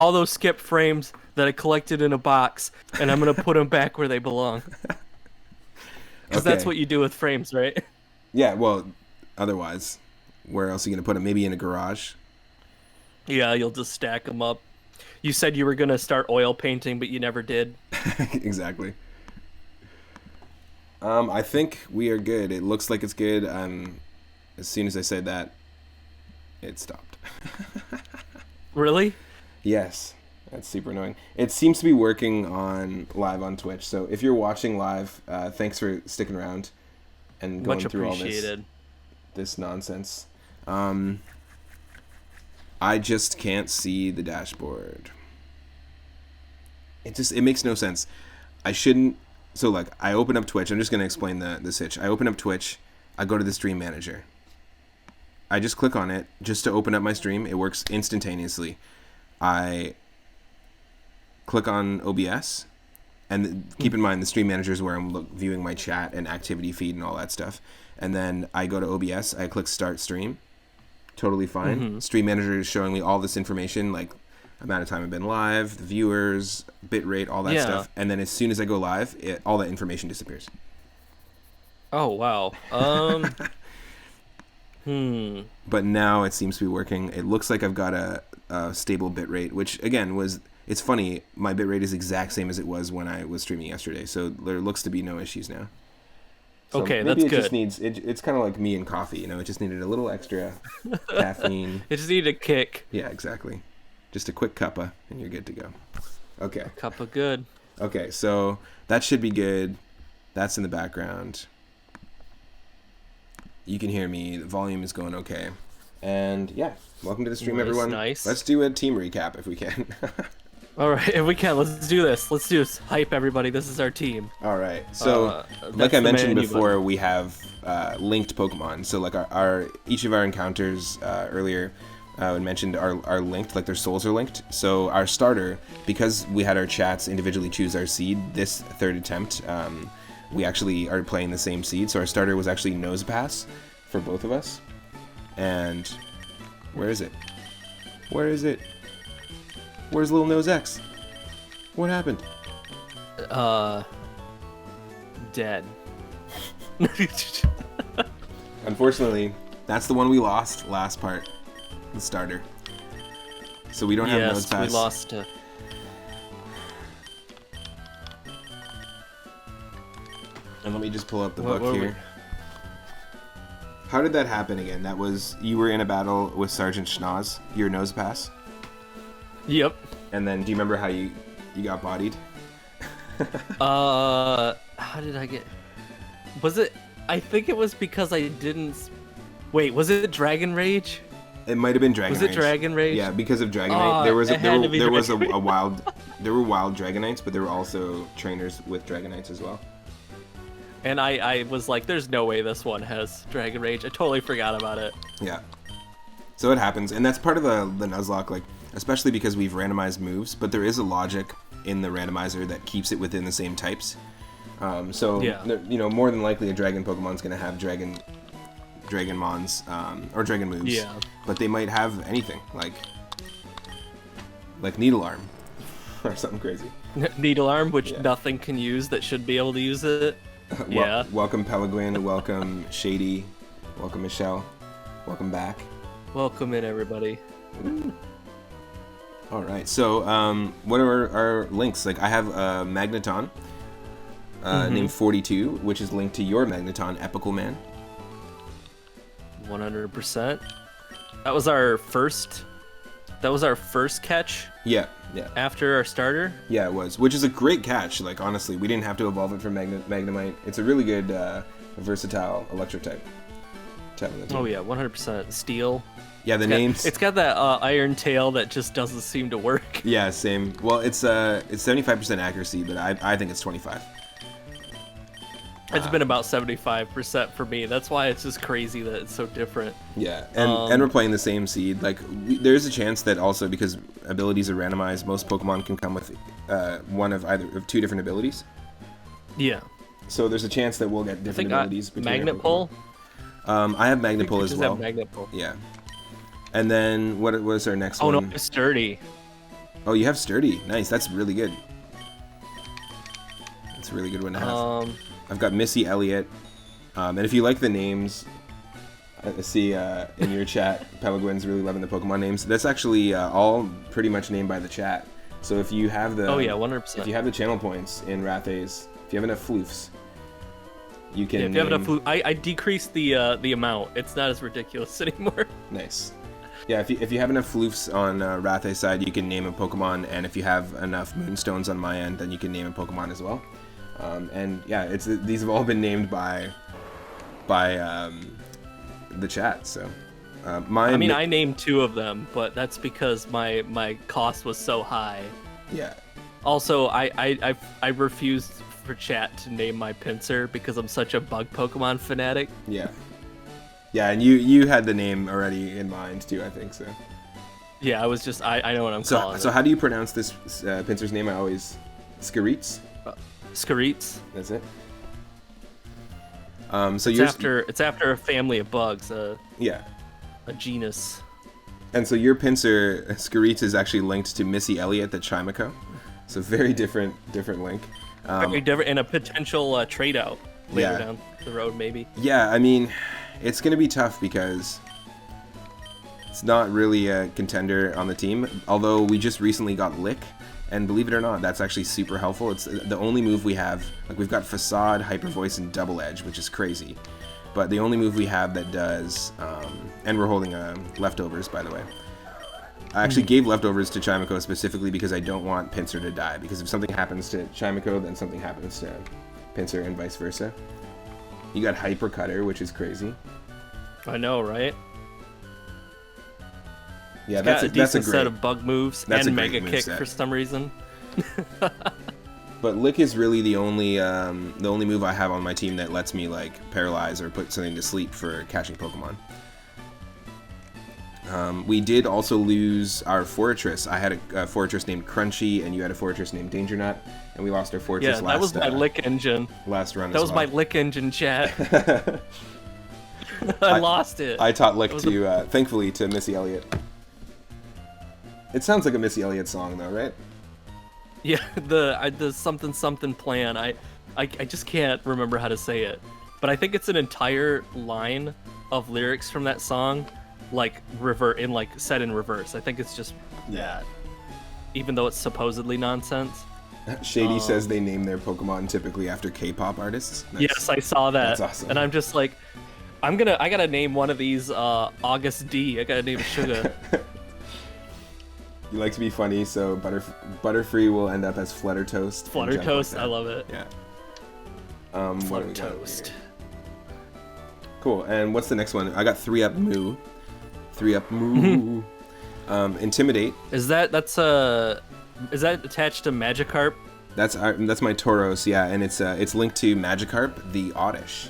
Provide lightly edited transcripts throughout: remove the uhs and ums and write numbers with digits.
all those skip frames that I collected in a box, and I'm gonna put them back where they belong. Because that's what you do with frames, right? Yeah, well, otherwise, where else are you gonna put them? Maybe in a garage. Yeah, you'll just stack them up. You said you were gonna start oil painting, but you never did. Exactly. I think we are good. It looks like it's good. As soon as I said that, it stopped. Really? Yes, that's super annoying. It seems to be working on live on Twitch. So if you're watching live, thanks for sticking around and going Much through all appreciated. this nonsense. I just can't see the dashboard. It makes no sense. I shouldn't. So like I open up Twitch. I'm just gonna explain the sitch. I open up Twitch. I go to the stream manager. I just click on it just to open up my stream. It works instantaneously. I click on OBS, and keep in mind the stream manager is where I'm viewing my chat and activity feed and all that stuff. And then I go to OBS. I click Start Stream. Totally fine. Stream manager is showing me all this information, like amount of time I've been live, the viewers, bitrate, all that stuff. And then as soon as I go live, all that information disappears. Oh wow. But now it seems to be working. It looks like I've got a stable bitrate, which again it's funny. My bitrate is exact same as it was when I was streaming yesterday, so there looks to be no issues now. So Okay, maybe that's it good. just needs it's kind of like me and coffee, you know. It just needed a little extra caffeine. It just needed a kick. Yeah, exactly. Just a quick cuppa, and you're good to go. Okay. Cup of good. Okay, so that should be good. That's in the background. You can hear me. The volume is going okay. And yeah, welcome to the stream, everyone. Nice. Let's do a team recap if we can. All right, if we can, let's do this. Let's do this. Hype everybody. This is our team. All right. So, like I mentioned before, we have linked Pokemon. So, like our each of our encounters earlier, we mentioned are linked. Like their souls are linked. So our starter, because we had our chats individually choose our seed, this third attempt, we actually are playing the same seed. So our starter was actually Nosepass for both of us. And where is it? Where is it? Where's little Nose X? What happened? Dead. Unfortunately, that's the one we lost last part, the starter. So we don't have Nose Pass. We lost to... And let me just pull up the book here. How did that happen again? That was, you were in a battle with Sergeant Schnoz, your Nose Pass? Yep. And then, do you remember how you got bodied? How did I get... Was it... I think it was because I didn't... Wait, was it Dragon Rage? It might have been Dragon Rage. Was it Dragon Rage? Yeah, because of Dragonite. There were wild Dragonites, but there were also trainers with Dragonites as well. And I was like, there's no way this one has Dragon Rage. I totally forgot about it. Yeah. So it happens, and that's part of the Nuzlocke, like, especially because we've randomized moves, but there is a logic in the randomizer that keeps it within the same types. You know, more than likely a dragon Pokemon's going to have dragon mons, or dragon moves. Yeah. But they might have anything, like Needle Arm, or something crazy. Needle Arm, which nothing can use that should be able to use it. Yeah. Welcome Pelagrin, welcome Shady, welcome Michelle, welcome back. Welcome in, everybody. All right, so what are our links? Like I have a Magneton named 42, which is linked to your Magneton, Epical Man. 100%. That was our first catch. Yeah. After our starter. Yeah, it was, which is a great catch. Like honestly, we didn't have to evolve it from Magnemite. It's a really good, versatile electric type. Oh yeah, 100% Steel. Yeah, names. It's got that iron tail that just doesn't seem to work. Yeah, same. Well, it's 75% accuracy, but I think it's 25. It's been about 75% for me. That's why it's just crazy that it's so different. Yeah, and we're playing the same seed. Like, there's a chance that also, because abilities are randomized, most Pokemon can come with one of either of two different abilities. Yeah. So there's a chance that we'll get different abilities. Magnet Pull? I have Magnet Pull as well. Magnet Pull. Yeah. And then what was our next one? Oh no, Sturdy. Oh, you have Sturdy. Nice. That's really good. That's a really good one to have. I've got Missy Elliott. And if you like the names, I see in your chat, Pelagwin's really loving the Pokemon names. That's actually all pretty much named by the chat. So if you have the 100%. If you have the channel points in Rathay's, if you have enough floofs, you can. Yeah, if you have enough floof, I decreased the amount. It's not as ridiculous anymore. Nice. Yeah, if you have enough floofs on Rathay's side, you can name a Pokemon, and if you have enough Moonstones on my end, then you can name a Pokemon as well. And yeah, these have all been named by the chat. So I named 2 of them, but that's because my cost was so high. Yeah. Also, I refused for chat to name my Pinsir because I'm such a bug Pokemon fanatic. Yeah. Yeah, and you had the name already in mind too, I think so. Yeah, I was just I know what I'm calling it. So how do you pronounce this Pinsir's name? I always Skareets? Skareets. That's it. It's after a family of bugs. Yeah. A genus. And so your Pinsir Skareets is actually linked to Missy Elliott, the Chimico. So very different link. Very different, and a potential trade out later down the road, maybe. Yeah, I mean, it's going to be tough because it's not really a contender on the team. Although we just recently got Lick, and believe it or not, that's actually super helpful. It's the only move we have. Like, we've got Facade, Hyper Voice, and Double Edge, which is crazy. But the only move we have that does, and we're holding Leftovers, by the way. I actually gave Leftovers to Chimico specifically because I don't want Pinsir to die. Because if something happens to Chimico, then something happens to Pinsir and vice versa. You got Hyper Cutter, which is crazy. I know, right? Yeah, that's a decent set of bug moves and Mega Kick for some reason. But Lick is really the only move I have on my team that lets me like paralyze or put something to sleep for catching Pokemon. We did also lose our Fortress. I had a Fortress named Crunchy, and you had a Fortress named Danger Nut, and we lost our Fortress last. Yeah, that was my Lick engine. Last run. That was my Lick engine, chat. I lost it. I taught Lick to, thankfully, to Missy Elliott. It sounds like a Missy Elliott song, though, right? Yeah, the something something plan. I just can't remember how to say it, but I think it's an entire line of lyrics from that song. Like set in reverse. I think it's just that, even though it's supposedly nonsense. Shady says they name their Pokemon typically after K-pop artists. Yes, I saw that. That's awesome. And I'm just like, I gotta name one of these August D. I gotta name Sugar. You like to be funny, so Butterfree will end up as Flutter Toast. Flutter Toast, I love it. Yeah. Flutter Toast. Cool. And what's the next one? I got 3-Up Moo. 3-Up Moo. Intimidate. Is that attached to Magikarp? That's my Tauros, yeah, and it's linked to Magikarp, the Oddish.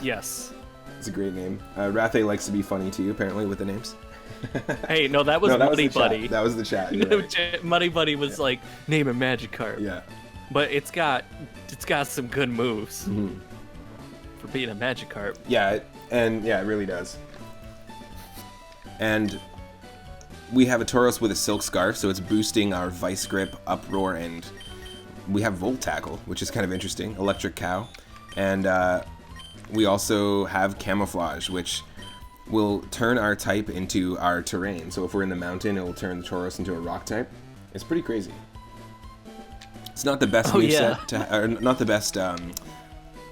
Yes. It's a great name. Rathay likes to be funny too, apparently, with the names. Hey, no, that was Muddy Buddy. That was the chat. Right. Muddy Buddy was like, name a Magikarp. Yeah. But it's got some good moves for being a Magikarp. Yeah, it really does. And we have a Tauros with a Silk Scarf, so it's boosting our Vice Grip, Uproar, and we have Volt Tackle, which is kind of interesting. Electric Cow. And we also have Camouflage, which will turn our type into our terrain. So if we're in the mountain, it will turn the Tauros into a rock type. It's pretty crazy. It's not the best moveset, or not the best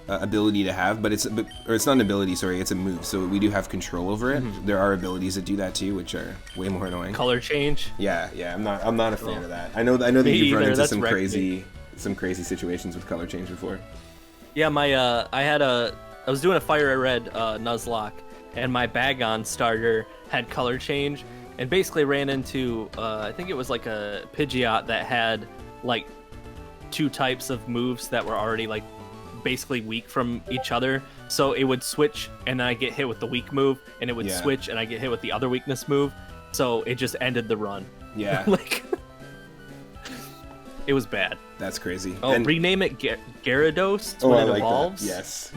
ability to have, but it's not an ability, sorry, it's a move. So we do have control over it. There are abilities that do that too, which are way more annoying. Color change. Yeah, I'm not a fan of that. I know that you've run into some crazy situations with color change before. Yeah, I was doing a Fire Red Nuzlocke, and my Bagon starter had color change, and basically ran into I think it was like a Pidgeot that had like 2 types of moves that were already like basically weak from each other. So it would switch, and then I get hit with the weak move, and it would switch, and I get hit with the other weakness move. So it just ended the run. Yeah. Like, it was bad. That's crazy. Oh, and rename it Gyarados when it evolves. That. Yes.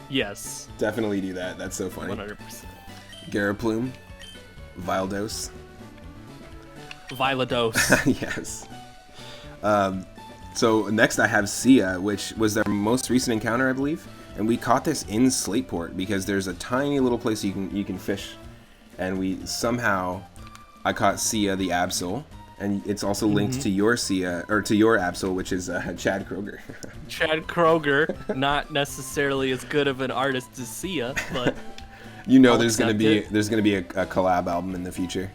Yes. Definitely do that. That's so funny. 100%. Garaplume. Vildos. Vilados. Yes. So next I have Sia, which was their most recent encounter, I believe, and we caught this in Slateport because there's a tiny little place you can fish, and I caught Sia the Absol, and it's also linked to your Sia or to your Absol, which is Chad Kroger. Chad Kroger, not necessarily as good of an artist as Sia, but there's gonna be a collab album in the future.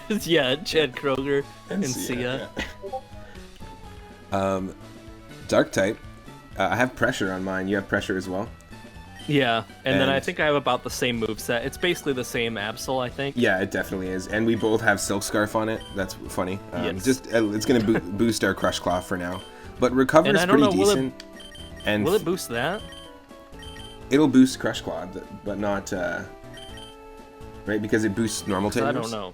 Yeah, Chad Kroger and Sia. Yeah. Dark type. I have pressure on mine. You have pressure as well. Yeah, and then I think I have about the same moveset. It's basically the same Absol, I think. Yeah, it definitely is. And we both have Silk Scarf on it. That's funny. Yes. It's going to boost our Crush Claw for now. But Recover is pretty decent. Will it boost that? It'll boost Crush Claw, but not... right? Because it boosts normal type moves? I don't know.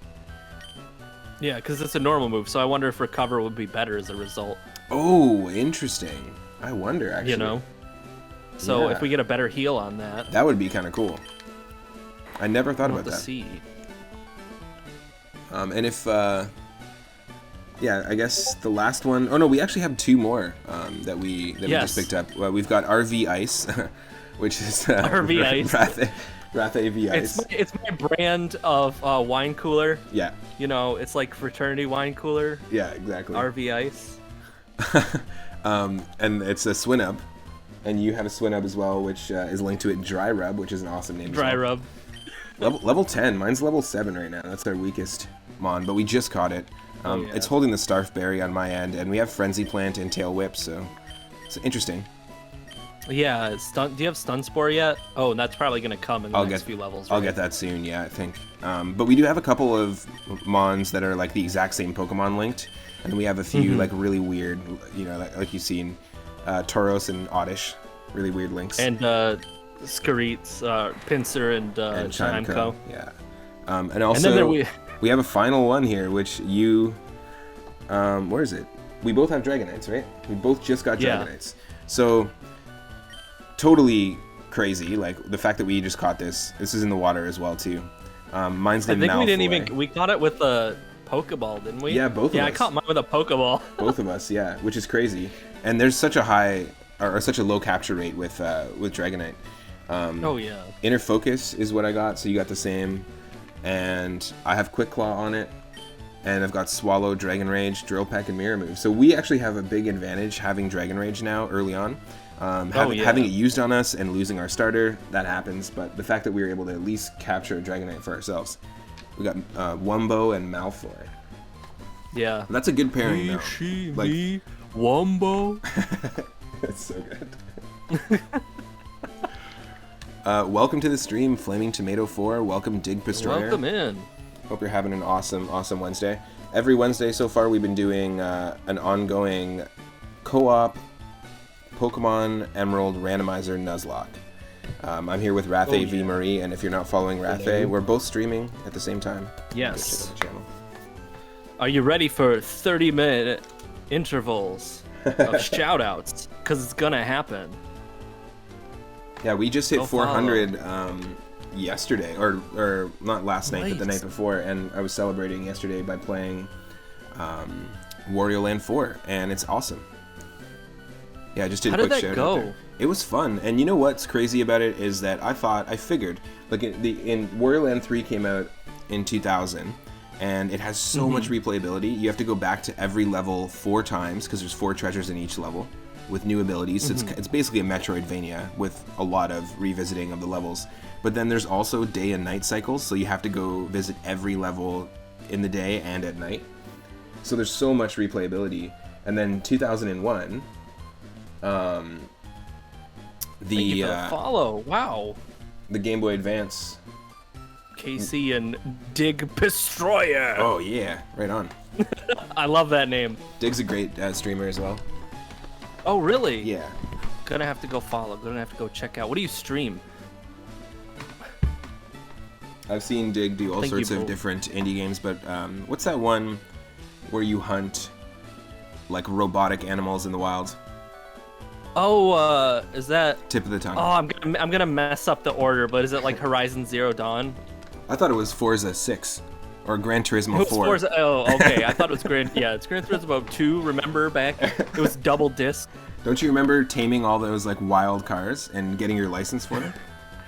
Yeah, because it's a normal move, so I wonder if Recover would be better as a result. Oh, interesting. I wonder, actually. You know? So if we get a better heal on that... That would be kind of cool. I never thought about that. See. And if... yeah, I guess the last one... Oh, no, we actually have two more that we just picked up. We've got RV Ice, which is... RV Ice. Wrath AV Ice. It's my brand of wine cooler. Yeah. You know, it's like fraternity wine cooler. Yeah, exactly. RV Ice. And it's a Swinub. And you have a Swinub as well, which is linked to it, Dry Rub, which is an awesome name. Dry Rub. Level 10. Mine's level 7 right now. That's our weakest Mon, but we just caught it. It's holding the Starf Berry on my end, and we have Frenzy Plant and Tail Whip, so it's interesting. Yeah, do you have Stun Spore yet? Oh, and that's probably going to come in the next few levels, right? I'll get that soon, yeah, I think. But we do have a couple of Mons that are like the exact same Pokemon linked, and we have a few like really weird, like you've seen, Tauros and Oddish, really weird links. And Skaritz, Pinsir, and Chimco. Yeah. And also, we have a final one here, which you... where is it? We both have Dragonites, right? We both just got Dragonites. So... totally crazy, like the fact that we just caught this is in the water as well too. Mine's named Malfoy. We caught it with a Pokeball, didn't we? Yeah, both of us. Yeah, I caught mine with a Pokeball. Both of us, yeah, which is crazy. And there's such a high or such a low capture rate with Dragonite. Oh yeah. Inner Focus is what I got, so you got the same. And I have Quick Claw on it. And I've got Swallow, Dragon Rage, Drill Peck, and Mirror Move. So we actually have a big advantage having Dragon Rage now early on. Having it used on us and losing our starter, that happens, but the fact that we were able to at least capture a Dragonite for ourselves. We got Wumbo and Malfoy. Yeah. That's a good pairing, though. Me, Wumbo. That's so good. Welcome to the stream, Flaming Tomato 4. Welcome, Dig Destroyer. Welcome in. Hope you're having an awesome Wednesday. Every Wednesday so far, we've been doing an ongoing co-op Pokemon Emerald Randomizer Nuzlocke. I'm here with Wrath AV Marie, and if you're not following Wrath A, we're both streaming at the same time. Yes. Check out the channel. Are you ready for 30-minute intervals of shoutouts? Because it's gonna happen. Yeah, we just hit 400 yesterday, or not last night, but the night before, and I was celebrating yesterday by playing Wario Land 4, and it's awesome. Yeah, I just did a quick shout out. How did that go? It was fun, and you know what's crazy about it is that I figured, like in Wario Land 3 came out in 2000, and it has so much replayability. You have to go back to every level 4 times because there's 4 treasures in each level with new abilities. So it's basically a Metroidvania with a lot of revisiting of the levels. But then there's also day and night cycles, so you have to go visit every level in the day and at night. So there's so much replayability. And then 2001. Thank you for the follow. Wow. The Game Boy Advance. Casey and Dig Destroyer. Oh yeah, right on. I love that name. Dig's a great streamer as well. Oh really? Yeah. Gonna have to go follow. Gonna have to go check out. What do you stream? I've seen Dig do all sorts of different indie games, but what's that one where you hunt like robotic animals in the wild? Oh, is that Tip of the Tongue? Oh, I'm gonna mess up the order, but is it like Horizon Zero Dawn? I thought it was Forza 6. Or Gran It Turismo was 4. Forza. Oh, okay. I thought it was it's Gran Turismo 2. Remember back? It was double disc. Don't you remember taming all those like wild cars and getting your license for them?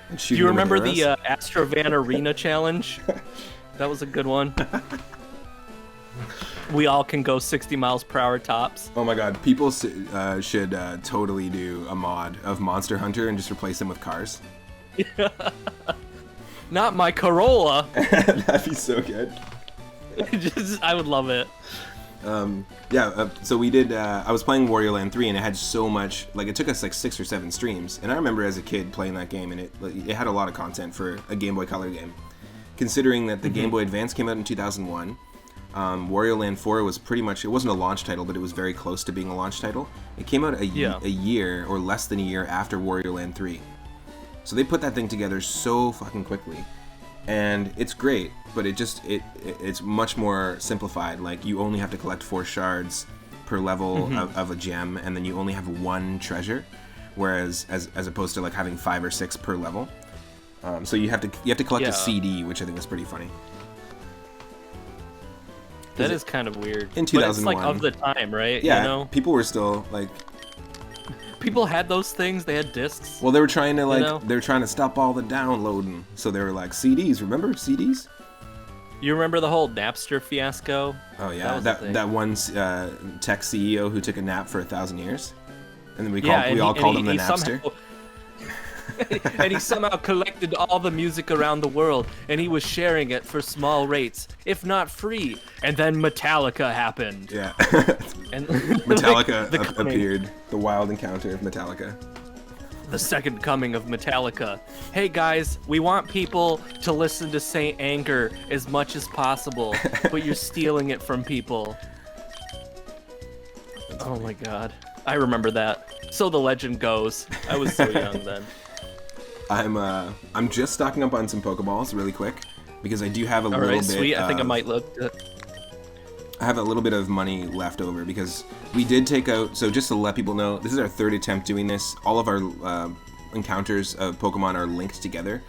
And Do shooting you them with remember the arrows? Astrovan Arena Challenge? That was a good one. We all can go 60 miles per hour tops. Oh my god, people should totally do a mod of Monster Hunter and just replace them with cars. Not my Corolla. That'd be so good. I would love it. So we did, I was playing Wario Land 3 and it had so much, like it took us like 6 or 7 streams. And I remember as a kid playing that game and it had a lot of content for a Game Boy Color game. Considering that the Game Boy Advance came out in 2001, Wario Land 4 was pretty much, it wasn't a launch title, but it was very close to being a launch title. It came out a year or less than a year after Wario Land 3. So they put that thing together so fucking quickly. And it's great, but it's much more simplified. Like you only have to collect 4 shards per level of a gem, and then you only have 1 treasure, whereas as opposed to like having 5 or 6 per level. So you have to collect a CD, which I think is pretty funny. That is kind of weird. In 2001, but it's like of the time, right? Yeah, you know? people were still like. People had those things. They had discs. Well, they were trying to like, you know? they were trying to stop all the downloading, so they were like CDs. Remember CDs? You remember the whole Napster fiasco? Oh yeah, that that one tech CEO who took a nap for 1,000 years, and then we Yeah, called him the Napster. And he somehow collected all the music around the world, and he was sharing it for small rates, if not free. And then Metallica happened. Yeah. And Metallica the coming- appeared. The wild encounter of Metallica. The second coming of Metallica. Hey guys, we want people to listen to Saint Anger as much as possible, but you're stealing it from people. Oh my god. I remember that. So the legend goes. I was so young then. I'm just stocking up on some Pokeballs really quick because I do have a little Alright, bit. sweet. I think I might look. I have a little bit of money left over because we did take out. So just to let people know, this is our 3rd attempt doing this. All of our encounters of Pokemon are linked together.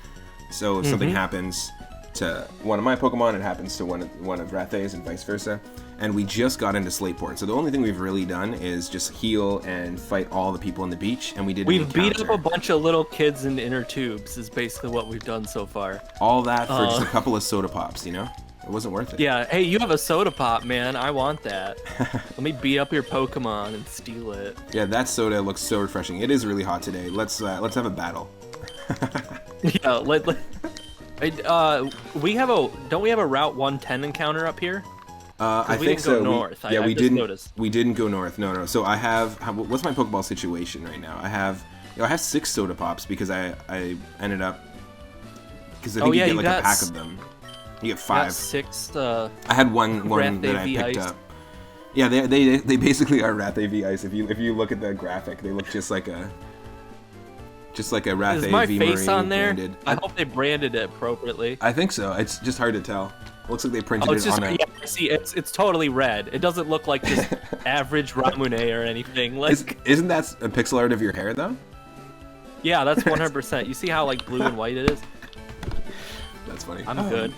So if something happens to one of my Pokemon, it happens to one of Rathay's and vice versa. And we just got into Slateport, so the only thing we've really done is just heal and fight all the people on the beach, and we did. We've beat up a bunch of little kids in inner tubes. Is basically what we've done so far. All that for just a couple of soda pops, you know? It wasn't worth it. Yeah. Hey, you have a soda pop, man. I want that. Let me beat up your Pokemon and steal it. Yeah, that soda looks so refreshing. It is really hot today. Let's have a battle. Yeah. We have don't we have a Route 110 encounter up here? I we think didn't go so. north. Yeah, I we just didn't. noticed. We didn't go north. No. So I have. What's my Pokeball situation right now? I have 6 soda pops because I ended up because I think you get like a pack of them. You get 5. Got 6. I had one that I picked up. Yeah, they basically are Rathay V Ice. If you look at the graphic, they look just like a Rathay Is my V face Marie on there? branded. I hope they branded it appropriately. I think so. It's just hard to tell. It looks like they printed It's it just on a. yeah. See, it's totally red. It doesn't look like just average Ramune or anything. Like Isn't that a pixel art of your hair though? yeah, that's 100%. You see how like blue and white it is? That's funny. I'm good.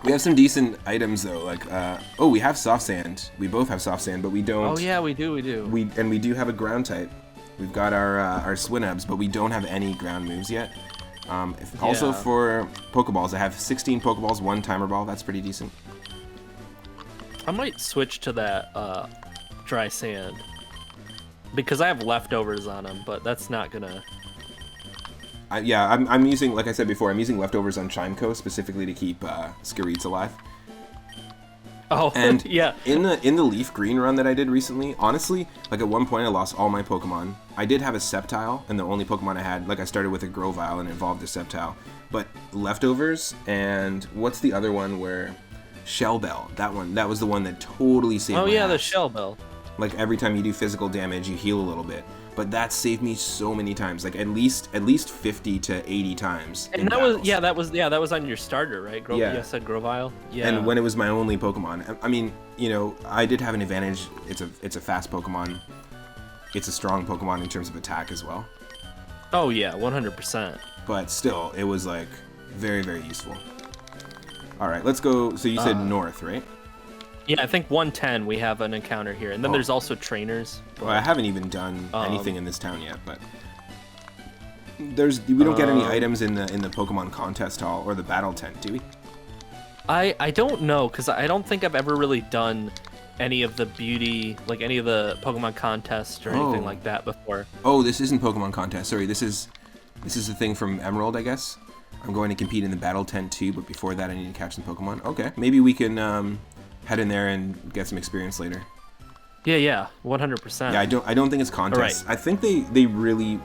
We have some decent items though, like we have soft sand. We both have soft sand, but we don't. Oh yeah, we do. We do have a ground type. We've got our Swinubs, but we don't have any ground moves yet. Also for Pokeballs, I have 16 Pokeballs, 1 Timer Ball. That's pretty decent. I might switch to that dry sand because I have leftovers on them, but that's not gonna. I'm using, like I said before, I'm using leftovers on Chimeco specifically to keep Skereets alive. Oh, And yeah. in the Leaf Green run that I did recently, honestly, like at one point I lost all my Pokemon. I did have a Sceptile, and the only Pokemon I had, like I started with a Grovyle and evolved a Sceptile. But leftovers and what's the other one where Shell Bell? That was the one that totally saved. Oh my yeah, the ass. Shell Bell. Like every time you do physical damage, you heal a little bit. But that saved me so many times, like at least 50 to 80 times. And that was on your starter, right? Yeah. You said Grovyle. Yeah. And when it was my only Pokemon, I mean, you know, I did have an advantage. It's a fast Pokemon. It's a strong Pokemon in terms of attack as well. Oh yeah, 100%. But still, it was like very, very useful. All right, let's go. So you said north, right? Yeah, I think 110 we have an encounter here, and then Oh. there's also trainers. Well, I haven't even done anything in this town yet, but we don't get any items in the Pokemon contest hall or the battle tent, do we? I don't know, because I don't think I've ever really done any of the beauty, like any of the Pokemon contests or anything like that before. Oh, this isn't Pokemon contest. Sorry, this is the thing from Emerald, I guess. I'm going to compete in the battle tent too, but before that I need to catch some Pokemon. Okay, maybe we can head in there and get some experience later. Yeah, 100%. Yeah, I don't think it's contests. Right. I think they really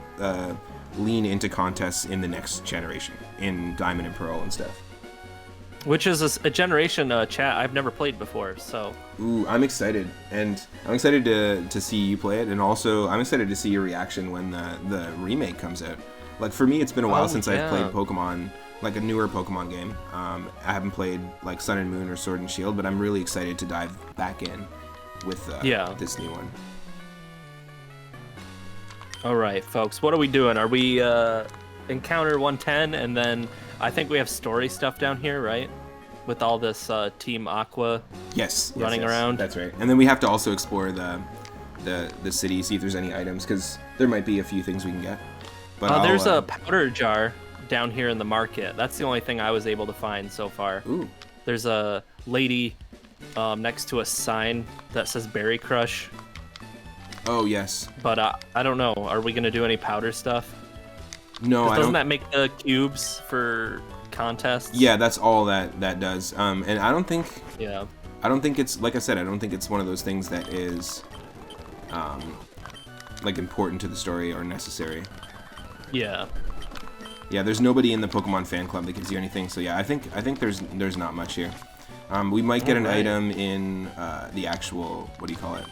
lean into contests in the next generation, in Diamond and Pearl and stuff. Which is a generation chat I've never played before, so... Ooh, I'm excited. And I'm excited to see you play it, and also I'm excited to see your reaction when the remake comes out. Like, for me, it's been a while since I've played Pokemon, like a newer Pokemon game. I haven't played, like, Sun and Moon or Sword and Shield, but I'm really excited to dive back in with this new one. Alright, folks, what are we doing? Are we encounter 110, and then I think we have story stuff down here, right? With all this Team Aqua running around. That's right. And then we have to also explore the city, see if there's any items, because there might be a few things we can get. But there's a powder jar down here in the market. That's the only thing I was able to find so far. Ooh. There's a lady next to a sign that says Berry Crush. Oh, yes. But I don't know. Are we going to do any powder stuff? No, I don't. Doesn't that make the cubes for contests? Yeah, that's all that does. And I don't think... Yeah. I don't think it's... Like I said, I don't think it's one of those things that is... like, important to the story or necessary. Yeah. Yeah, there's nobody in the Pokemon fan club that gives you anything, so yeah, I think there's not much here. We might get an item in the actual, what do you call it?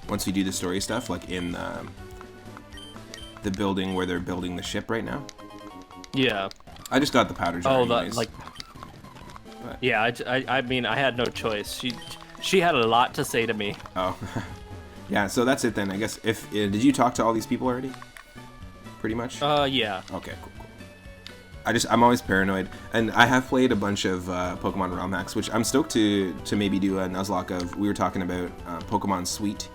Once we do the story stuff, like in the building where they're building the ship right now. Yeah. I just got the powder jar. Anyways. Yeah, I mean, I had no choice. She had a lot to say to me. Oh. Yeah, so that's it then. I guess did you talk to all these people already? Pretty much? Yeah. Okay, cool. I'm always paranoid, and I have played a bunch of Pokemon Realm Hacks, which I'm stoked to maybe do a Nuzlocke of. We were talking about Pokemon Suite.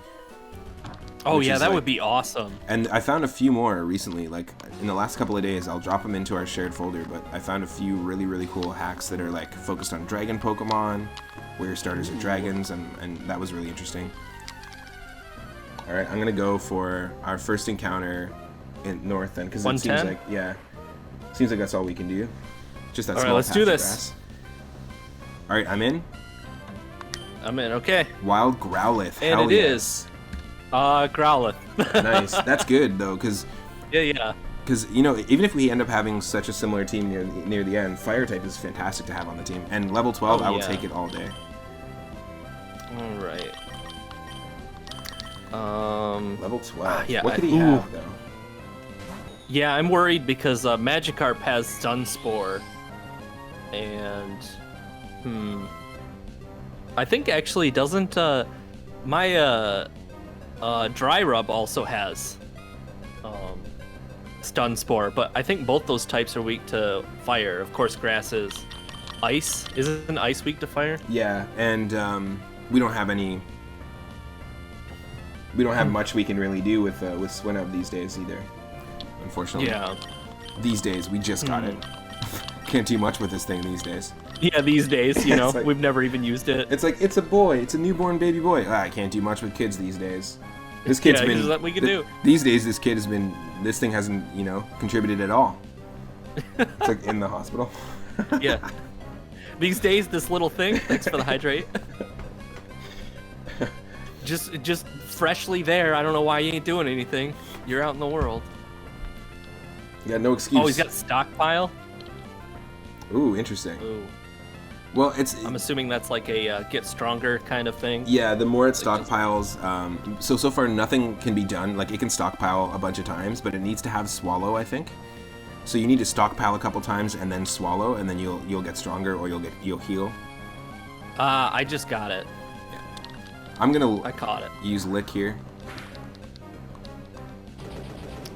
Oh yeah, that would be awesome. And I found a few more recently, like in the last couple of days. I'll drop them into our shared folder, but I found a few really, really cool hacks that are like focused on Dragon Pokemon, where your starters are dragons, and that was really interesting. All right, I'm gonna go for our first encounter in North then, because it seems like seems like that's all we can do. Just that. All right, let's do this. Grass. All right, I'm in. Okay. Wild Growlithe. And Hell it yes. is. Growlithe. Nice. That's good though, because. Yeah. Because even if we end up having such a similar team near the end, Fire type is fantastic to have on the team, and level 12, I will take it all day. All right. Level 12. Yeah. What could he have though? Yeah, I'm worried because Magikarp has Sunspore, and I think actually doesn't my Dry Rub also has Stun-Spore, but I think both those types are weak to fire. Of course, Grass is Ice. Isn't Ice weak to fire? Yeah, and we don't have any. We don't have much we can really do with Swinub these days either. Unfortunately. Yeah. These days, we just got it. Can't do much with this thing these days. Yeah, these days, you know, like, we've never even used it. It's like, it's a boy. It's a newborn baby boy. I can't do much with kids these days. This kid's been... What we can do. These days, this kid has been... This thing hasn't, contributed at all. It's like in the hospital. Yeah. These days, this little thing, thanks for the hydrate. Just freshly there. I don't know why you ain't doing anything. You're out in the world. Yeah, no excuse. Oh, he's got stockpile? Ooh, interesting. Ooh. Well, I'm assuming that's like a get stronger kind of thing. Yeah, the more it stockpiles, so far nothing can be done. Like, it can stockpile a bunch of times, but it needs to have Swallow, I think. So you need to stockpile a couple times and then Swallow, and then you'll get stronger, or you'll heal. I just got it. Yeah. I caught it. Use Lick here.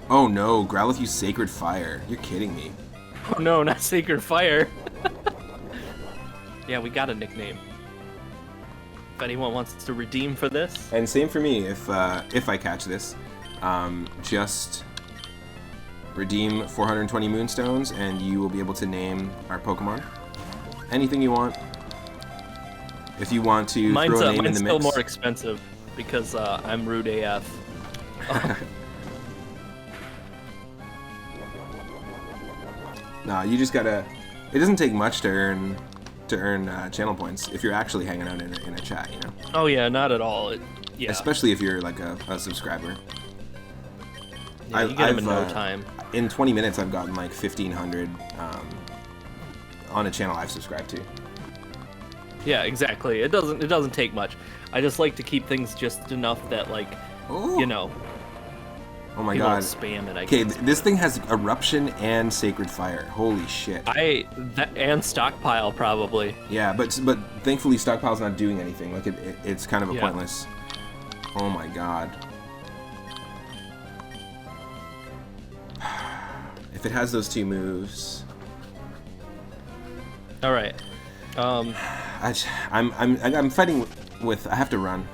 Oh no, Growlithe used Sacred Fire. You're kidding me. Oh no, not Sacred Fire. Yeah, we got a nickname. If anyone wants to redeem for this. And same for me. If I catch this, just redeem 420 moonstones, and you will be able to name our Pokemon anything you want. If you want to throw a name in the mix. Mine's still more expensive because I'm rude AF. Nah, you just gotta. It doesn't take much to earn channel points if you're actually hanging out in a chat, you know. Oh yeah, not at all. Yeah. Especially if you're like a subscriber. Yeah, you get them in no time. In 20 minutes, I've gotten like 1,500 on a channel I've subscribed to. Yeah, exactly. It doesn't take much. I just like to keep things just enough that like, Ooh. you know. Oh my God! God! Spam it. Okay, this thing has eruption and sacred fire. Holy shit! And stockpile probably. Yeah, but thankfully stockpile's not doing anything. Like it's kind of a pointless. Oh my God! If it has those two moves. All right. I'm fighting with. I have to run.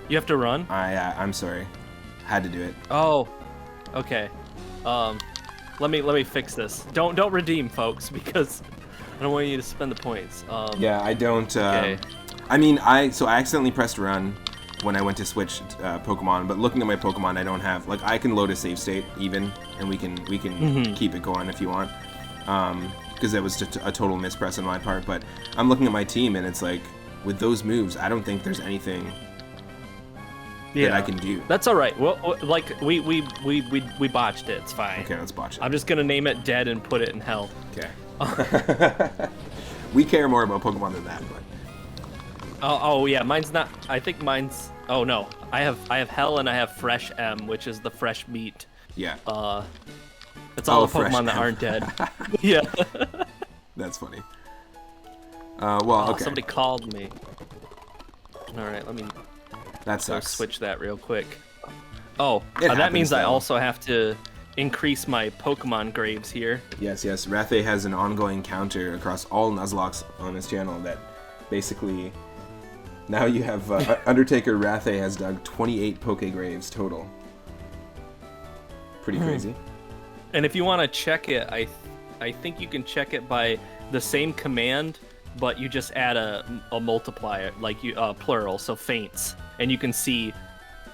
You have to run? I'm sorry. Had to do it. Oh, okay. Let me fix this. Don't redeem, folks, because I don't want you to spend the points. Yeah, I don't. Okay. I mean, I accidentally pressed run when I went to switch Pokemon, but looking at my Pokemon, I don't have like I can load a save state even, and we can keep it going if you want. Because that was just a total mispress on my part. But I'm looking at my team, and it's like with those moves, I don't think there's anything. That I can do. That's all right. Well, like we botched it. It's fine. Okay, let's botch it. I'm just gonna name it dead and put it in hell. Okay. We care more about Pokemon than that, but. Oh yeah, mine's not. I think mine's. Oh no, I have hell and I have fresh M, which is the fresh meat. Yeah. It's all the Pokemon that aren't dead. Yeah. That's funny. Well, okay. Somebody called me. All right, let me. That sucks. Switch that real quick. Oh, It that means happens, I though. also have to increase my Pokemon graves here. Yes. Rathe has an ongoing counter across all Nuzlocks on his channel that basically now you have Undertaker Rathe has dug 28 Pokegraves total. Pretty crazy. And if you want to check it, I think you can check it by the same command, but you just add a multiplier, like plural, so faints, and you can see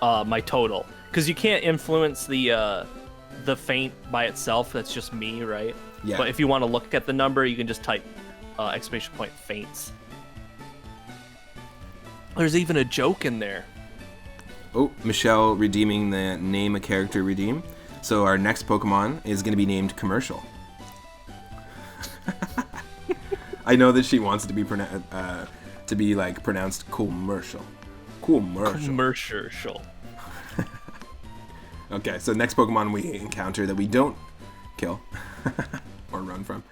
my total. Because you can't influence the faint by itself. That's just me, right? Yeah. But if you want to look at the number, you can just type exclamation point faints. There's even a joke in there. Oh, Michelle redeeming the name a character redeem. So our next Pokemon is going to be named Commercial. I know that she wants it to be like pronounced commercial. Commercial. Okay, so next Pokemon we encounter that we don't kill or run from.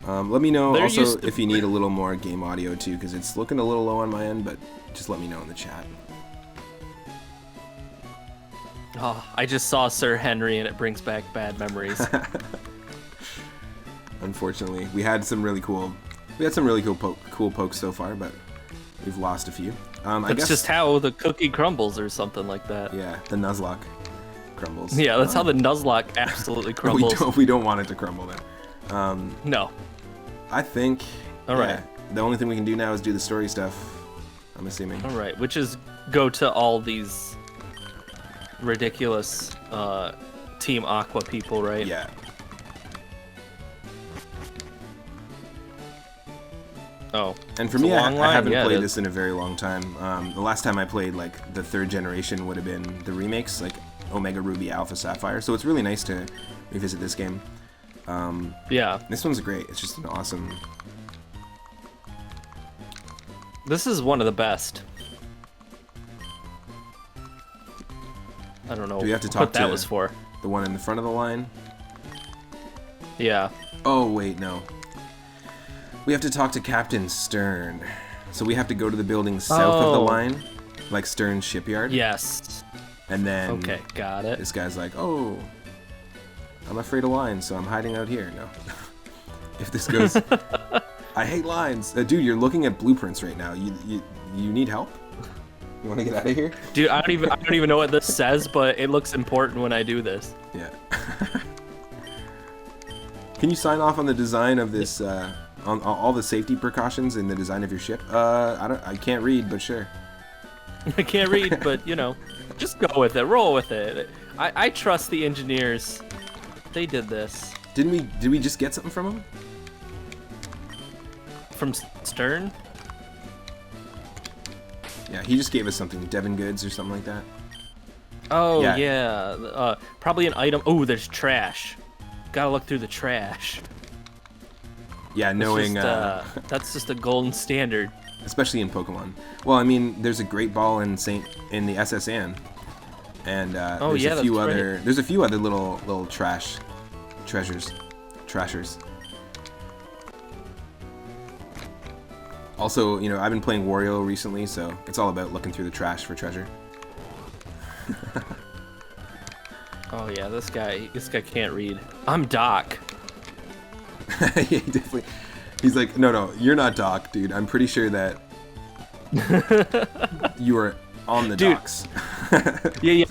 Let me know also if you need a little more game audio too, because it's looking a little low on my end, but just let me know in the chat. Oh, I just saw Sir Henry and it brings back bad memories. Unfortunately, we had some really cool pokes so far, but we've lost a few. I guess just how the cookie crumbles or something like that. Yeah, the Nuzlocke crumbles. Yeah, that's how the Nuzlocke absolutely crumbles. We don't want it to crumble then. No. I think. All right. The only thing we can do now is do the story stuff. I'm assuming. All right, which is go to all these ridiculous Team Aqua people, right? Yeah. Oh. And for me, I haven't played this in a very long time. The last time I played, like, the third generation would have been the remakes, like Omega Ruby, Alpha Sapphire. So it's really nice to revisit this game. Yeah. This one's great. It's just an awesome... This is one of the best. I don't know Do we have to talk what that was for. The one in the front of the line? Yeah. Oh, wait, no. We have to talk to Captain Stern. So we have to go to the building south of the line, like Stern's shipyard. Yes. And then... Okay, got it. This guy's like, oh, I'm afraid of lines, so I'm hiding out here. No. if this goes. I hate lines. Dude, you're looking at blueprints right now. You need help? You want to get out of here? Dude, I don't even know what this says, but it looks important when I do this. Yeah. Can you sign off on the design of this, on all the safety precautions in the design of your ship? I can't read, but sure. I can't read, but you know, just go with it, roll with it. I trust the engineers. They did this. Did we just get something from them? From Stern? Yeah, he just gave us something, Devon Goods or something like that. Oh yeah. Probably an item. Oh, there's trash. Gotta look through the trash. Yeah, knowing that's just a golden standard. Especially in Pokemon. Well, I mean, there's a Great Ball in the SS Anne, and there's a few other little trashers. Also, you know, I've been playing Wario recently, so it's all about looking through the trash for treasure. Oh yeah, this guy can't read. I'm Doc. Yeah, he definitely. He's like, no, you're not Doc, dude. I'm pretty sure that you are on the docks. yeah.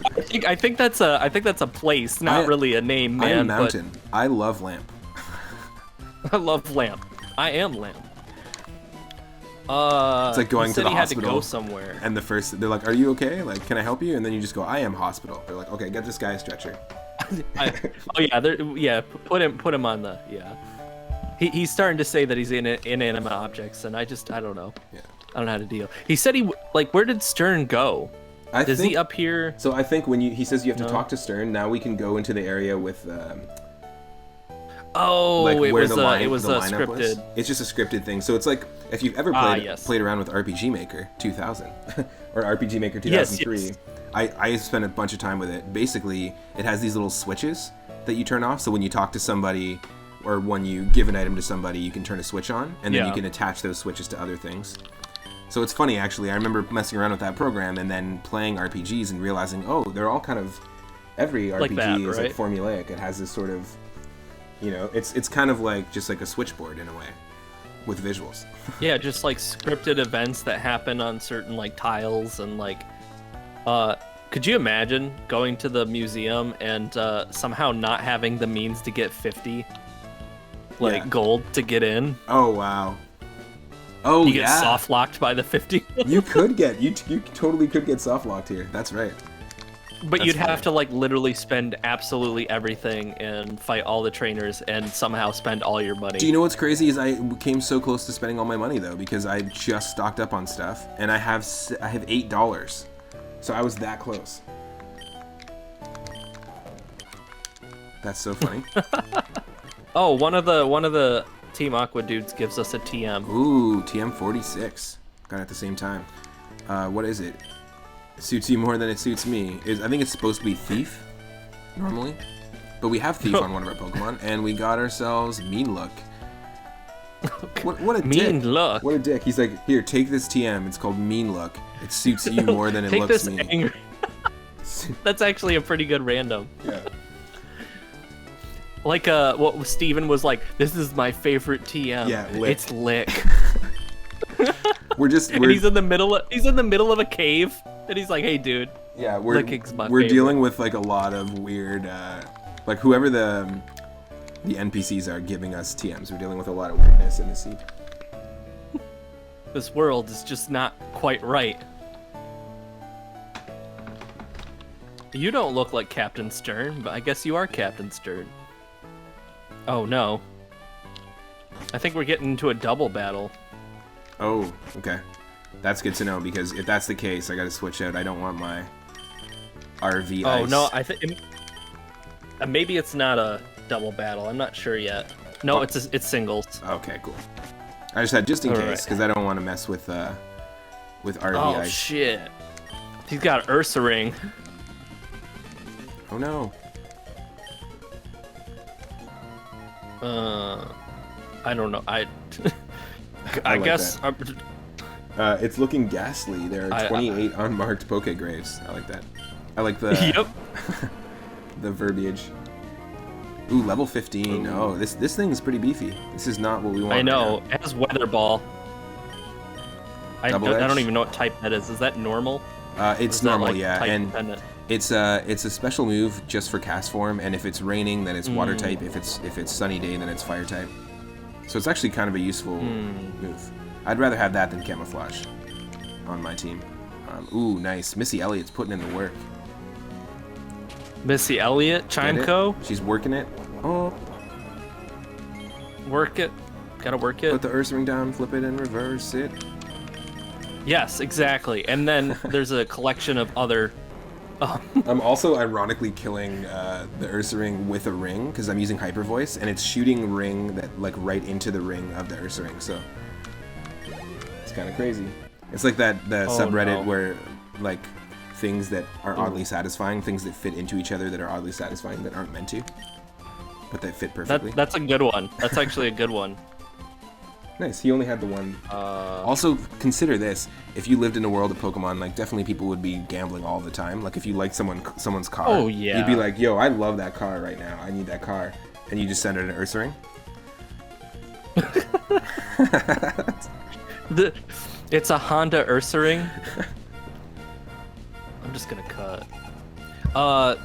I think that's a place, not really a name, man. I am Mountain. But... I love Lamp. I love Lamp. I am Lamp. It's like going to the hospital. Had to go somewhere. And they're like, "Are you okay? Like, can I help you?" And then you just go, "I am hospital." They're like, "Okay, get this guy a stretcher." Put him on the He's starting to say that he's in inanimate objects, and I don't know. Yeah. I don't know how to deal. He said where did Stern go? Is he up here? So I think when he says you have to talk to Stern, now we can go into the area with. It was scripted. It's just a scripted thing. So it's like if you've ever played around with RPG Maker 2000 or RPG Maker 2003. Yes. I spent a bunch of time with it. Basically, it has these little switches that you turn off. So when you talk to somebody or when you give an item to somebody, you can turn a switch on, and then you can attach those switches to other things. So it's funny, actually. I remember messing around with that program and then playing RPGs and realizing, they're all kind of... Every RPG is like formulaic. It has this sort of... You know, it's kind of like just like a switchboard in a way with visuals. Yeah, just like scripted events that happen on certain like tiles and like... could you imagine going to the museum and somehow not having the means to get 50 gold to get in? Oh, wow. Oh, you get soft locked by the 50. you totally could get soft locked here. That's right. But you'd have to like literally spend absolutely everything and fight all the trainers and somehow spend all your money. Do you know what's crazy is I came so close to spending all my money though, because I just stocked up on stuff and I have $8. So I was that close. That's so funny. Oh, one of the Team Aqua dudes gives us a TM. Ooh, TM 46. Got it at the same time. What is it? It suits you more than it suits me. I think it's supposed to be Thief, normally. But we have Thief on one of our Pokemon, and we got ourselves Mean Look. What a Mean dick. Look. What a dick. He's like, here, take this TM. It's called Mean Look. It suits you more than it looks me. Angry. That's actually a pretty good random. Yeah. Like what Steven was like, this is my favorite TM. Yeah, Lick. It's Lick. And he's in the middle of a cave and he's like, hey dude. Yeah, we're favorite. dealing with like a lot of weird like whoever the NPCs are giving us TMs, we're dealing with a lot of weirdness in this scene. This world is just not quite right. You don't look like Captain Stern, but I guess you are Captain Stern. Oh no. I think we're getting into a double battle. Oh, okay. That's good to know, because if that's the case, I gotta switch out. I don't want my RV ice. Oh no, I think maybe it's not a double battle. I'm not sure yet. No, it's singles. Okay, cool. I just had just in case, because I don't want to mess with RV ice. Oh shit. He's got Ursa Ring. Oh no. I don't know. I like guess. It's looking ghastly. There are 28 unmarked Pokegraves. I like that. I like the yep. the verbiage. Ooh, level 15. Ooh. Oh, this thing is pretty beefy. This is not what we want. I know. Right it has weather ball. I don't even know what type that is. Is that normal? It's normal, like, yeah. And dependent? it's a special move just for cast form, and if it's raining, then it's water type. If it's sunny day, then it's fire type. So it's actually kind of a useful move. I'd rather have that than camouflage on my team. Ooh, nice. Missy Elliott's putting in the work. Missy Elliott, Chimeco. She's working it. Oh. Work it. Gotta work it. Put the Ursaring down, flip it, and reverse it. Yes, exactly. And then there's a collection of other... I'm also ironically killing the Ursaring with a ring, because I'm using Hyper Voice, and it's shooting ring that like right into the ring of the Ursaring, so... It's kind of crazy. It's like the subreddit where, like, things that are oddly satisfying, things that fit into each other that are oddly satisfying that aren't meant to, but that fit perfectly. That's a good one. That's actually a good one. Nice. He only had the one. Also, consider this: if you lived in a world of Pokemon, like definitely people would be gambling all the time. Like if you liked someone's car, oh yeah, you'd be like, "Yo, I love that car right now. I need that car," and you just send it an Ursaring. It's a Honda Ursaring. I'm just gonna cut.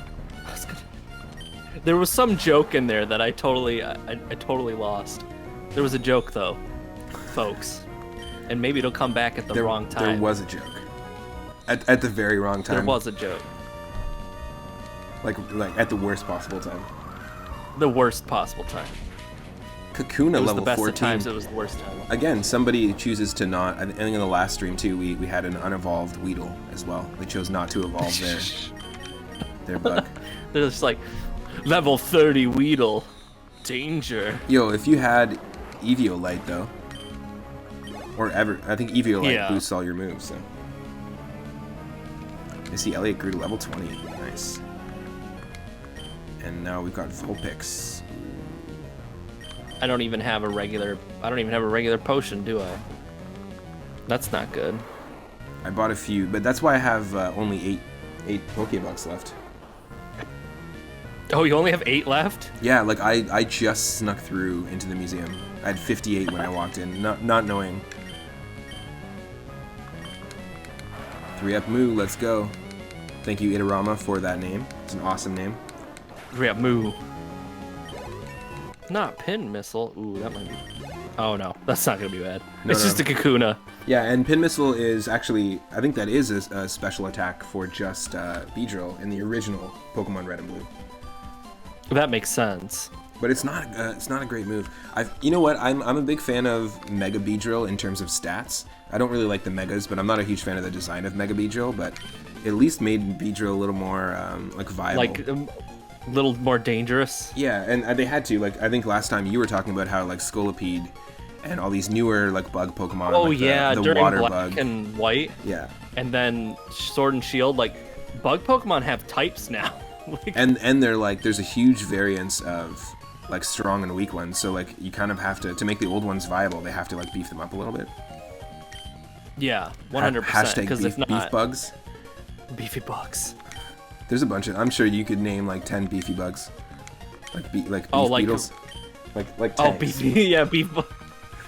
There was some joke in there that I totally lost. There was a joke though, folks, and maybe it'll come back at the wrong time. There was a joke. At the very wrong time. There was a joke. Like at the worst possible time. The worst possible time. Kakuna level 14. It was the best of times, it was the worst time. Again, somebody chooses to not... I think in the last stream, too, we had an unevolved Weedle as well. They chose not to evolve their bug. They're just like, level 30 Weedle. Danger. Yo, if you had Eviolite, though... Or ever... I think Eviolite boosts all your moves, so... I see Elliot grew to level 20. Nice. And now we've got Vulpix. I don't even have a regular potion, do I? That's not good. I bought a few, but that's why I have only eight Pokeballs left. Oh, you only have 8 left? Yeah, like I just snuck through into the museum. I had 58 when I walked in, not knowing. 3-up Moo, let's go. Thank you, Itarama, for that name. It's an awesome name. 3-up Moo. Not Pin Missile. Ooh, that might be... Oh no, that's not gonna be bad. It's just a Kakuna. Yeah, and Pin Missile is actually... I think that is a special attack for just Beedrill in the original Pokemon Red and Blue. That makes sense. But it's not a great move. You know what? I'm a big fan of Mega Beedrill in terms of stats. I don't really like the Megas, but I'm not a huge fan of the design of Mega Beedrill. But it at least made Beedrill a little more like viable. Like a little more dangerous. Yeah, and they had to. Like I think last time you were talking about how like Scolipede and all these newer like bug Pokemon. Oh like yeah, the during water Black bug and White. Yeah. And then Sword and Shield, like bug Pokemon have types now. Like, and they're like there's a huge variance of like strong and weak ones, so like you kind of have to make the old ones viable. They have to like beef them up a little bit. Yeah, 100%. Because if not, beef bugs. Beefy bugs. There's a bunch of. I'm sure you could name like 10 beefy bugs, like beef beetles, like tanks. Oh, beefy, yeah, beef.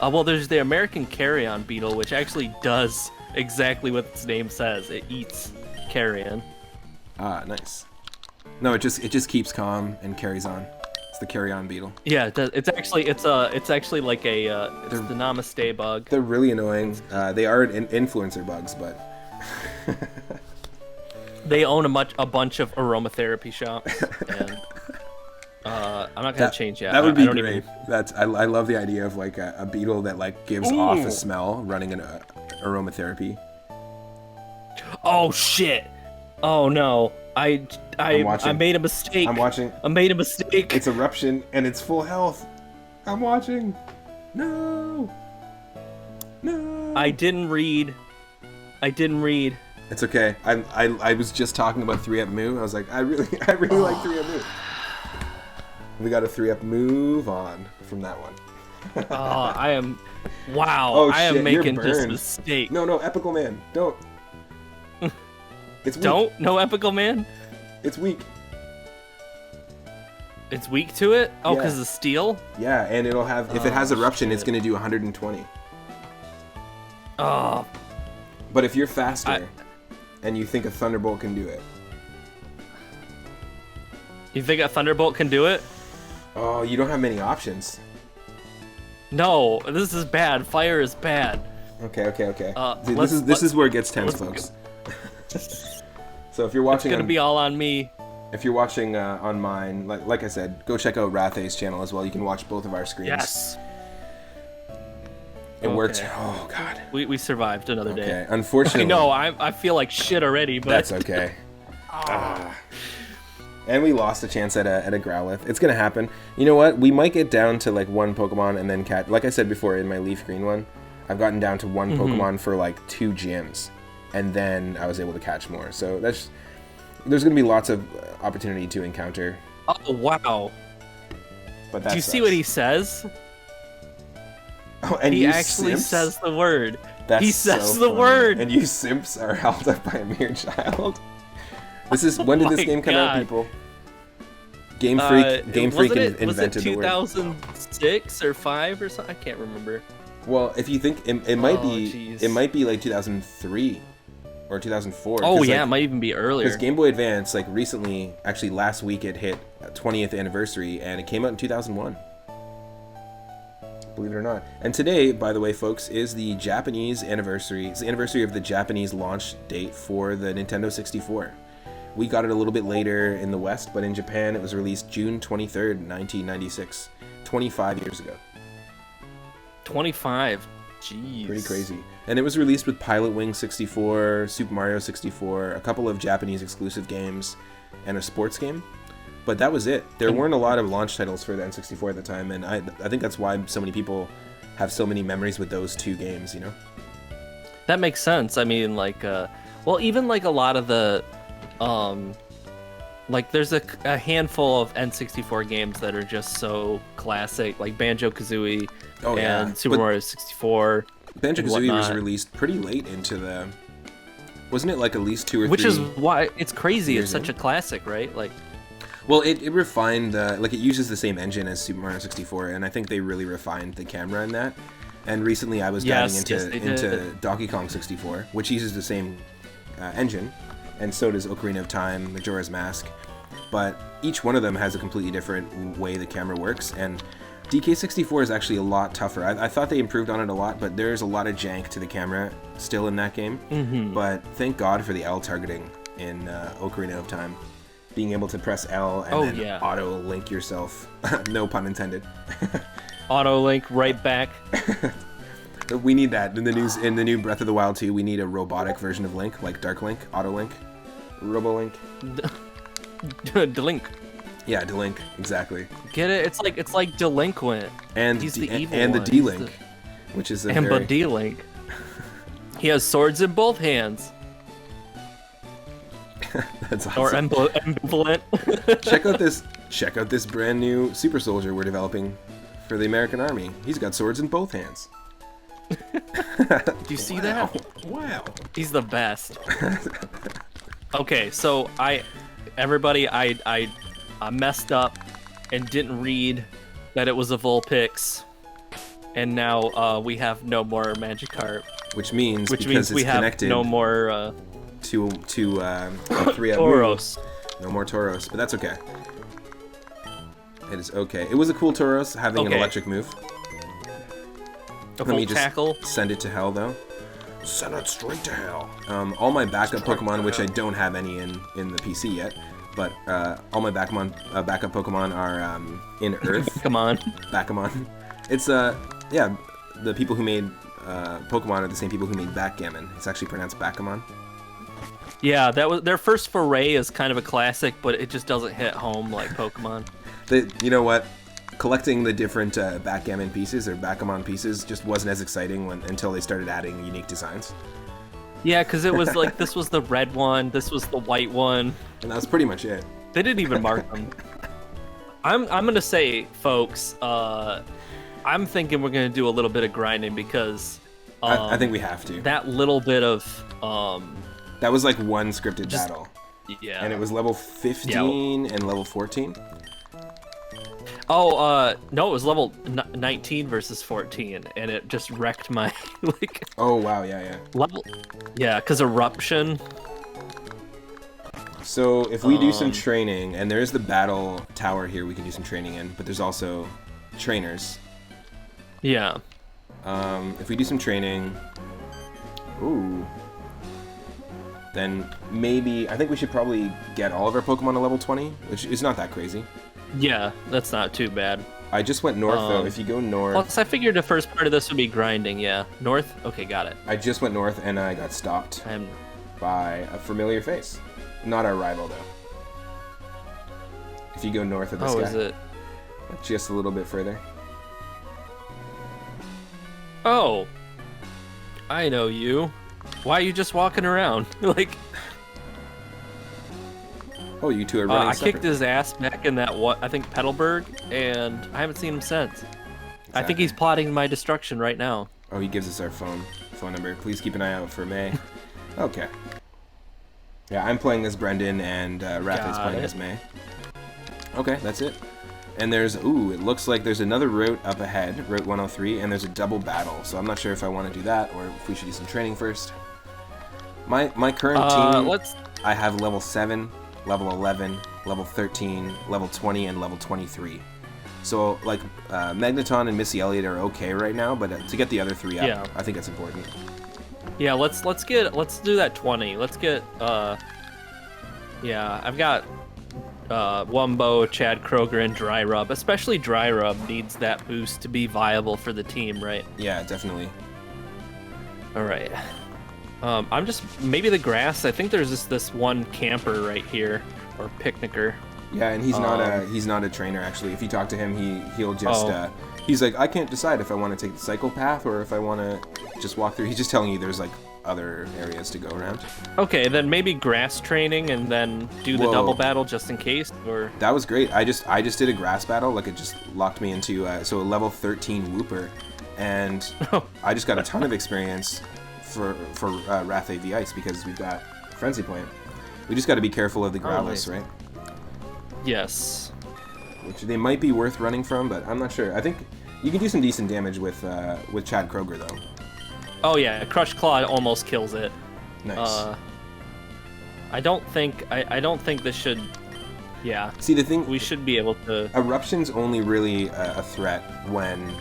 Well, there's the American carrion beetle, which actually does exactly what its name says. It eats carrion. Ah, nice. No, it just keeps calm and carries on. It's the carrion beetle. Yeah, it does. It's actually like a it's the Namaste bug. They're really annoying. They are influencer bugs, but they own a bunch of aromatherapy shops. And, I'm not gonna change that. That would be great. I love the idea of like a beetle that like gives off a smell running an aromatherapy. Oh shit! Oh no! I made a mistake. I'm watching. I made a mistake. It's eruption and it's full health. I'm watching. No. I didn't read. It's okay. I was just talking about 3-up Moo. I was like, I really like 3-up Moo. We got a 3-up move on from that one. I am. Wow. Oh, I am shit, making you're just a burned. mistake. No, Epical Man, don't. It's weak. Don't? No Epical Man? It's weak. It's weak to it? Oh, Yeah. because of steel? Yeah, and it'll have, if it has eruption, it's shit. going to do 120. Oh, But if you're faster and you think a Thunderbolt can do it, you think a Thunderbolt can do it? oh, you don't have many options. No, this is bad. Fire is bad. Okay. Dude, let's- this is where it gets tense, let's- folks. So if you're watching, It's gonna be all on me. if you're watching on mine, like I said, go check out Rathay's channel as well. You can watch both of our screens. Yes. It worked. Okay. Oh god. We survived another day. Okay. Unfortunately. I know. I feel like shit already, but That's okay. And we lost a chance at a Growlithe. It's gonna happen. You know what? We might get down to like one Pokemon and then catch. Like I said before in my Leaf Green one, I've gotten down to one Pokemon for like 2 gyms, and then I was able to catch more. So there's gonna be lots of opportunity to encounter. oh wow. But that's Do you see what he says? Oh, and He you actually simps? says the word. That's he says so the funny. word. And you simps are held up by a mere child. This is when did this my game come out, God. people? Game Freak invented was it the word. 2006 or 5 or something? I can't remember. Well, if you think it might be, jeez. it might be like 2003 or 2004. Oh yeah, it might even be earlier. Because Game Boy Advance, like recently, actually last week, it hit 20th anniversary, and it came out in 2001. Believe it or not. And today, by the way, folks, is the Japanese anniversary. It's the anniversary of the Japanese launch date for the Nintendo 64. We got it a little bit later in the West, but in Japan it was released June 23rd, 1996. 25 years ago. 25. Jeez. Pretty crazy. And it was released with Pilot Wing 64, Super Mario 64, a couple of Japanese exclusive games, and a sports game. But that was it. There weren't a lot of launch titles for the N64 at the time, and I think that's why so many people have so many memories with those 2 games, you know? That makes sense. I mean, like, well, even like a lot of the, like there's a handful of N64 games that are just so classic, like Banjo-Kazooie and Super Mario 64. Banjo-Kazooie was released pretty late into the... Wasn't it like at least 2 or 3... Which is why it's crazy. years It's such a classic, right? Like, well, it refined like it uses the same engine as Super Mario 64, and I think they really refined the camera in that. And recently, I was diving into Donkey Kong 64, which uses the same engine, and so does Ocarina of Time, Majora's Mask. But each one of them has a completely different way the camera works, and DK64 is actually a lot tougher. I thought they improved on it a lot, but there's a lot of jank to the camera still in that game. But thank God for the L targeting in Ocarina of Time. Being able to press L and then auto link yourself. No pun intended. auto link right back. We need that in the new Breath of the Wild 2. We need a robotic version of Link, like Dark Link, Auto Link, Robo Link. Delink. Yeah, Delink, exactly. Get it? It's like Delinquent. And he's the evil and one. the D-Link, which is a and very... D-Link. He has swords in both hands. That's awesome. Or ambivalent. check out this brand new super soldier we're developing for the American Army. He's got swords in both hands. Do you see that? Wow. He's the best. Okay, so I messed up and didn't read that it was a Vulpix, and now we have no more Magikarp. Which means we it's have connected no more to 3 Tauros. No more Tauros, but that's okay. It is okay. It was a cool Tauros having an electric move. Let me just tackle. Send it to hell, though. Send it straight to hell. All my backup Pokemon, which I don't have any in the PC yet, but all my backup Pokemon are in Earth. Come on. Bakamon. It's yeah, the people who made Pokemon are the same people who made Backgammon. It's actually pronounced Bakamon. Yeah, that was their first foray is kind of a classic, but it just doesn't hit home like Pokemon. You know what? Collecting the different Backgammon pieces or Bakamon pieces just wasn't as exciting until they started adding unique designs. Yeah, because it was like this was the red one, this was the white one, and that was pretty much it. They didn't even mark them. I'm gonna say, folks, I'm thinking we're gonna do a little bit of grinding because I think we have to. That little bit of that was like one scripted battle. Yeah. And it was level 15 and level 14. Oh, no, it was level 19 versus 14, and it just wrecked my like Oh wow, yeah. level. Yeah, cause eruption. So if we do some training, and there is the battle tower here we can do some training in, but there's also trainers. Yeah. If we do some training, ooh, then maybe I think we should probably get all of our Pokemon to level 20, which is not that crazy. Yeah, that's not too bad. I just went north though. If you go north, Plus, I figured the first part of this would be grinding. Yeah, north. Okay, got it. I just went north and I got stopped by a familiar face. Not our rival though. If you go north of this guy, is it? like just a little bit further. Oh, I know you. Why are you just walking around? Like, Oh, you two are running I separate. kicked his ass back in that I think Petalburg, and I haven't seen him since. I think he's plotting my destruction right now. Oh, he gives us our phone number. Please keep an eye out for May. Okay. Yeah, I'm playing as Brendan, and Rapha's playing as May. Okay, that's it. And there's, ooh, it looks like there's another route up ahead, Route 103, and there's a double battle. So I'm not sure if I want to do that, or if we should do some training first. My current team, I have level 7, level 11, level 13, level 20, and level 23. So, like, Magneton and Missy Elliott are okay right now, but to get the other 3 up, I think that's important. Yeah, let's do that 20. Let's get, yeah, I've got Wumbo, Chad Kroger, and Dry Rub. Especially Dry Rub needs that boost to be viable for the team, right? Yeah, definitely. All right. I'm just maybe the grass. I think there's this one camper right here, or picnicker. Yeah, and he's not a trainer actually. If you talk to him, he'll just he's like, I can't decide if I want to take the cycle path or if I want to just walk through. He's just telling you there's like other areas to go around. Okay, then maybe grass training and then do the double battle just in case. Or that was great. I just did a grass battle. Like it just locked me into so a level 13 Wooper, and I just got a ton of experience for Wrath AV Ice because we've got Frenzy Plant. We just got to be careful of the Growlithe, right? Yes. Which they might be worth running from, but I'm not sure. I think you can do some decent damage with Chad Kroger though. Oh yeah, Crush Claw almost kills it. Nice. I don't think this should. Yeah. See, the thing, we should be able to. Eruption's only really a threat when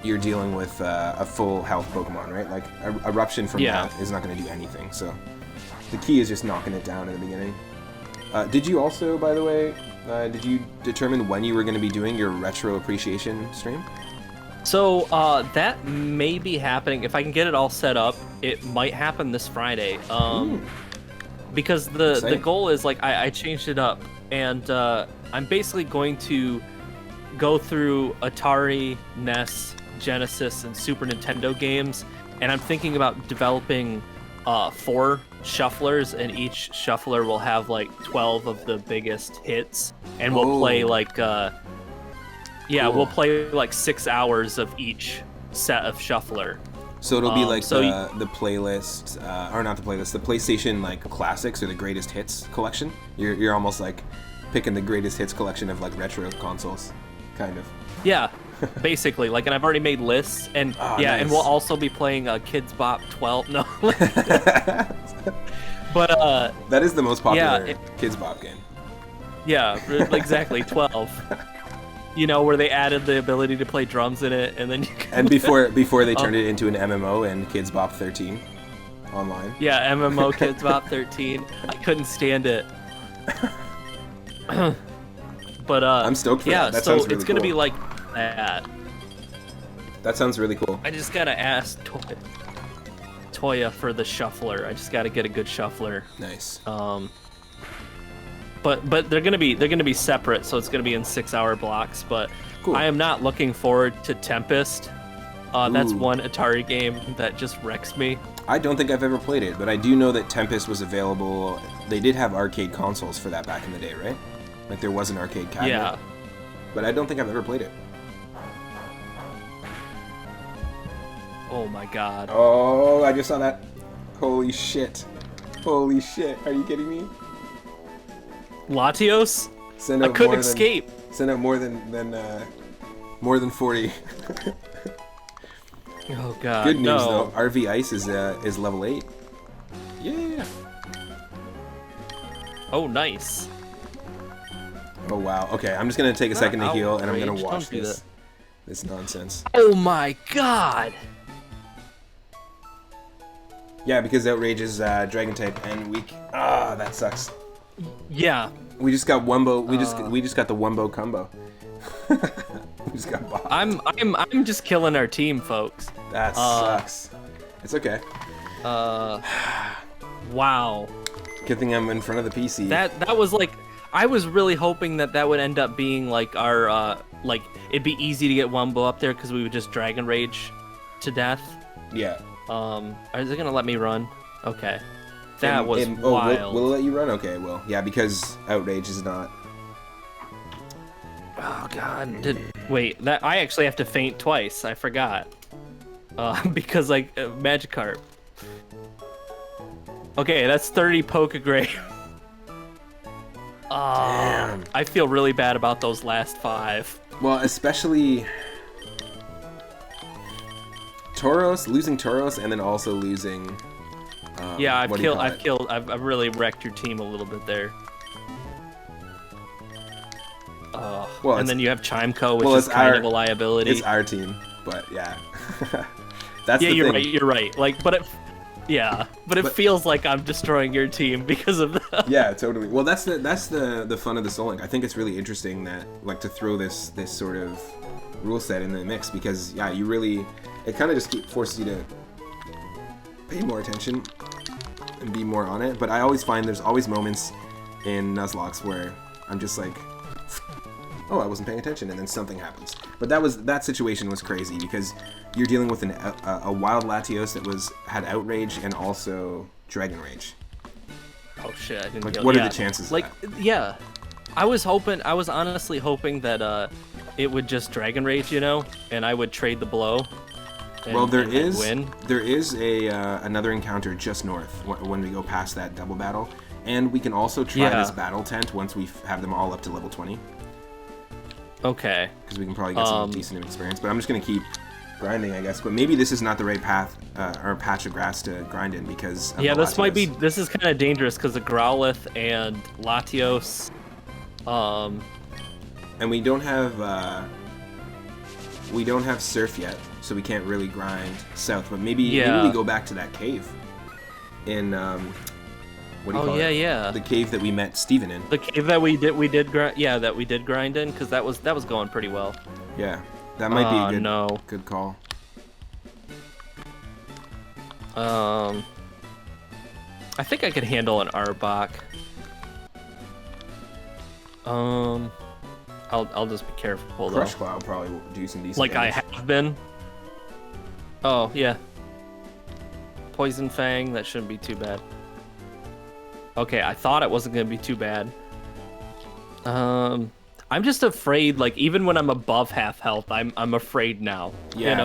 you're dealing with a full health Pokemon, right? Like Eruption from that is not going to do anything. So the key is just knocking it down in the beginning. Did you also, by the way, did you determine when you were going to be doing your retro appreciation stream? So that may be happening. If I can get it all set up, it might happen this Friday. Because the goal is, like, I changed it up, and I'm basically going to go through Atari, NES, Genesis, and Super Nintendo games, and I'm thinking about developing 4 shufflers, and each shuffler will have like 12 of the biggest hits, and we'll play like we'll play like 6 hours of each set of shuffler. So it'll be like the playlist, or not the playlist, the PlayStation like classics or the greatest hits collection. You're almost like picking the greatest hits collection of like retro consoles, kind of. Yeah, basically. Like, and I've already made lists, and nice. And we'll also be playing Kids Bop 12. No. But that is the most popular Kids Bop game. Yeah, exactly, 12. You know, where they added the ability to play drums in it, and then you can... And before they turned it into an MMO and Kids Bop 13 online. Yeah, MMO Kids Bop 13. I couldn't stand it. But I'm stoked for that. That sounds really it's gonna be like that. That sounds really cool. I just gotta ask Toya for the shuffler. I just gotta get a good shuffler. Nice. But they're gonna be separate, so it's gonna be in 6-hour blocks. But cool. I am not looking forward to Tempest. That's one Atari game that just wrecks me. I don't think I've ever played it, but I do know that Tempest was available. They did have arcade consoles for that back in the day, right? Like there was an arcade cabinet. Yeah. But I don't think I've ever played it. Oh my god. Oh, I just saw that. Holy shit. Holy shit. Are you kidding me? Latios? I couldn't escape. Send out more than 40. Oh god. Good news no. though. RV Ice is level 8. Yeah. Oh, nice. Oh wow. Okay, I'm just gonna take a second to heal, and I'm gonna Outrage. watch Don't do this nonsense. Oh my god. Yeah, because Outrage is Dragon type and weak. Ah, that sucks. Yeah. We just got Wumbo. We just got the Wumbo combo. We just got bopped. I'm just killing our team, folks. That sucks. It's okay. Wow. Good thing I'm in front of the PC. That was like, I was really hoping that would end up being like our like it'd be easy to get Wumbo up there because we would just Dragon Rage to death. Yeah. Is it gonna let me run? Okay. That was wild. Will it let you run? Okay, it will. Yeah, because Outrage is not. Oh god. Wait, that I actually have to faint twice. I forgot. Because like Magikarp. Okay, that's 30 Pokegrave. Damn. I feel really bad about those last 5. Well, especially Tauros, losing Tauros, and then also losing. Yeah, I've really wrecked your team a little bit there. Well, and then you have Chimeco, which is kind of a liability. It's our team, but yeah. That's yeah, the you're thing. right. You're right. Like, but it feels like I'm destroying your team because of that. Yeah, totally. Well, that's the fun of the Soul Link. I think it's really interesting that like to throw this sort of rule set in the mix because yeah, it kind of just forces you to pay more attention and be more on it. But I always find there's always moments in Nuzlocke where I'm just like, oh, I wasn't paying attention, and then something happens. But that situation was crazy because you're dealing with a wild Latios that had Outrage and also Dragon Rage. Oh shit! I didn't like, go, what yeah. are the chances? Like, of that? yeah, I was honestly hoping that it would just Dragon Rage, and I would trade the blow. Well, there is win. Another encounter just north when we go past that double battle, and we can also try this battle tent once we have them all up to level 20. Okay. Because we can probably get some decent experience, but I'm just gonna keep grinding, I guess. But maybe this is not the right path or patch of grass to grind in because of the Latios. This is kind of dangerous because of Growlithe and Latios. And we don't have Surf yet, so we can't really grind south. But maybe we go back to that cave in what do you call it? Yeah. The cave that we met Steven in. The cave that we did grind in because that was going pretty well. Yeah, that might be a good call. I think I could handle an Arbok. I'll just be careful though. Crush Cloud will probably do some decent. Like damage. I have been. Oh yeah. Poison Fang, that shouldn't be too bad. Okay, I thought it wasn't gonna be too bad. I'm just afraid. Like even when I'm above half health, I'm afraid now. Yeah.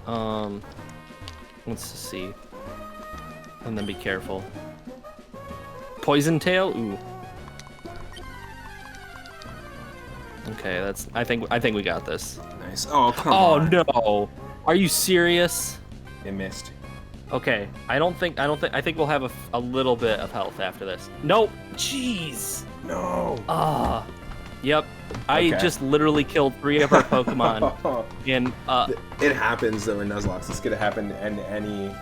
Yeah. Let's see. And then be careful. Poison Tail? Ooh. Okay, I think we got this. Nice. Oh, come on. Oh no. Are you serious? It missed. Okay, I think we'll have a little bit of health after this. Nope. Jeez. No. Yep. I just literally killed 3 of our Pokemon. And it happens though in Nuzlocke. This could happen in any.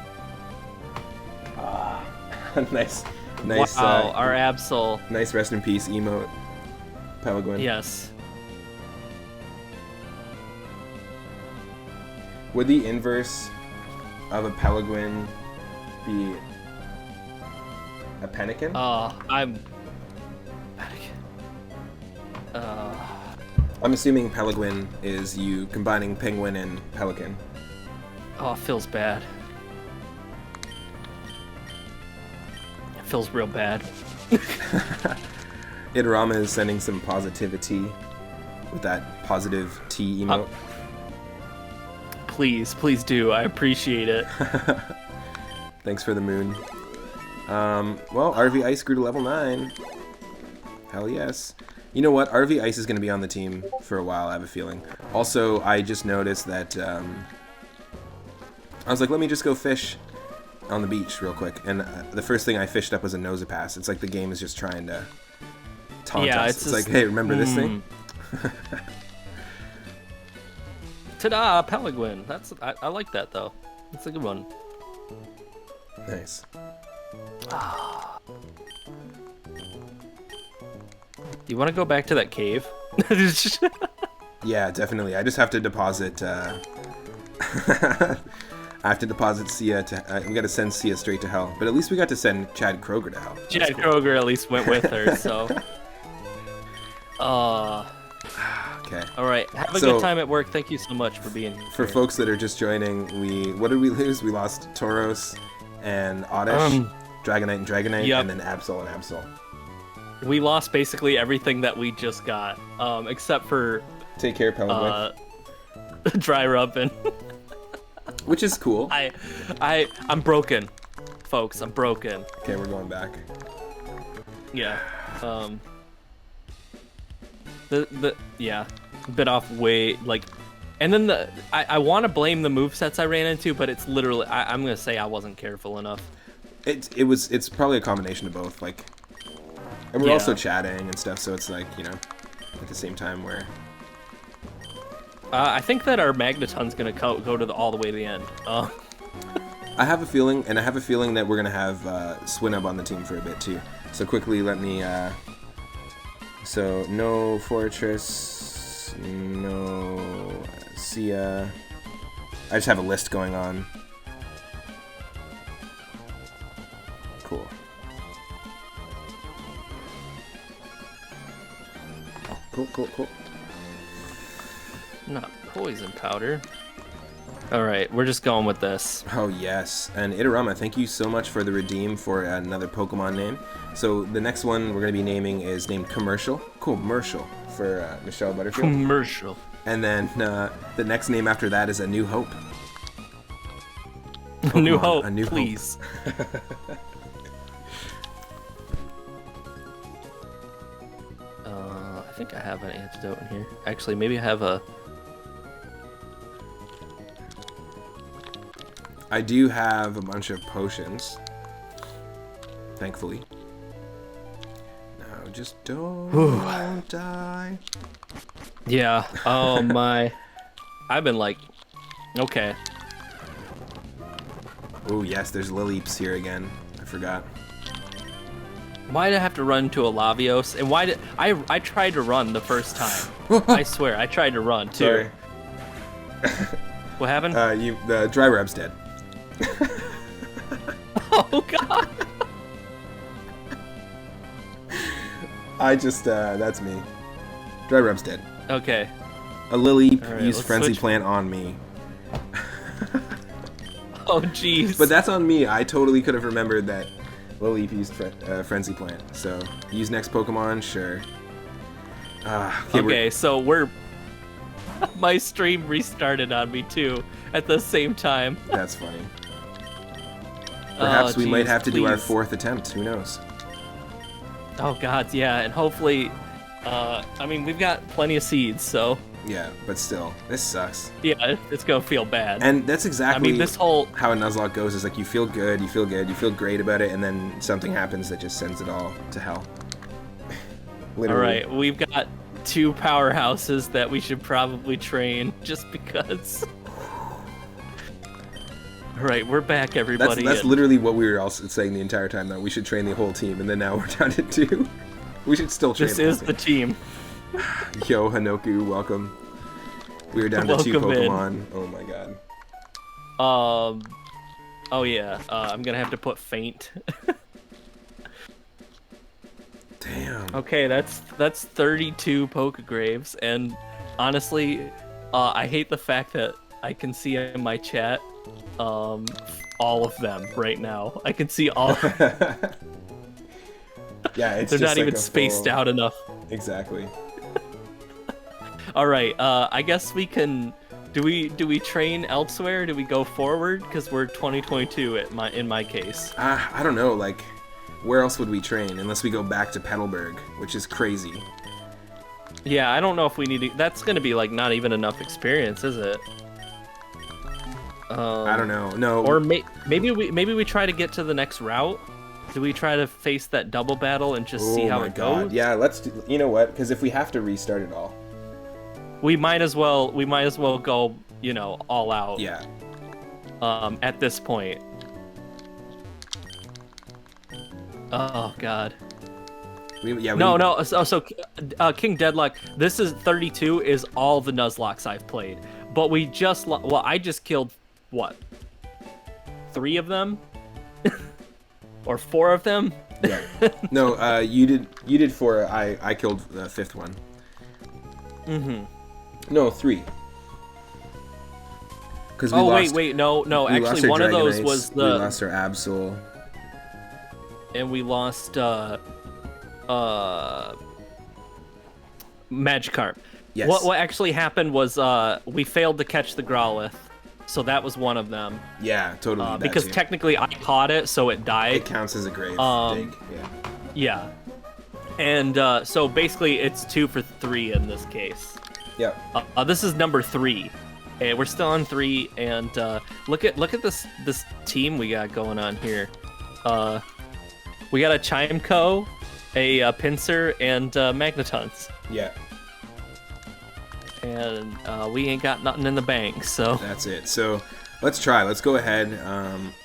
Nice. Wow, our Absol. Nice rest in peace emote. Peregrine. Yes. Would the inverse of a Peregrine be a Pelican? I'm assuming Peregrine is you combining Penguin and Pelican. Oh, it feels bad. It feels real bad. Idarama is sending some positivity with that positive T emote. Please do. I appreciate it. Thanks for the moon. Well, RV Ice grew to level 9. Hell yes. You know what? RV Ice is going to be on the team for a while, I have a feeling. Also, I just noticed that, I was like, let me just go fish on the beach real quick. And the first thing I fished up was a Nosepass. It's like the game is just trying to taunt us. It's like, hey, remember this thing? Ta-da, Pelagwin. I like that, though. That's a good one. Nice. Do you want to go back to that cave? Yeah, definitely. I just have to deposit. I have to deposit Sia to. We got to send Sia straight to hell. But at least we got to send Chad Kroger to hell. Chad Kroger at least went with her, so. Okay. All right. Have a good time at work. Thank you so much for being here. For folks that are just joining, what did we lose? We lost Tauros and Oddish, Dragonite and Dragonite, and then Absol and Absol. We lost basically everything that we just got, except for Take care, Pelagwin. Dry Rubbin. Which is cool. I'm broken, folks. I'm broken. Okay, we're going back. Yeah. Yeah, bit off way like, and then I want to blame the movesets I ran into, but it's literally I'm gonna say I wasn't careful enough. It's probably a combination of both, like. And we're also chatting and stuff, so it's like, you know, at the same time where... I think that our Magneton's going to go to all the way to the end. I have a feeling, that we're going to have Swinub on the team for a bit, too. So quickly, let me... So, no Fortress, no Sia... I just have a list going on. Cool. Cool. Not poison powder. Alright, we're just going with this. Oh, yes. And Itarama, thank you so much for the redeem for another Pokemon name. So the next one we're going to be naming is named Commercial. Commercial for Michelle Butterfield. Commercial. And then the next name after that is A New Hope. Pokemon, New Hope, A New please. Hope. I think I have an antidote in here. Actually, maybe I have a... I do have a bunch of potions. Thankfully. No, just don't die. Yeah. Oh my. I've been like... Okay. Oh yes, there's Lileeps here again. I forgot. Why did I have to run to a Lavios? And why did I tried to run the first time? I swear, I tried to run too. Sorry. What happened? The dry rub's dead. Oh god. That's me. Dry rub's dead. Okay. A Lileep right, used Frenzy Plant on me. Oh jeez. But that's on me. I totally could have remembered that Lileep used Frenzy Plant. So, use next Pokemon, sure. Okay, so we're... My stream restarted on me too, at the same time. That's funny. Perhaps we might have to do our 4th attempt, who knows? Oh god, yeah, and hopefully... I mean, we've got plenty of seeds, so... Yeah, but still, this sucks. Yeah, it's gonna feel bad. And that's exactly this whole... how a Nuzlocke goes, is like you feel good, you feel great about it, and then something happens that just sends it all to hell. Literally. Alright, we've got 2 powerhouses that we should probably train, just because. Alright, we're back, everybody. That's literally what we were all saying the entire time, though. We should train the whole team, and then now we're down to 2. We should still train This is the team. Yo, Hanoku, welcome. We are down to 2 Pokemon. In. Oh my god. Oh yeah. I'm gonna have to put faint. Damn. Okay, that's 32 Pokegraves, and honestly, I hate the fact that I can see in my chat, all of them right now. I can see all. Yeah, it's they're just not like even spaced out enough. Exactly. All right, I guess we can. Do we train elsewhere? Do we go forward? Because we're 2022 in my case. I don't know. Like, where else would we train unless we go back to Petalburg, which is crazy. Yeah, I don't know if we need to... That's going to be, like, not even enough experience, is it? I don't know. No. Or maybe we try to get to the next route? Do we try to face that double battle and just see how it goes? Yeah, let's do... You know what? Because if we have to restart it all... We might as well go, you know, all out. Yeah. At this point. Oh, God. No. So King Deadlock, this is 32 is all the Nuzlocks I've played. But we just... Well, I just killed, what? 3 of them? Or 4 of them? Yeah. No, you did 4. I killed the 5th one. Mm-hmm. No, 3. Wait, no. Actually, one of those was the... We lost our Absol. And we lost, Magikarp. Yes. What actually happened was, we failed to catch the Growlithe. So that was one of them. Yeah, totally. Because technically I caught it, so it died. It counts as a grave dig. Yeah. And so basically it's 2 for 3 in this case. Yep. This is number 3. And we're still on 3, and look at this team we got going on here. We got a Chimeco, a Pinsir, and Magnetons. Yeah. And we ain't got nothing in the bank, so... That's it. So, let's try. Let's go ahead.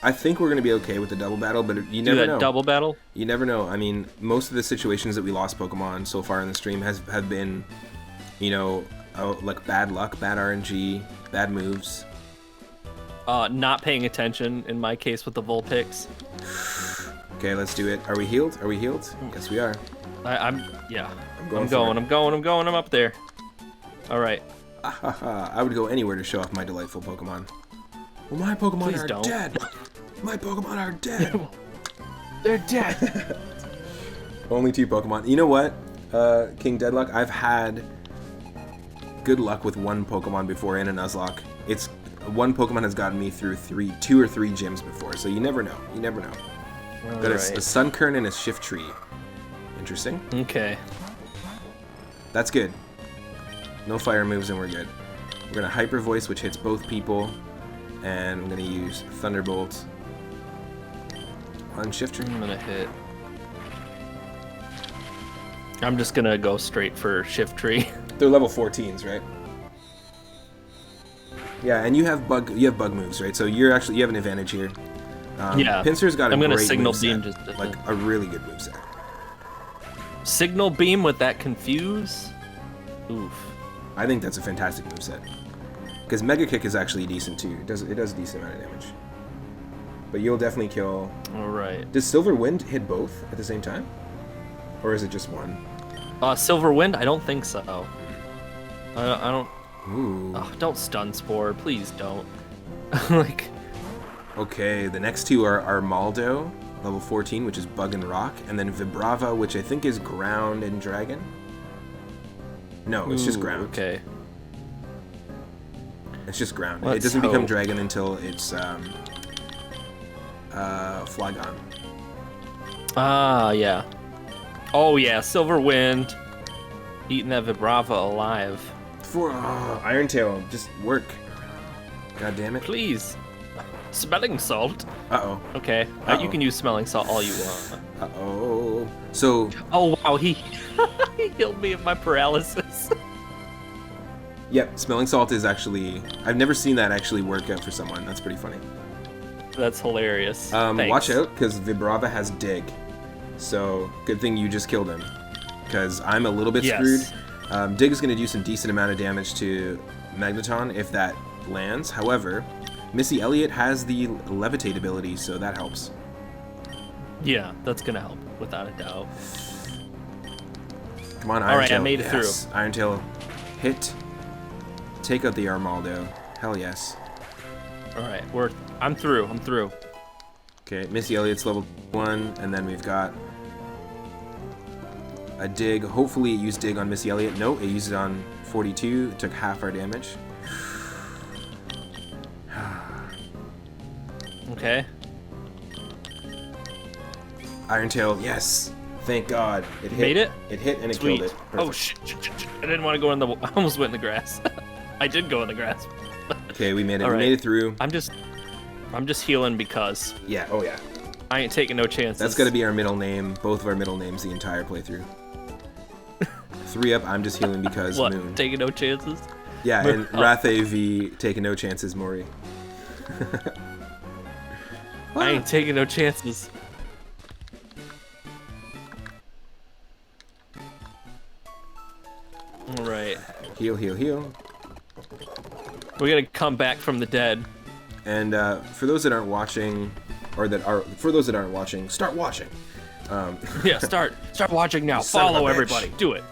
I think we're going to be okay with the double battle, but you never know. Double battle? You never know. I mean, most of the situations that we lost Pokemon so far in the stream have been, you know, like bad luck, bad RNG, bad moves. Not paying attention, in my case, with the Vulpix. Okay, let's do it. Are we healed? Are we healed? Yes, we are. I'm up there. All right. I would go anywhere to show off my delightful Pokemon. Well, my Pokemon are dead. My Pokemon are dead. They're dead. Only 2 Pokemon. You know what, King Deadlock? I've had good luck with one Pokemon before in a Nuzlocke. It's one Pokemon has gotten me through 2 or 3 gyms before, so you never know. You never know. Got a Sunkern and a Shiftry. Interesting. Okay. That's good. No fire moves and we're good. We're gonna Hyper Voice, which hits both people, and I'm gonna use Thunderbolt on Shiftry. I'm gonna hit. I'm just gonna go straight for Shiftry. They're level 14s, right? Yeah, and you have bug moves, right? So you have an advantage here. Yeah. Pinsir's got a I'm gonna great Signal moveset, Beam, just like a really good moveset. Signal Beam with that Confuse. Oof. I think that's a fantastic moveset. Because Mega Kick is actually decent too. It does a decent amount of damage. But you'll definitely kill. All right. Does Silver Wind hit both at the same time, or is it just one? Silver Wind? I don't think so. I don't. Ooh. Oh, don't Stun Spore, please don't. Like. Okay, the next 2 are Armaldo, level 14, which is Bug and Rock, and then Vibrava, which I think is Ground and Dragon. No, it's just Ground. Okay. It's just Ground. Let's it doesn't become hope. Dragon until it's Flygon. Ah, yeah. Oh yeah, Silver Wind. Eating that Vibrava alive. For Iron Tail, just work. God damn it. Please. Smelling Salt. Uh-oh. Okay. You can use Smelling Salt all you want. Uh-oh. So... Oh, wow, he healed me of my paralysis. Yep, Smelling Salt is actually... I've never seen that actually work out for someone. That's pretty funny. That's hilarious. Watch out, because Vibrava has Dig. So, good thing you just killed him. Because I'm a little bit screwed. Dig is going to do some decent amount of damage to Magneton if that lands. However, Missy Elliott has the Levitate ability, so that helps. Yeah, that's going to help, without a doubt. Come on, Iron Tail. Alright, I made it through. Iron Tail, hit. Take out the Armaldo. Hell yes. Alright, I'm through. Okay, Missy Elliott's level 1, and then we've got a Dig. Hopefully it used Dig on Missy Elliott. No, it used it on 42. It took half our damage. Okay. Iron Tail, yes. Thank God. It hit. Made it? It hit and it Sweet. killed it. Oh Perfect. shit. I didn't want to go in the. I almost went in the grass. I did go in the grass. Okay, we made it. All We right. made it through. I'm just healing because Yeah. Oh yeah. I ain't taking no chances. That's got to be our middle name. Both of our middle names the entire playthrough. 3 up. I'm just healing because what? Moon. Taking no chances? Yeah, and Rathe V taking no chances, Mori. I ain't taking no chances. All right. Heal, heal, heal. We're gonna come back from the dead. And for those that aren't watching, or that are for those that aren't watching, start watching. Yeah, start watching now. Son of a Follow bitch. everybody. Do it.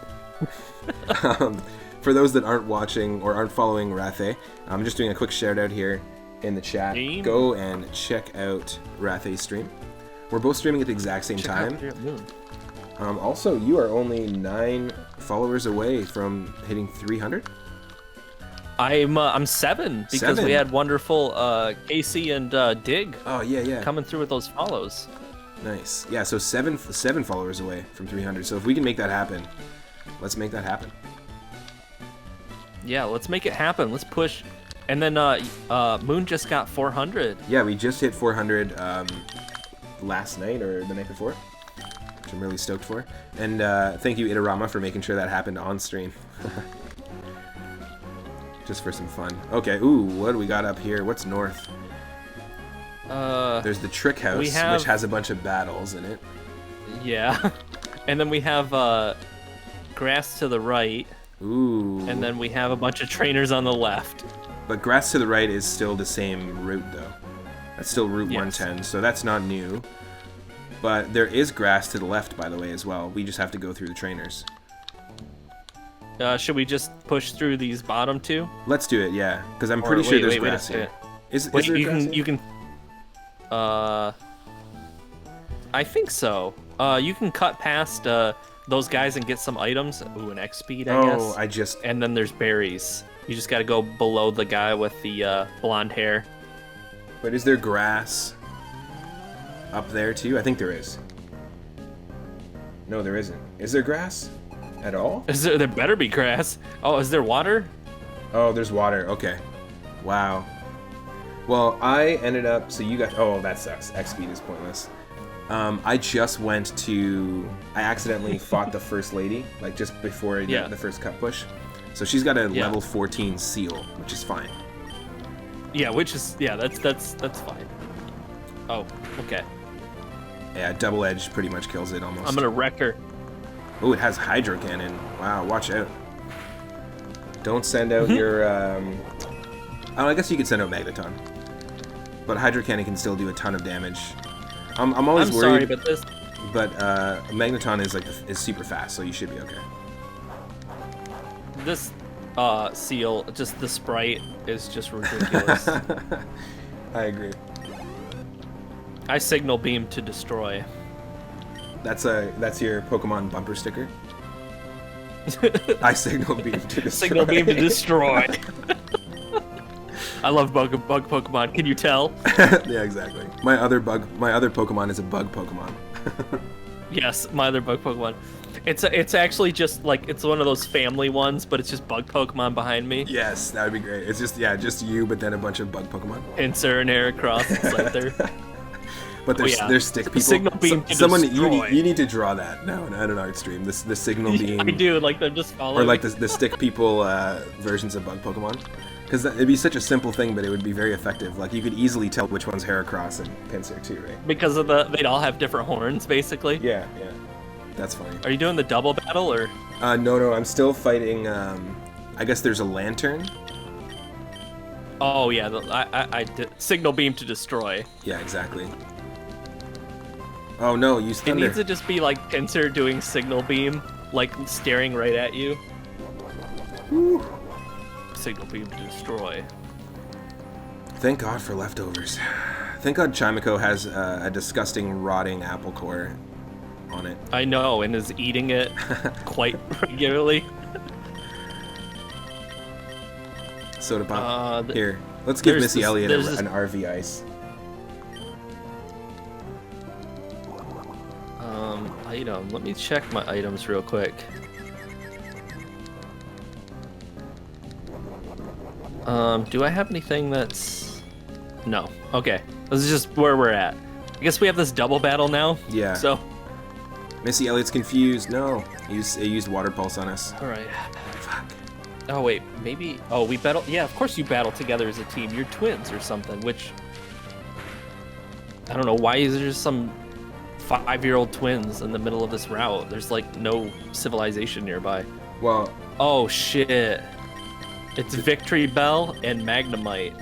For those that aren't watching or aren't following Rathe, I'm just doing a quick shout out here in the chat. Game. Go and check out Rathe's stream. We're both streaming at the exact same time. Also, you are only 9 followers away from hitting 300. I'm 7 because 7. we had wonderful Casey and Dig Oh yeah. coming through with those follows. Nice. Yeah, so 7 followers away from 300. So if we can make that happen, let's make that happen. Yeah, let's make it happen. Let's push. And then Moon just got 400. Yeah, we just hit 400 last night or the night before, which I'm really stoked for. And thank you, Itarama, for making sure that happened on stream. Just for some fun. Okay, ooh, what do we got up here? What's north? There's the Trick House, which has a bunch of battles in it. Yeah. And then we have grass to the right. Ooh. And then we have a bunch of trainers on the left. But grass to the right is still the same route, though. That's still Route Yes. 110, so that's not new. But there is grass to the left, by the way, as well. We just have to go through the trainers. Should we just push through these bottom 2? Let's do it, yeah. Because I'm pretty sure there's wait a grass here. second. Is Wait, there you grass can here? you can. I think so. You can cut past those guys and get some items. Ooh, an X speed, I guess. Oh, I just... And then there's berries. You just got to go below the guy with the blonde hair. But is there grass up there, too? I think there is. No, there isn't. Is there grass at all? There better be grass. Oh, is there water? Oh, there's water. Okay. Wow. Well, I ended up... So you got... Oh, that sucks. X-Speed is pointless. I just went to... I accidentally fought the First Lady, like, just before I did the first cut push. So she's got a level 14 seal, which is fine. Yeah, which is... Yeah, that's fine. Oh, okay. Yeah, Double Edge pretty much kills it almost. I'm gonna wreck her. Oh, it has Hydro Cannon. Wow, watch out. Don't send out your... Oh, I guess you could send out Magneton. But Hydro Cannon can still do a ton of damage. I'm always worried. Sorry, but this... But Magneton is super fast, so you should be okay. This seal, just the sprite, is just ridiculous. I agree. I signal beam to destroy. That's your Pokemon bumper sticker. I signal beam to destroy. Signal beam to destroy. I love bug Pokemon. Can you tell? Yeah, exactly. My other Pokemon is a bug Pokemon. Yes, my other bug Pokemon. It's actually just like it's one of those family ones, but it's just bug Pokemon behind me. Yes, that would be great. It's just you, but then a bunch of bug Pokemon. Insert an air across the center. But there's stick people. Signal beam to someone destroy. you need to draw that. No, not an art stream. The signal beam. I do, like they're just following. Or like the stick people versions of bug Pokemon. Because it'd be such a simple thing, but it would be very effective. Like you could easily tell which one's Heracross and Pinsir too, right? Because of they'd all have different horns, basically. Yeah. That's funny. Are you doing the double battle or? No, I'm still fighting. I guess there's a lantern. Oh yeah, I did signal beam to destroy. Yeah, exactly. Oh no, use thunder. It needs to just be like Pinsir doing signal beam, like staring right at you. Woo. Signal beam to destroy. Thank God for leftovers. Thank God Chimico has a disgusting rotting apple core on it. I know, and is eating it quite regularly. Soda pop. Here, let's give Missy Elliott an RV ice. Item. Let me check my items real quick. Do I have anything that's... No. Okay. This is just where we're at. I guess we have this double battle now. Yeah. So... Missy Elliott's confused. No. It used Water Pulse on us. Alright. Fuck. Oh, wait. Maybe... Oh, we battle... Yeah, of course you battle together as a team. You're twins or something, which... I don't know. Why is there just some 5-year-old twins in the middle of this route? There's, like, no civilization nearby. Well... Oh, shit. It's Victory Bell and Magnemite.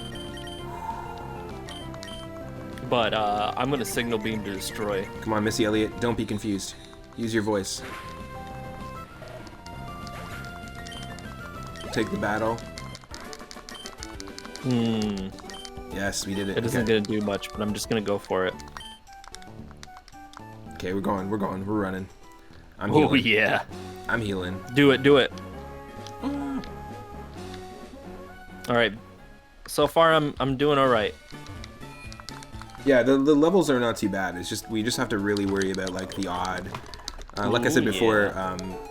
But I'm gonna Signal Beam to destroy. Come on, Missy Elliott, don't be confused. Use your voice. Take the battle. Yes, we did it. It isn't gonna do much, but I'm just gonna go for it. Okay, we're running. I'm Oh healing. yeah. I'm healing. Do it. All right. So far, I'm doing all right. Yeah, the levels are not too bad. It's just we just have to really worry about like the odd. Like I said before,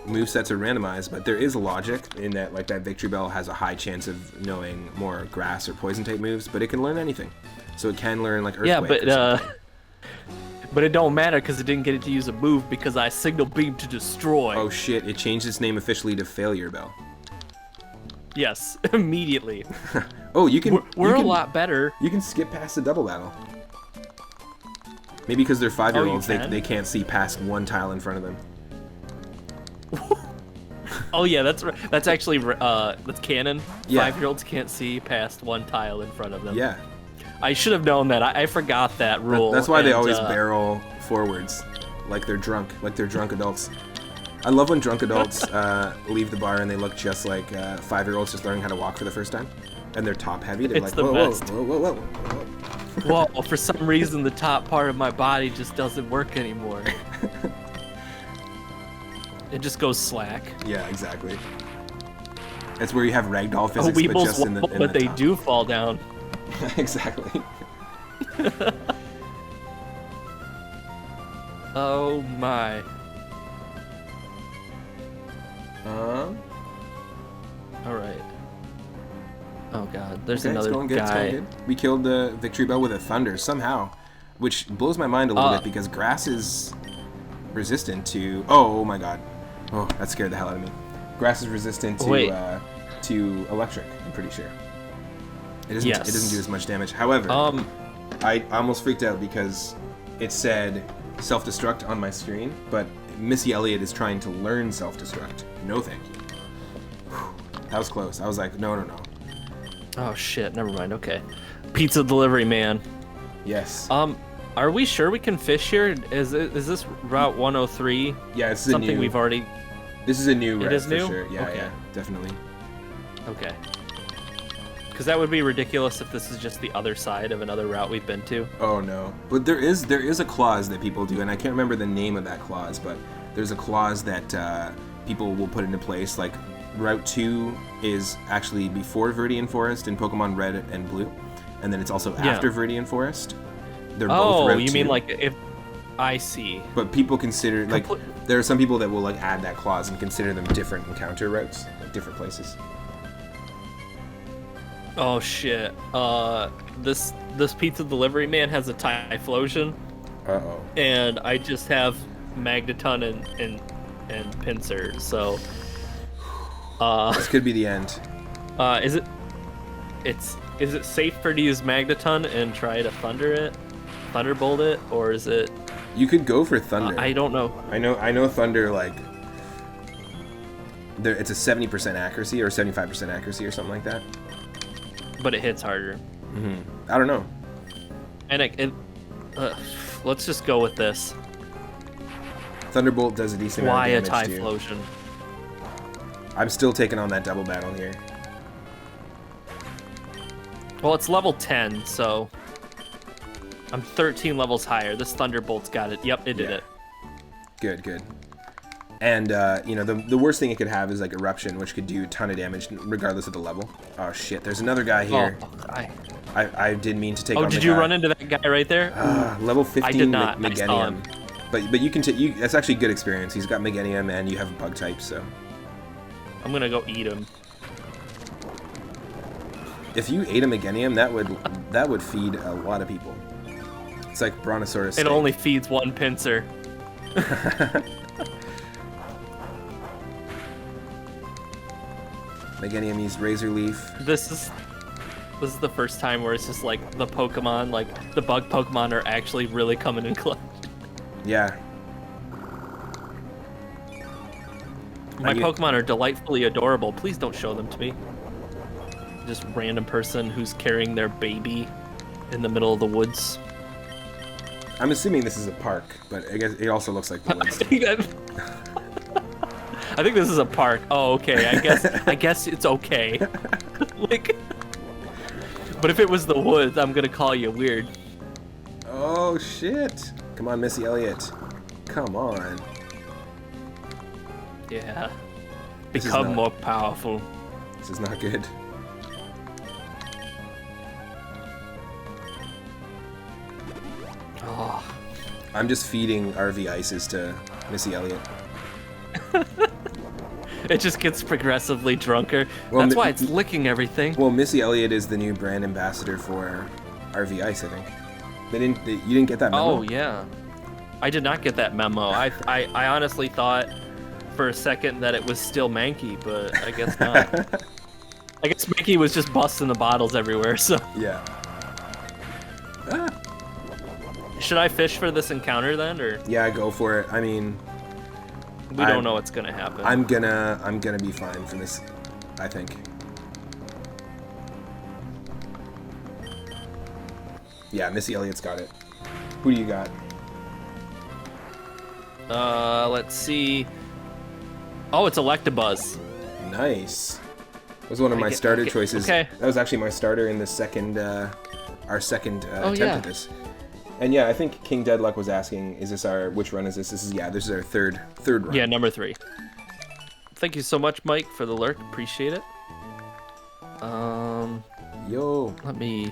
movesets are randomized, but there is logic in that like that Victory Bell has a high chance of knowing more grass or poison type moves, but it can learn anything. So it can learn like Earthquake. Yeah, but it don't matter because it didn't get it to use a move because I Signal Beam to destroy. Oh shit! It changed its name officially to Failure Bell. Yes, immediately. Oh, you can. We're you can, a lot better. You can skip past the double battle. Maybe because they're 5-year-olds, they can't see past one tile in front of them. Oh yeah, that's right. That's actually that's canon. Yeah. 5-year-olds can't see past one tile in front of them. Yeah. I should have known that. I forgot that rule. That's why they always barrel forwards, like they're drunk adults. I love when drunk adults leave the bar and they look just like 5-year-olds just learning how to walk for the first time, and they're top heavy. They're it's like, the whoa, best. whoa. Well, for some reason, the top part of my body just doesn't work anymore. It just goes slack. Yeah, exactly. That's where you have ragdoll physics, but Weebles just in the but they top. do fall down. Exactly. Oh my. All right. Oh god, there's another guy. It's going good. We killed the Victory Bell with a Thunder somehow, which blows my mind a little bit because grass is resistant to. Oh my god. Oh, that scared the hell out of me. Grass is resistant to electric. I'm pretty sure. It doesn't. Yes. It doesn't do as much damage. However, I almost freaked out because it said self-destruct on my screen, but Missy Elliott is trying to learn self-destruct. No, thank you. That was close. I was like, no. Oh shit, never mind. Okay. Pizza delivery man. Yes. Are we sure we can fish here? Is this Route 103? Yeah, it's something we've already. This is a new route is for new? sure. Yeah, Okay. yeah, definitely. Okay. Because that would be ridiculous if this is just the other side of another route we've been to. Oh no. But there is a clause that people do, and I can't remember the name of that clause, but there's a clause that people will put into place. Like Route 2 is actually before Viridian Forest in Pokemon Red and Blue, and then it's also after Viridian Forest. They're both Route 2. You mean like if I see. But people consider like there are some people that will like add that clause and consider them different encounter routes, like different places. Oh shit. This pizza delivery man has a Typhlosion. Uh-oh. And I just have Magneton and Pinsir, so this could be the end. Is it safer to use Magneton and try to Thunderbolt it, or is it? You could go for Thunder. I don't know. I know Thunder like it's a 70% accuracy or 75% accuracy or something like that. But it hits harder. I don't know. And let's just go with this. Thunderbolt does a decent Why a amount of damage Typhlosion? I'm still taking on that double battle here. Well, it's level 10, so I'm 13 levels higher. This Thunderbolt's got it. Yep, it did it. Good. And, the worst thing it could have is, like, Eruption, which could do a ton of damage regardless of the level. Oh, shit. There's another guy here. Oh, I didn't mean to take on the guy. Oh, did you run into that guy right there? Level 15 I did not. Meganium. But you can that's actually a good experience. He's got Meganium and you have a bug type, so. I'm gonna go eat him. If you ate a Meganium, that would feed a lot of people. It's like Brontosaurus. It only feeds one pincer. Meganium needs Razor Leaf. This is the first time where it's just like the Pokemon, like the bug Pokemon, are actually really coming in clutch. Yeah. My Pokemon are delightfully adorable. Please don't show them to me. Just random person who's carrying their baby in the middle of the woods. I'm assuming this is a park, but I guess it also looks like the woods. I think this is a park. Oh, okay. I guess it's okay. Like, but if it was the woods, I'm gonna call you weird. Oh shit! Come on, Missy Elliott. Come on. Yeah. Become more powerful. This is not good. Oh. I'm just feeding RV ices to Missy Elliott. It just gets progressively drunker. Well, that's why it's licking everything. Well, Missy Elliott is the new brand ambassador for RV Ice, I think. You didn't get that memo? Oh yeah, I did not get that memo. I honestly thought for a second that it was still Mankey, but I guess not. I guess Mankey was just busting the bottles everywhere. So yeah. Ah. Should I fish for this encounter then, or? Yeah, go for it. I mean, we don't know what's gonna happen. I'm gonna be fine for this, I think. Yeah, Missy Elliott's got it. Who do you got? Let's see. Oh, it's Electabuzz. Nice. That was one of my starter choices. Okay. That was actually my starter in the second, our second attempt at this. And yeah, I think King Deadluck was asking, "Is this which run is this?" This is our third run. Yeah, number 3. Thank you so much, Mike, for the lurk. Appreciate it. Yo. Let me.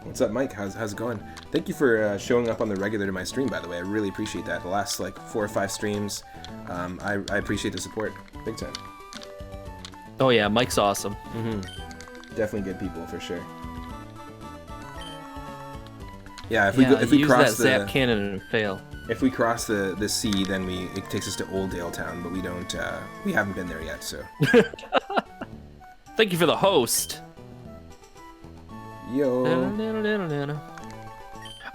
What's up, Mike? How's it going? Thank you for showing up on the regular to my stream, by the way. I really appreciate that. The last like 4 or 5 streams, I appreciate the support, big time. Oh yeah, Mike's awesome. Definitely good people for sure. Yeah, if we use cross that zap cannon and fail. If we cross the sea, then it takes us to Oldale Town, but we haven't been there yet, so. Thank you for the host. Yo.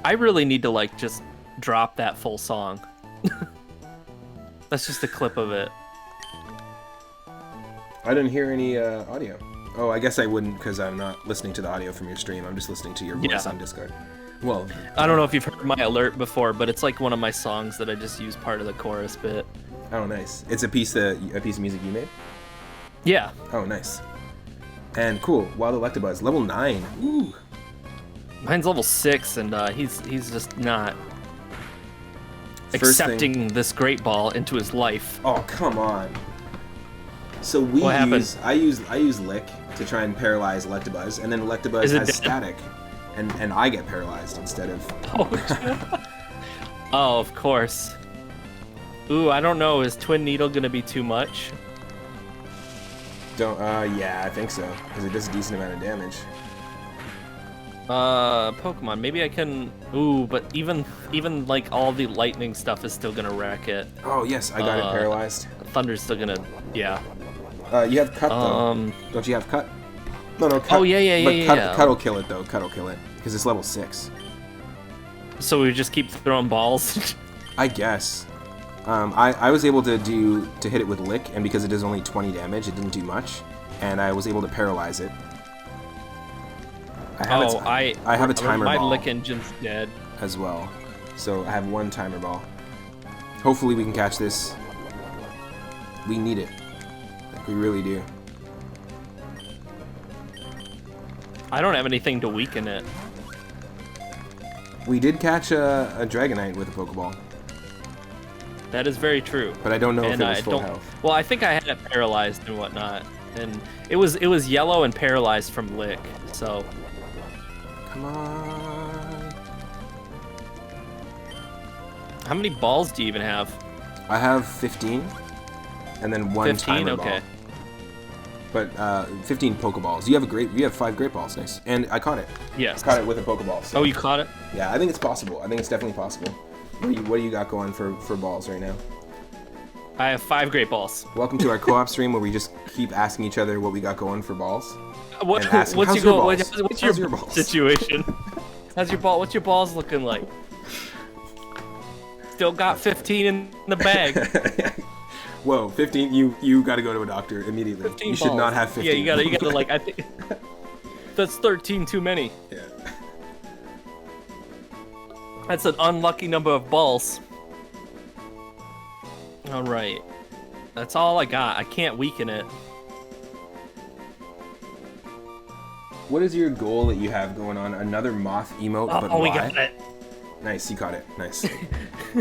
I really need to like just drop that full song. That's just a clip of it. I didn't hear any audio. Oh, I guess I wouldn't because I'm not listening to the audio from your stream. I'm just listening to your voice on Discord. Well, I don't know if you've heard my alert before, but it's like one of my songs that I just use part of the chorus bit. Oh, nice. It's a piece of music you made? Yeah. Oh, nice. And cool. Wild Electabuzz, level 9. Ooh. Mine's level 6, and he's just not accepting this great ball into his life. Oh, come on. So I use Lick to try and paralyze Electabuzz, and then Electabuzz has static. And I get paralyzed instead of... Oh, of course. Ooh, I don't know. Is Twin Needle gonna be too much? Yeah, I think so. Because it does a decent amount of damage. Pokemon. Maybe I can... Ooh, but even like all the lightning stuff is still gonna wreck it. Oh, yes, I got it paralyzed. Thunder's still gonna... Yeah. You have Cut, though. Don't you have Cut? No, Cut. Oh, yeah. Cut will kill it, though. Cut will kill it. Because it's level 6. So we just keep throwing balls? I guess. I was able to hit it with Lick, and because it does only 20 damage, it didn't do much. And I was able to paralyze it. I have a timer ball. My Lick engine's dead. As well. So I have 1 timer ball. Hopefully we can catch this. We need it. Like, we really do. I don't have anything to weaken it. We did catch a Dragonite with a Pokeball. That is very true. But I don't know if it was full health. Well, I think I had it paralyzed and whatnot. And it was yellow and paralyzed from Lick, so... Come on... How many balls do you even have? I have 15, and then one 15? timer Okay. ball. But 15 Pokeballs. You have 5 great balls, nice. And I caught it. Yes. Caught it with a Pokeball. So. Oh, you caught it? Yeah, I think it's possible. I think it's definitely possible. What do you got going for balls right now? I have 5 great balls. Welcome to our co-op stream where we just keep asking each other what we got going for balls. What's How's your balls? situation? What's your balls looking like? Still got 15 in the bag. Whoa, 15! You got to go to a doctor immediately. 15 you should balls. not have 15. Yeah, you gotta like I think that's 13 too many. Yeah. That's an unlucky number of balls. All right, that's all I got. I can't weaken it. What is your goal that you have going on? Another moth emote, but we why? got it. Nice, you caught it. Nice.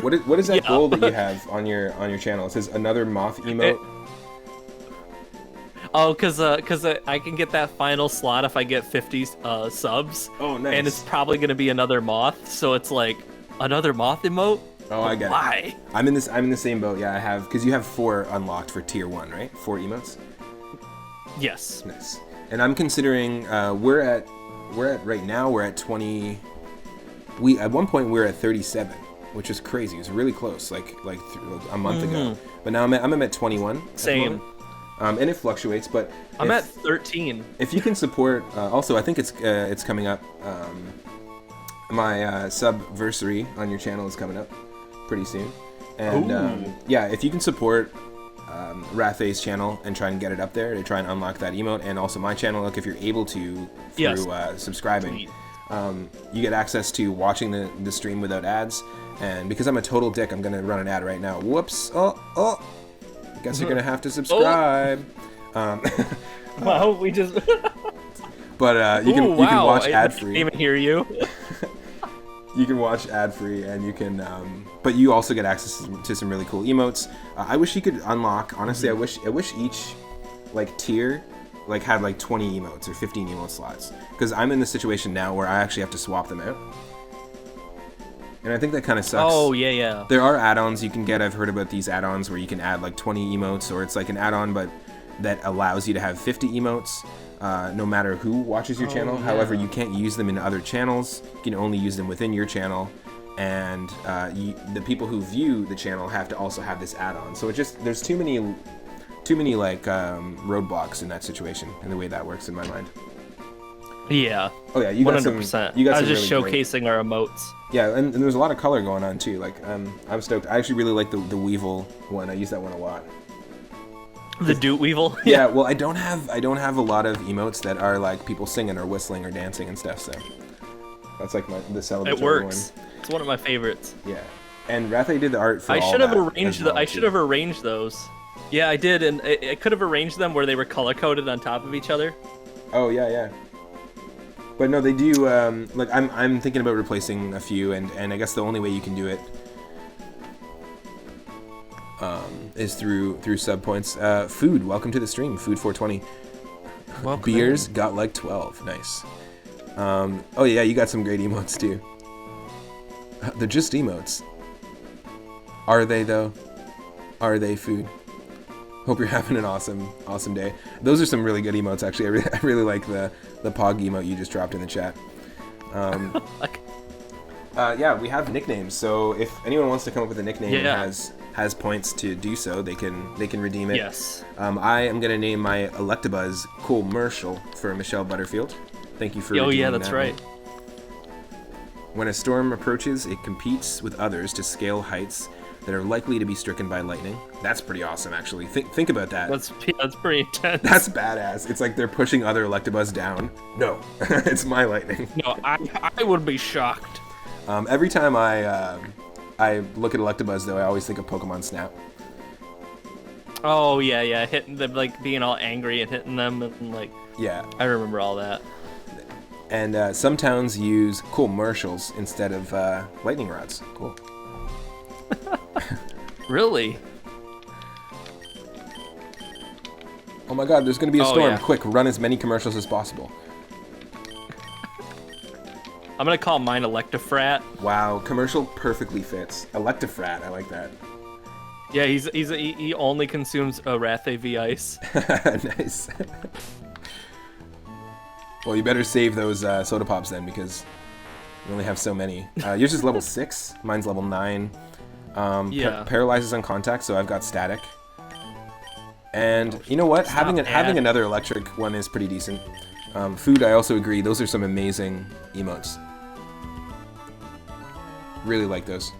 What is that goal that you have on your channel? It says another moth emote. Cause I can get that final slot if I get 50 subs. Oh, nice. And it's probably gonna be another moth, so it's like another moth emote. Oh, I get Why? it. I'm in the same boat. Yeah, I have because you have 4 unlocked for tier 1, right? 4 emotes. Yes. Nice. And I'm considering we're at right now we're at 20. At one point we were at 37, which is crazy. It was really close, like a month ago. But now I'm at 21. Same. And it fluctuates, but I'm at 13. If you can support, also I think it's coming up. My subversary on your channel is coming up pretty soon, and yeah, if you can support Rathay's channel and try and get it up there to try and unlock that emote, and also my channel, look, if you're able to through subscribing. You get access to watching the stream without ads, and because I'm a total dick, I'm gonna run an ad right now. Whoops! Oh! Guess you're gonna have to subscribe. Wow, we just. But you can watch ad free. I can't even hear you. You can watch ad free, and you can. But you also get access to some really cool emotes. I wish you could unlock. Honestly, I wish each tier had 20 emotes or 15 emote slots, because I'm in the situation now where I actually have to swap them out, and I think that kind of sucks. Oh yeah. There are add-ons you can get. I've heard about these add-ons where you can add 20 emotes, or it's like an add-on but that allows you to have 50 emotes no matter who watches your channel. Yeah. However, you can't use them in other channels. You can only use them within your channel, and the people who view the channel have to also have this add-on. So there's too many roadblocks in that situation, and the way that works in my mind. Yeah. Oh yeah, you got 100%. You got I was some just really showcasing our emotes. Yeah, and there's a lot of color going on too. I'm stoked. I actually really like the Weevil one. I use that one a lot. The Doot Weevil. Yeah. Well, I don't have a lot of emotes that are people singing or whistling or dancing and stuff. So that's the celebratory It works. one. It's one of my favorites. Yeah. And Rathay did the art for I all should have that arranged. as well, I should have arranged those. Yeah, I did, and I could have arranged them where they were color coded on top of each other. Oh yeah. But no, they do. I'm thinking about replacing a few, and I guess the only way you can do it is through sub points. Food, welcome to the stream. Food 420. Welcome. Beers got 12. Nice. Oh yeah, you got some great emotes too. They're just emotes. Are they though? Are they food? Hope you're having an awesome day. Those are some really good emotes, actually. I really like the Pog emote you just dropped in the chat. Yeah, we have nicknames. So if anyone wants to come up with a nickname and has points to do so, they can redeem it. Yes. I am gonna name my Electabuzz Commercial for Michelle Butterfield. Thank you for. Oh yeah, redeeming that's that right. one. When a storm approaches, it competes with others to scale heights that are likely to be stricken by lightning. That's pretty awesome, actually. Think about that. That's pretty intense. That's badass. It's like they're pushing other Electabuzz down. No, it's my lightning. No, I would be shocked. Every time I look at Electabuzz, though, I always think of Pokemon Snap. Oh yeah, hitting them, being all angry and hitting them, and Yeah. I remember all that. And some towns use commercials instead of lightning rods. Cool. Really? Oh my god, there's gonna be a storm. Yeah. Quick, run as many commercials as possible. I'm gonna call mine Electafrat. Wow, commercial perfectly fits. Electafrat, I like that. Yeah, he only consumes Wrath AV Ice. Nice. Well, you better save those soda pops then, because we only have so many. Yours is level 6. Mine's level 9. Yeah. Paralyzes on contact, so I've got static. And you know what? Having another electric one is pretty decent. Food, I also agree. Those are some amazing emotes. Really like those.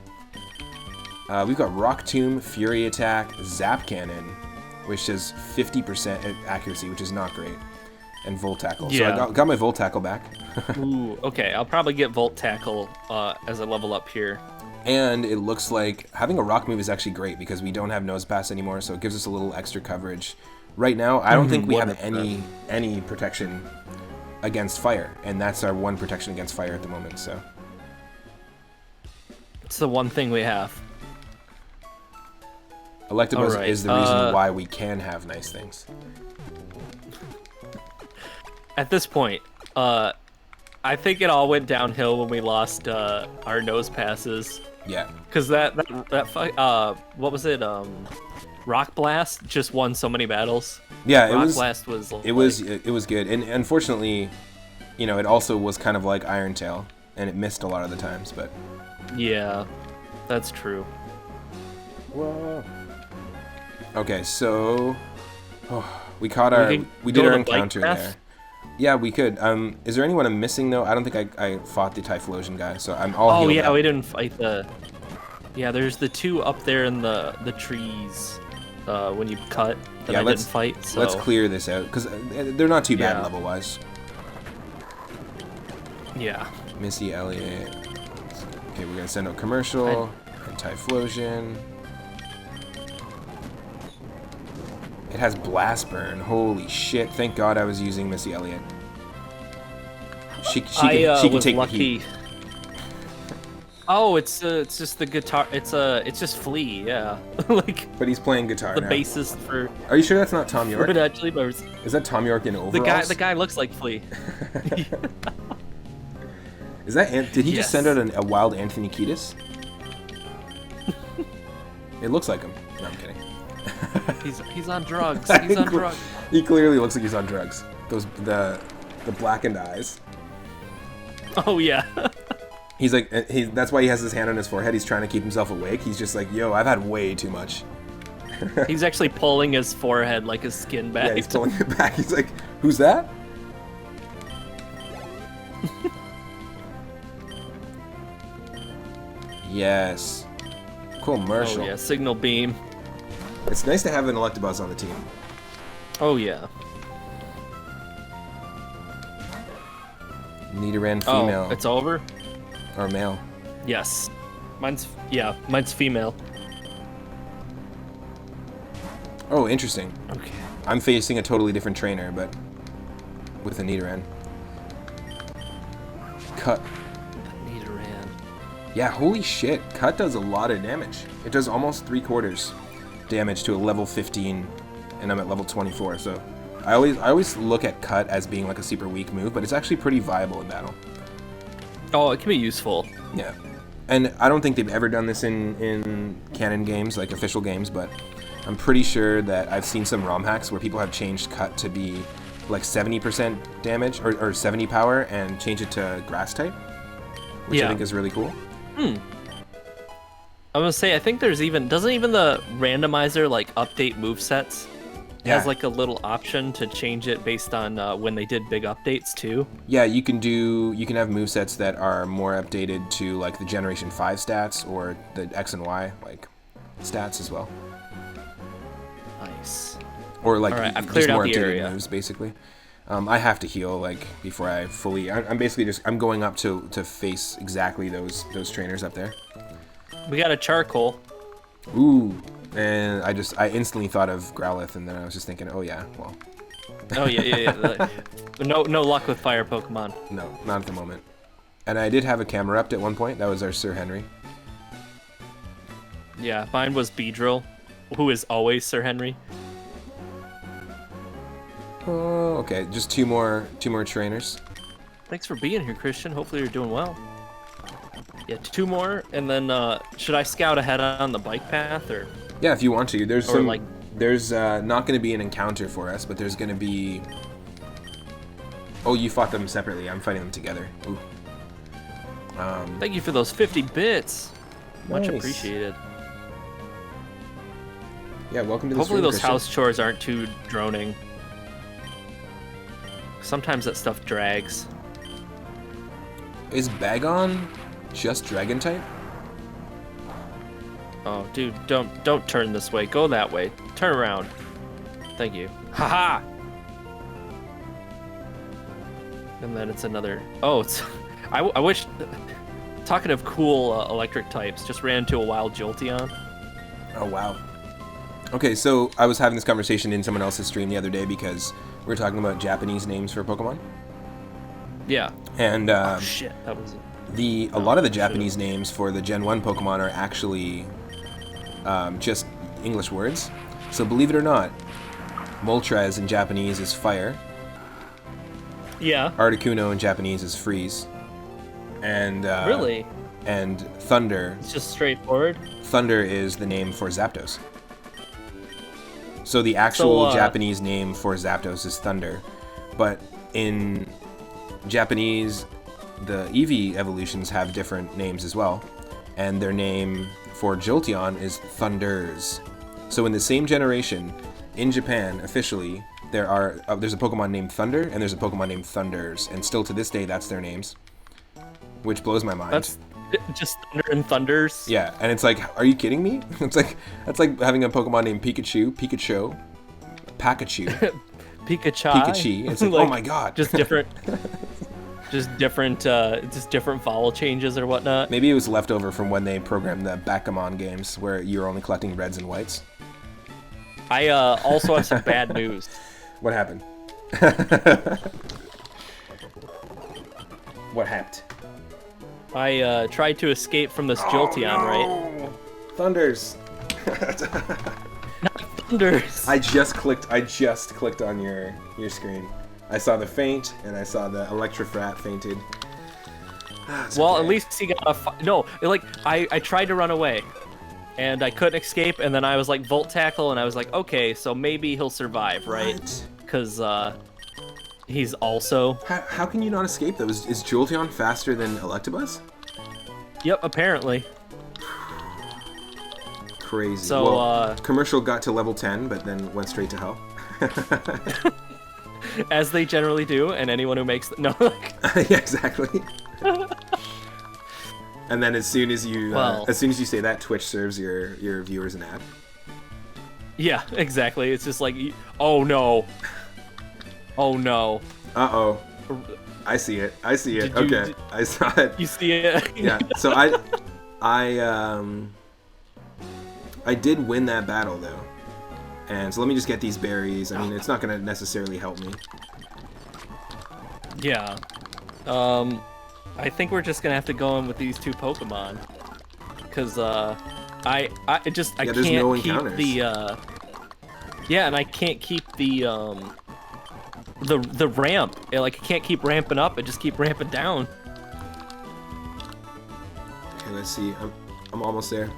We've got Rock Tomb, Fury Attack, Zap Cannon, which is 50% accuracy, which is not great, and Volt Tackle. Yeah. So I got my Volt Tackle back. Ooh, okay. I'll probably get Volt Tackle as a level up here. And it looks like having a rock move is actually great because we don't have Nose Pass anymore, so it gives us a little extra coverage. Right now, I don't think we have any protection against fire, and that's our one protection against fire at the moment. So it's the one thing we have. Electabuzz is the reason why we can have nice things. At this point, I think it all went downhill when we lost our nose passes. Yeah. Because that fight, what was it? Rock Blast just won so many battles. Yeah, Rock Blast was. It was good, and unfortunately, you know, it also was kind of like Iron Tail, and it missed a lot of the times. But yeah, that's true. Whoa. Okay, so we caught we did our encounter there. Yeah, we could. Is there anyone I'm missing though? I don't think I fought the Typhlosion guy, so I'm all healed up. We didn't fight the. Yeah, there's the two up there in the trees. When you cut, that I didn't fight. So. Let's clear this out because they're not too bad level wise. Yeah. Missy Elliott. Okay, we're gonna send out commercial and Typhlosion. It has Blast Burn. Holy shit! Thank God I was using Missy Elliott. She can take lucky. the heat. Oh, it's just the guitar. It's just Flea, yeah. Like. But he's playing guitar the now. bassist for. Are you sure that's not Tom York? Actually, is that Tom York in overalls? The guy looks like Flea. Is that? Did he just send out a wild Anthony Kiedis? It looks like him. No, I'm kidding. He's on drugs. He's on drugs. He clearly looks like he's on drugs. The blackened eyes. Oh yeah. He's like that's why he has his hand on his forehead. He's trying to keep himself awake. He's just like, yo, I've had way too much. He's actually pulling his forehead like his skin back. Yeah, he's pulling it back. He's like, who's that? Yes. Commercial. Oh yeah, Signal Beam. It's nice to have an Electabuzz on the team. Oh yeah. Nidoran female. Oh, it's over? Or male. Yes. Mine's female. Oh, interesting. Okay. I'm facing a totally different trainer, but with a Nidoran. Cut. Nidoran. Yeah, holy shit. Cut does a lot of damage. It does almost 3/4 damage to a level 15, and I'm at level 24, so I always look at Cut as being like a super weak move, but it's actually pretty viable in battle. Oh, it can be useful. Yeah. And I don't think they've ever done this in canon games, like official games, but I'm pretty sure that I've seen some ROM hacks where people have changed Cut to be like 70% damage or 70 power and change it to grass type, which I think is really cool. I'm gonna say I think there's doesn't even the randomizer like update movesets? It has like a little option to change it based on when they did big updates too. Yeah, you can have movesets that are more updated to like the Generation 5 stats or the X and Y like stats as well. Nice. Or like I've cleared out the area. Moves basically. I have to heal like before I fully. I'm basically I'm going up to face exactly those trainers up there. We got a charcoal. Ooh, and I instantly thought of Growlithe, and then I was just thinking, oh yeah, well. Oh yeah. No luck with fire Pokemon. No, not at the moment. And I did have a Camerupt at one point. That was our Sir Henry. Yeah, mine was Beedrill, who is always Sir Henry. Oh, okay. Just two more trainers. Thanks for being here, Christian. Hopefully you're doing well. Yeah, 2 more, and then should I scout ahead on the bike path, or? Yeah, if you want to. There's Or, some. like- There's not going to be an encounter for us, but there's going to be. Oh, you fought them separately. I'm fighting them together. Ooh. Thank you for those 50 bits. Much Nice. appreciated. Yeah, welcome to the Hopefully stream, those Christian. house chores aren't too droning. Sometimes that stuff drags. Is Bagon just Dragon type? Oh, dude, don't turn this way. Go that way. Turn around. Thank you. Haha. And then it's another. Oh, it's. I wish. Talking of cool electric types, just ran into a wild Jolteon. Oh, wow. Okay, so I was having this conversation in someone else's stream the other day because we were talking about Japanese names for Pokemon. Yeah. And Oh shit, that was. a lot of the Japanese names for the Gen 1 Pokemon are actually just English words. So believe it or not, Moltres in Japanese is fire. Yeah. Articuno in Japanese is freeze. And Really? And Thunder. It's just straightforward. Thunder is the name for Zapdos. So the actual Japanese name for Zapdos is Thunder, but in Japanese, the Eevee evolutions have different names as well, and their name for Jolteon is Thunders. So in the same generation, in Japan, officially, there's a Pokemon named Thunder, and there's a Pokemon named Thunders, and still to this day, that's their names, which blows my mind. That's just Thunder and Thunders. Yeah, and it's like, are you kidding me? That's like having a Pokemon named Pikachu, Pikachu. Pikachu. Pikachu. It's like, oh my god. Just different. just different vowel changes or whatnot. Maybe it was leftover from when they programmed the Backgammon games, where you're only collecting reds and whites. I also have some bad news. What happened? What happened? I tried to escape from this Jolteon, right? Thunders. Not Thunders. I just clicked on your screen. I saw the faint, and I saw the Electrofrat fainted. Well, okay. at least he got a no. Like I tried to run away, and I couldn't escape, and then I was like Volt Tackle, and I was like, okay, so maybe he'll survive, right? What? Because he's also. How can you not escape though? Is Jolteon faster than Electabuzz? Yep, apparently. Crazy. So, well, commercial got to level 10, but then went straight to hell. As they generally do, and anyone who makes no. Yeah, exactly. And then as soon as you say that, Twitch serves your viewers an ad. Yeah, exactly. It's just like, oh no, oh no. Uh-oh. I see it. I saw it. You see it? Yeah. So I did win that battle though. And so let me just get these berries. I mean, it's not going to necessarily help me. Yeah. I think we're just gonna have to go in with these 2 Pokemon, cause I there's can't no keep encounters. the yeah, and I can't keep the ramp. I can't keep ramping up. I just keep ramping down. Okay, let's see. I'm almost there.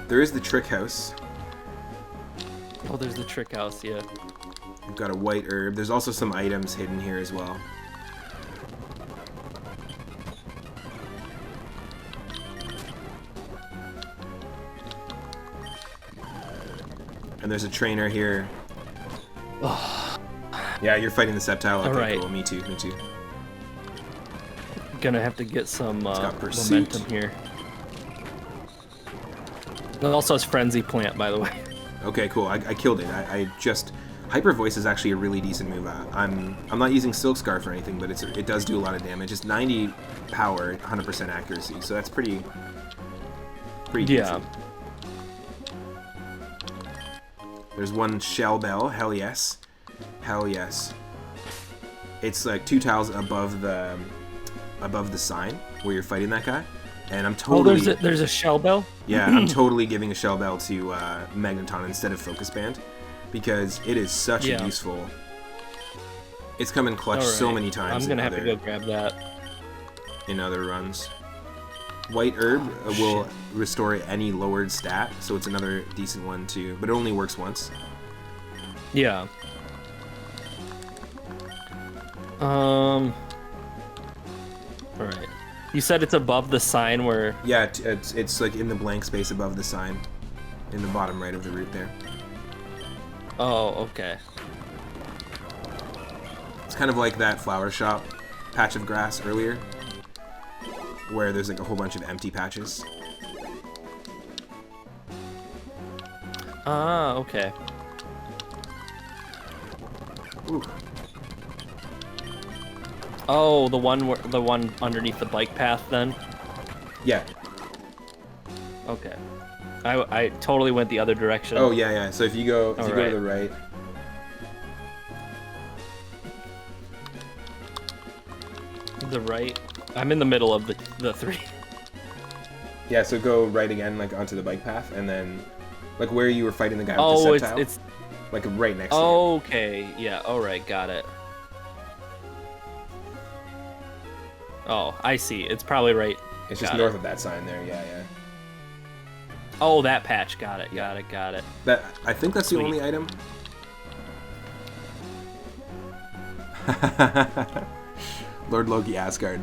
There is the Trick House. Oh, there's the Trick House. Yeah. We've got a white herb. There's also some items hidden here as well. And there's a trainer here. Yeah, you're fighting the Sceptile. Okay, Alright. cool. Me too. Gonna have to get some got Pursuit. momentum here. It also has Frenzy Plant, by the way. Okay, cool. I killed it. I just... Hyper Voice is actually a really decent move. I'm not using Silk Scarf or anything, but it does do a lot of damage. It's 90 power, 100% accuracy, so that's pretty Yeah. decent. There's one Shell Bell. Hell yes. Hell yes. It's like 2 tiles above the sign where you're fighting that guy. And I'm totally... Oh, there's a Shell Bell? Yeah, I'm totally giving a Shell Bell to Magneton instead of Focus Band, because it is such a useful It's come in clutch so many times. I'm gonna have to go grab that. In other runs. White herb will restore any lowered stat, so it's another decent one too, but it only works once. Yeah. All right. You said it's above the sign where... Yeah, it's like in the blank space above the sign, in the bottom right of the route there. Oh, okay. It's kind of like that flower shop patch of grass earlier, where there's like a whole bunch of empty patches. Ah, okay. Ooh. Oh, the one underneath the bike path then? Yeah. Okay. I totally went the other direction. Oh yeah. So if you go go to the right. The right. I'm in the middle of the three. Yeah, so go right again, like onto the bike path, and then like where you were fighting the guy with the set tile. It's like right next to you. Okay, yeah, alright, got it. Oh, I see. It's probably right. It's just north of that sign there, yeah. Oh, that patch. Got it. Got it. That I think that's the only item. Lord Loki Asgard.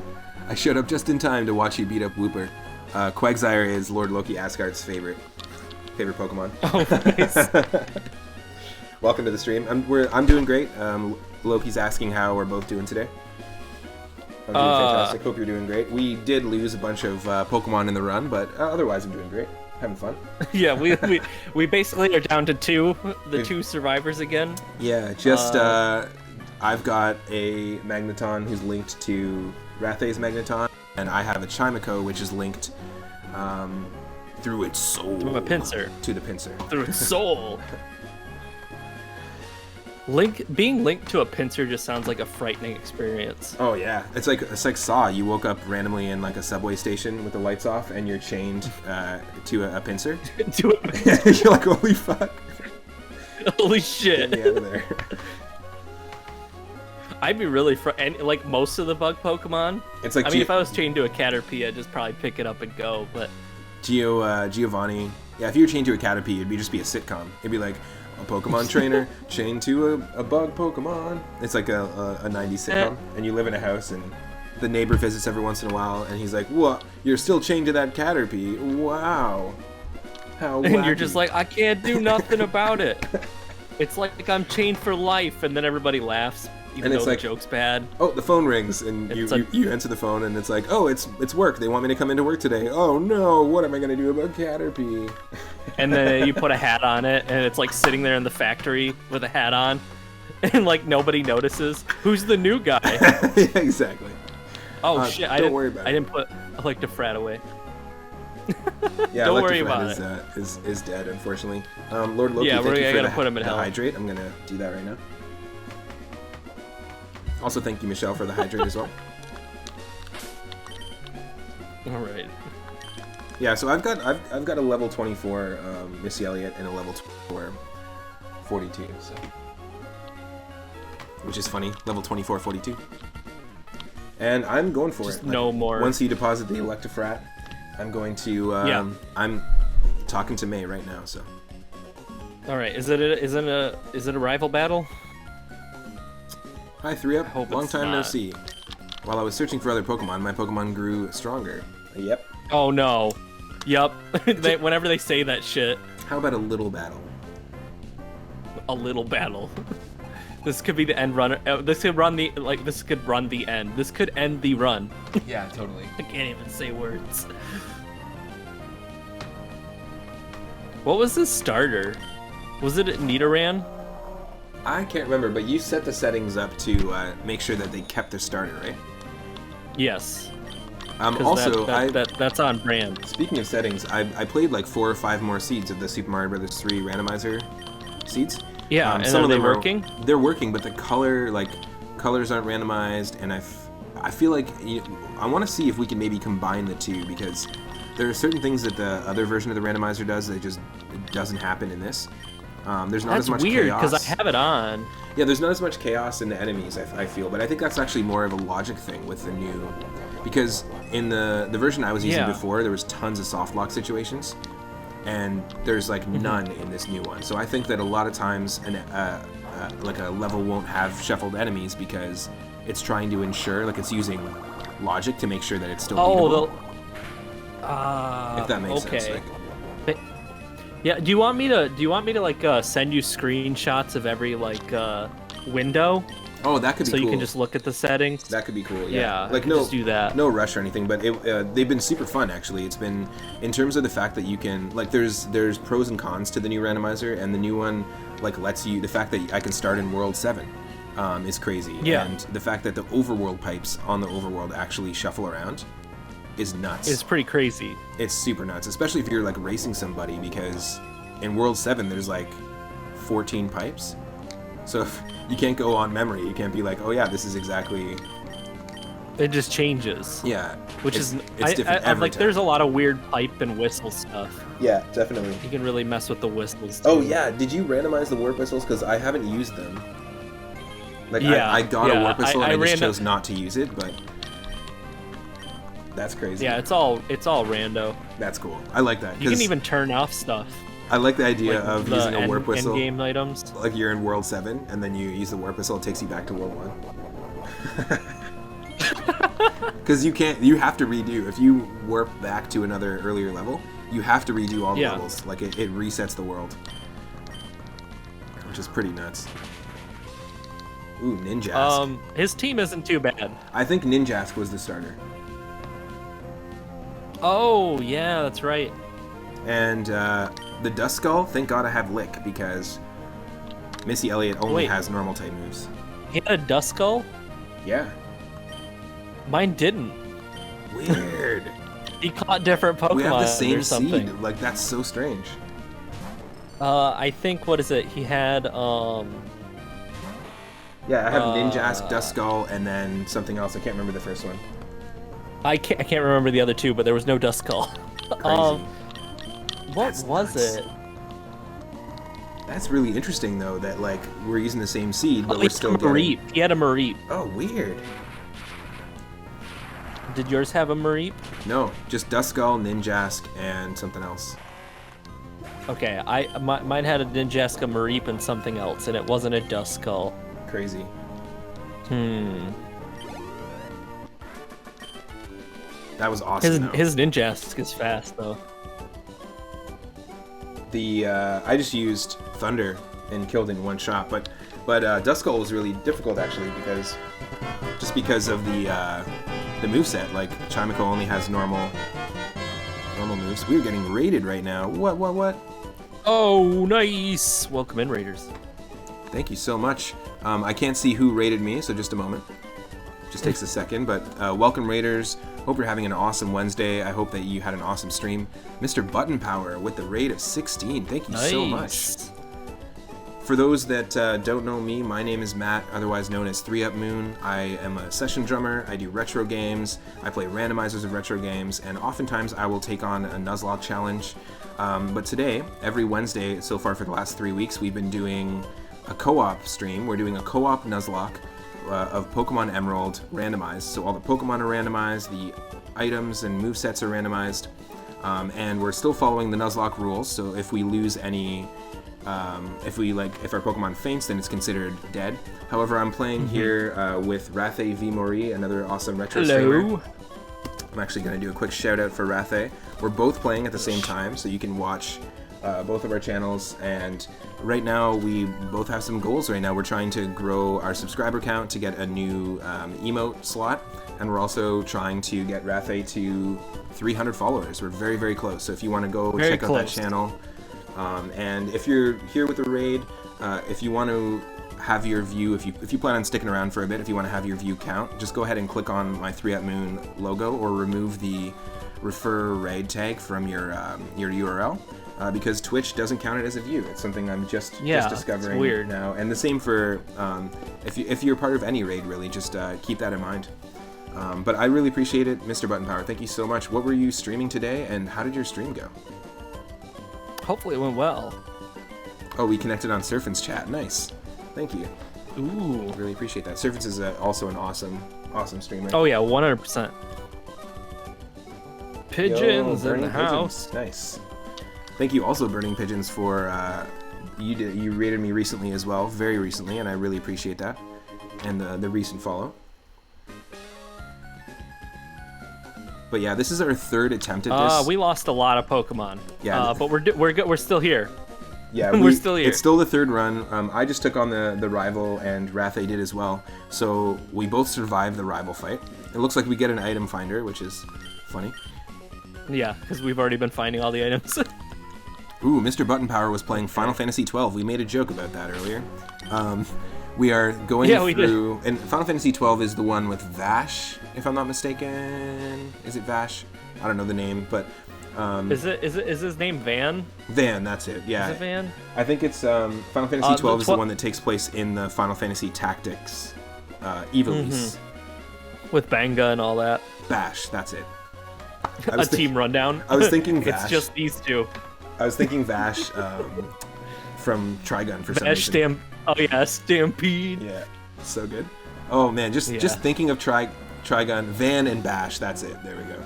I showed up just in time to watch you beat up Wooper. Quagsire is Lord Loki Asgard's favorite Pokemon. Oh, nice. Welcome to the stream. I'm doing great. Loki's asking how we're both doing today. I'm doing fantastic. Hope you're doing great. We did lose a bunch of Pokemon in the run, but otherwise I'm doing great. Having fun. Yeah, we basically are down to two survivors again. Yeah, just I've got a Magneton who's linked to Rathay's Magneton, and I have a Chimico which is linked through its soul to a Pinsir. To the Pinsir. Through its soul. Being linked to a Pinsir just sounds like a frightening experience. Oh yeah, it's like Saw. You woke up randomly in like a subway station with the lights off, and you're chained to a Pinsir. To a Pinsir. You're like, holy fuck! Holy shit! Get me out of there. I'd be really and like most of the bug Pokemon. It's like I mean, if I was chained to a Caterpie, I'd just probably pick it up and go. But Giovanni, yeah, if you were chained to a Caterpie, it'd just be a sitcom. It'd be like a Pokemon trainer chained to a bug Pokemon. It's like a 90s sitcom, and you live in a house, and the neighbor visits every once in a while, and he's like, "What? You're still chained to that Caterpie? Wow! How wacky." And you're just like, I can't do nothing about it. It's like I'm chained for life, and then everybody laughs, even though the joke's bad. Oh, the phone rings, and you answer the phone, and it's like, oh, it's work. They want me to come into work today. Oh no, what am I gonna do about Caterpie? And then you put a hat on it, and it's like sitting there in the factory with a hat on, and like nobody notices. Who's the new guy? Yeah, exactly. Oh shit! Don't worry about it. I didn't put Electafrat away. Yeah, don't worry about it. Is dead, unfortunately. Lord Loki, yeah, thank you for put him in the hell. hydrate. I'm gonna do that right now. Also, thank you, Michelle, for the hydrate as well. All right. Yeah, so I've got a level 24 Missy Elliott and a level 24 42, so which is funny. Level 24 42. And I'm going for Just it. No more. Once you deposit the Electafrat, I'm going to. Yeah. I'm talking to May right now, so. All right. Is it a rival battle? Hi, 3UP. Long time no not. see. While I was searching for other Pokemon, my Pokemon grew stronger. Yep. Oh no. Yup. Whenever they say that shit. How about a little battle? A little battle. This could be the end runner. This could run the This could run the end. This could end the run. Yeah, totally. I can't even say words. What was this starter? Was it Nidoran? I can't remember, but you set the settings up to make sure that they kept their starter, right? Yes. Also, that's on brand. Speaking of settings, I played like 4 or 5 more seeds of the Super Mario Bros. 3 randomizer seeds. Yeah, and some are of they them working? They're working, but the colors aren't randomized, and I feel like I want to see if we can maybe combine the two, because there are certain things that the other version of the randomizer does that just doesn't happen in this. There's not That's as much weird chaos. because I have it on. Yeah, there's not as much chaos in the enemies, I feel, but I think that's actually more of a logic thing with the new... Because in the version I was using before, there was tons of soft lock situations, and there's like none in this new one. So I think that a lot of times like a level won't have shuffled enemies because it's trying to ensure, like it's using logic to make sure that it's still beatable. If that makes sense. Like, yeah, do you want me to like send you screenshots of every like window? Oh, that could be so cool. You can just look at the settings. That could be cool. Yeah, like just do that. No rush or anything, but they've been super fun actually. It's been in terms of the fact that you can like there's pros and cons to the new randomizer, and the new one like lets you the fact that I can start in World 7 is crazy. Yeah. And the fact that the overworld pipes on the overworld actually shuffle around is nuts. It's pretty crazy. It's super nuts, especially if you're like racing somebody, because in World 7 there's like 14 pipes. So if you can't go on memory, you can't be like, oh yeah, this is exactly... It just changes. Yeah. Which it's different every time. There's a lot of weird pipe and whistle stuff. Yeah, definitely. You can really mess with the whistles too. Oh yeah, did you randomize the warp whistles? Because I haven't used them. Like I got a warp whistle and I just chose not to use it, but... That's crazy. Yeah, it's all rando. That's cool. I like that. You can even turn off stuff. I like the idea like of using a warp whistle. End-game items. Like you're in World 7, and then you use the warp whistle, it takes you back to World 1. Because you have to redo. If you warp back to another earlier level, you have to redo all the levels. Like it resets the world. Which is pretty nuts. Ooh, Ninjask. His team isn't too bad. I think Ninjask was the starter. Oh, yeah, that's right. And the Dust Skull, thank God I have Lick, because Missy Elliott only has normal type moves. He had a Dust Skull? Yeah. Mine didn't. Weird. He caught different Pokemon. We have the same or something. seed. Like, that's so strange. I think, what is it? He had, Yeah, I have Ninjask, Dust Skull, and then something else. I can't remember the first one. I can't remember the other two, but there was no Dust Skull. Crazy. What was it? That's really interesting, though, that, like, we're using the same seed, but we're still getting... He had a Mareep. Oh, weird. Did yours have a Mareep? No, just Dust Skull, Ninjask, and something else. Okay, mine had a Ninjask, a Mareep, and something else, and it wasn't a Dust Skull. Crazy. That was awesome. His Ninjask is fast, though. I just used Thunder and killed in one shot, but Dust Skull was really difficult actually because of the moveset. Like Chimico only has normal moves. We're getting raided right now. What? Oh, nice! Welcome in, Raiders. Thank you so much. I can't see who raided me, so just a moment. Just takes a second, but welcome, Raiders. Hope you're having an awesome Wednesday. I hope that you had an awesome stream. Mr. Button Power with the raid of 16. Thank you so much. For those that don't know me, my name is Matt, otherwise known as 3 Up Moon. I am a session drummer. I do retro games. I play randomizers of retro games, and oftentimes I will take on a Nuzlocke challenge. But today, every Wednesday so far for the last 3 weeks, we've been doing a co-op stream. We're doing a co-op Nuzlocke of Pokemon Emerald randomized. So all the Pokemon are randomized, the items and movesets are randomized, and we're still following the Nuzlocke rules. So if we lose any, if our Pokemon faints, then it's considered dead. However, I'm playing here with Rathe V Mori, another awesome retro streamer. I'm actually going to do a quick shout out for Rathe. We're both playing at the same time, so you can watch both of our channels, and right now we both have some goals. Right now we're trying to grow our subscriber count to get a new emote slot, and we're also trying to get Rathe to 300 followers. We're very, very close, so if you want to go check out that channel, and if you're here with the raid, if you want to have your view, if you plan on sticking around for a bit, if you want to have your view count, just go ahead and click on my 3 Up Moon logo, or remove the refer raid tag from your URL. Because Twitch doesn't count it as a view. It's something I'm just discovering weird now. And the same for if you're part of any raid, really, just keep that in mind. But I really appreciate it, Mr. Button Power. Thank you so much. What were you streaming today, and how did your stream go? Hopefully it went well. Oh, we connected on Surfin's chat. Nice. Thank you. Ooh. Really appreciate that. Surfin's is also an awesome streamer. Oh yeah, 100%. Pigeons Yo, in the Burning house. Pigeons. Nice. Thank you also, Burning Pigeons, for you rated me recently as well, very recently, and I really appreciate that. And the recent follow. But yeah, this is our third attempt at this. We lost a lot of Pokemon. Yeah. But we're still here. Yeah, we're still here. It's still the third run. I just took on the rival, and Rathe did as well. So we both survived the rival fight. It looks like we get an item finder, which is funny. Yeah, because we've already been finding all the items. Ooh, Mr. Button Power was playing Final Fantasy XII. We made a joke about that earlier. We are going through... And Final Fantasy XII is the one with Vash, if I'm not mistaken. Is it Vash? I don't know the name, but... Is his name Van? Van, that's it, yeah. Is it Van? I think it's... Final Fantasy XII is the one that takes place in the Final Fantasy Tactics Ivalice. With Banga and all that. Bash, that's it. A team rundown. I was thinking Vash. It's just these two. I was thinking Vash from Trigun for some reason. Stampede. Yeah, so good. Oh man, just thinking of Trigun, Van and Bash. That's it. There we go.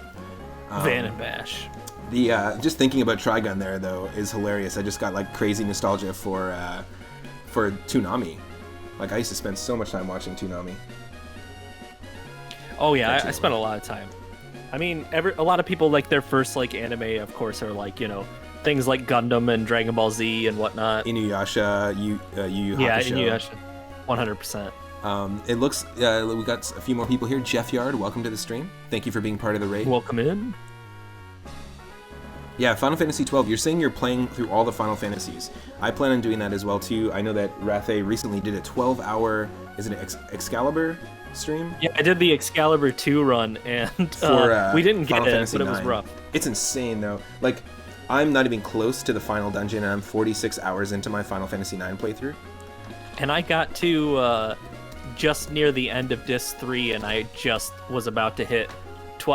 Van and Bash. The just thinking about Trigun there though is hilarious. I just got like crazy nostalgia for Toonami. Like I used to spend so much time watching Toonami. Oh yeah, I spent a lot of time. I mean, a lot of people like their first like anime, of course, are like things like Gundam and Dragon Ball Z and whatnot. Inuyasha, Yu Hakusho. Yeah, Inuyasha, 100%. It looks we got a few more people here. Jeff Yard, welcome to the stream. Thank you for being part of the raid. Welcome in. Yeah, Final Fantasy XII. You're saying you're playing through all the Final Fantasies. I plan on doing that as well too. I know that Rathe recently did a 12-hour, is it Excalibur stream? Yeah, I did the Excalibur 2 run, and we didn't get it, but it was rough. It's insane though. Like, I'm not even close to the final dungeon, and I'm 46 hours into my Final Fantasy IX playthrough. And I got to just near the end of Disc 3, and I just was about to hit...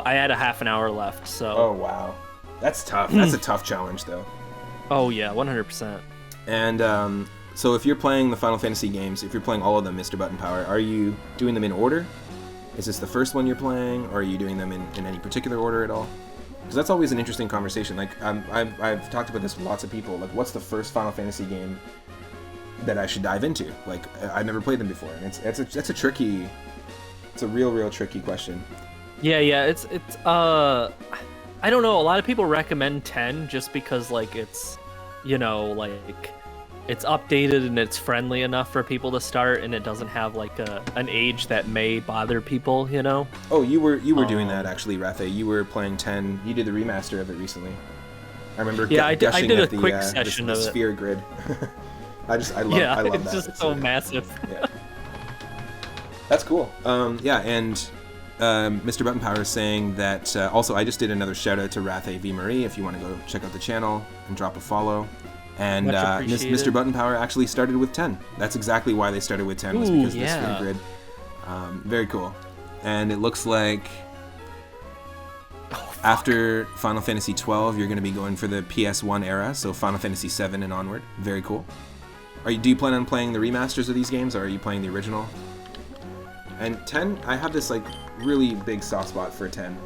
I had a half an hour left, so... Oh, wow. That's tough. That's a tough challenge, though. Oh, yeah, 100%. And, so if you're playing the Final Fantasy games, if you're playing all of them, Mr. Button Power, are you doing them in order? Is this the first one you're playing, or are you doing them in any particular order at all? Because that's always an interesting conversation. Like, I've talked about this with lots of people. Like, what's the first Final Fantasy game that I should dive into? Like, I've never played them before, and it's a tricky, it's a real tricky question. Yeah, it's I don't know. A lot of people recommend 10 just because like it's, like it's updated and it's friendly enough for people to start, and it doesn't have like an age that may bother people, Oh, you were doing that actually, Rathe. You were playing 10. You did the remaster of it recently. I remember. Yeah, I did a the, quick session of it. Sphere grid. I love it's that. Just so massive. Yeah. That's cool. And Mr. Button Power is saying that also I just did another shout out to Rathe V Marie if you want to go check out the channel and drop a follow. And Mr. Button Power actually started with 10. That's exactly why they started with 10, was because of the sphere grid. Very cool. And it looks like after Final Fantasy XII, you're going to be going for the PS1 era, so Final Fantasy VII and onward. Very cool. Do you plan on playing the remasters of these games, or are you playing the original? And 10, I have this like really big soft spot for 10.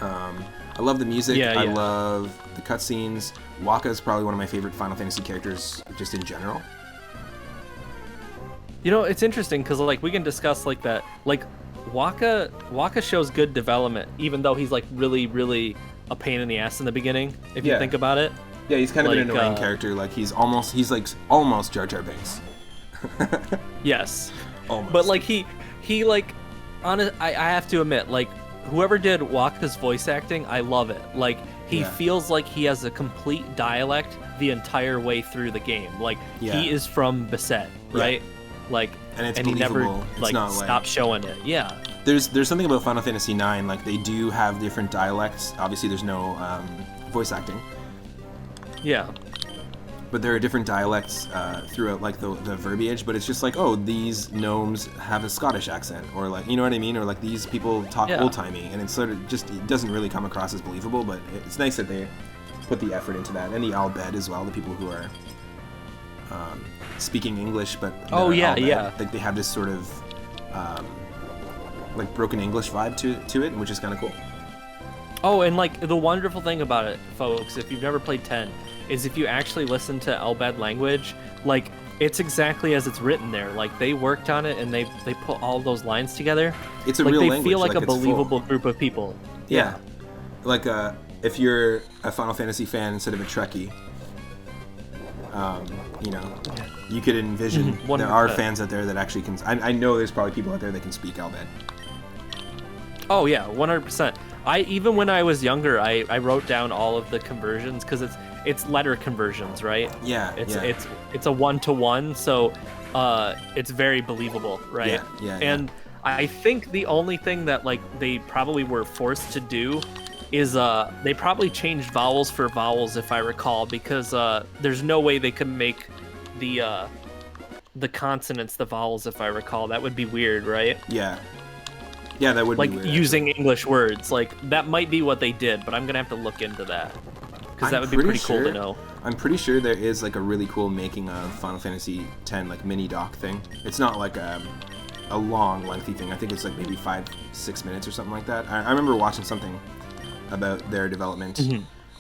I love the music. I love the cutscenes. Wakka is probably one of my favorite Final Fantasy characters, just in general. It's interesting because like we can discuss like that. Like Wakka shows good development, even though he's like really a pain in the ass in the beginning. If you think about it. Yeah, he's kind of an annoying character. Like he's almost Jar Jar Binks. Yes. Almost. But like he like, I have to admit, like whoever did Wakka's voice acting, I love it. Like he feels like he has a complete dialect the entire way through the game. Like he is from Beset, right? Like and he never like stopped showing it. Yeah. There's something about Final Fantasy IX, like they do have different dialects. Obviously there's no voice acting. Yeah. But there are different dialects throughout like the verbiage, but it's just like, oh, these gnomes have a Scottish accent, or like, you know what I mean, or like these people talk old-timey, and it's sort of just, it doesn't really come across as believable, but it's nice that they put the effort into that, and the Al Bhed as well, the people who are speaking English, but Oh, they're yeah, all bad. yeah. Like they have this sort of like broken English vibe to it, which is kind of cool. Oh, and like the wonderful thing about it, folks, if you've never played 10, is if you actually listen to Elbad language, like it's exactly as it's written there. Like they worked on it and they put all those lines together. It's a like real they language. feel like a it's full. believable group of people. Yeah. Like if you're a Final Fantasy fan instead of a Trekkie, you know, you could envision there are fans out there that actually can. I know there's probably people out there that can speak Elbad. Oh yeah, 100%. Even when I was younger, I wrote down all of the conversions because it's letter conversions, right? Yeah, it's a 1-to-1, so it's very believable, right? Yeah. And I think the only thing that like they probably were forced to do is they probably changed vowels for vowels, if I recall, because there's no way they could make the consonants the vowels, if I recall. That would be weird, right? Yeah, that would like be weird, using English words. Like that might be what they did, but I'm gonna have to look into that because that would be pretty cool to know. I'm pretty sure there is like a really cool making of Final Fantasy X like mini doc thing. It's not like a long lengthy thing. I think it's like maybe 5-6 minutes or something like that. I remember watching something about their development.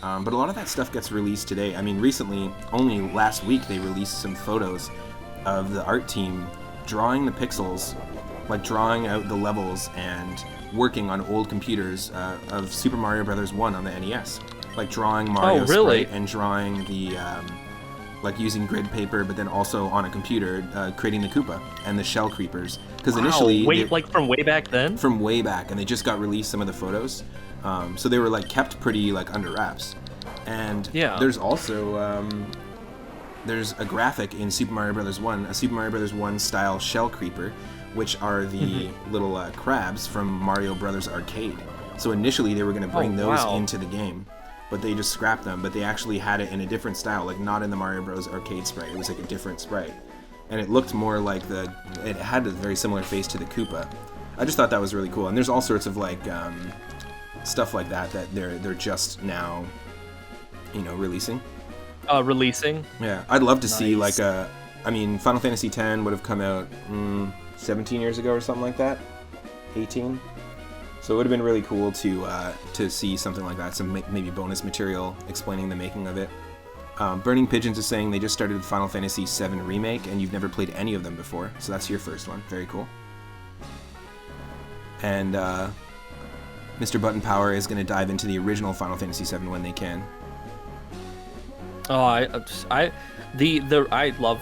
But a lot of that stuff gets released today. I mean, recently, only last week, they released some photos of the art team drawing the pixels, like drawing out the levels and working on old computers of Super Mario Bros. 1 on the NES. Like drawing Mario sprite and drawing the, like using grid paper, but then also on a computer, creating the Koopa and the shell creepers. Because initially... like from way back then? From way back, and they just got released some of the photos. So they were like kept pretty like under wraps. And there's also there's a graphic in Super Mario Bros. 1, a Super Mario Bros. 1 style shell creeper, which are the little crabs from Mario Brothers Arcade. So initially they were going to bring those into the game, but they just scrapped them. But they actually had it in a different style, like not in the Mario Bros. Arcade sprite. It was like a different sprite, and it looked more like it had a very similar face to the Koopa. I just thought that was really cool. And there's all sorts of like stuff like that they're just now, you know, releasing. Yeah, I'd love to see like I mean, Final Fantasy X would have come out 17 years ago or something like that, 18. So it would have been really cool to see something like that, some maybe bonus material explaining the making of it. Burning Pigeons is saying they just started Final Fantasy VII Remake and you've never played any of them before, so that's your first one. Very cool. And Mr. Button Power is going to dive into the original Final Fantasy VII when they can. Oh, I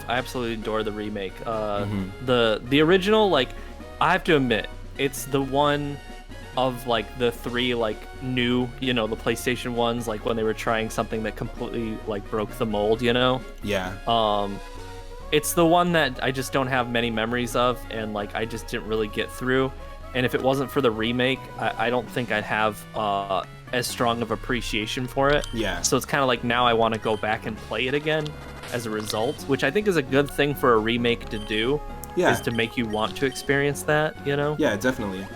absolutely adore the remake. The original, like, I have to admit, it's the one of like the three like new, you know, the PlayStation ones, like when they were trying something that completely like broke the mold, you know. Yeah. It's the one that I just don't have many memories of, and like I just didn't really get through. And if it wasn't for the remake, I don't think I'd have as strong of appreciation for it. Yeah. So it's kind of like now I want to go back and play it again as a result, which I think is a good thing for a remake to do. Yeah. Is to make you want to experience that, you know? Yeah, definitely.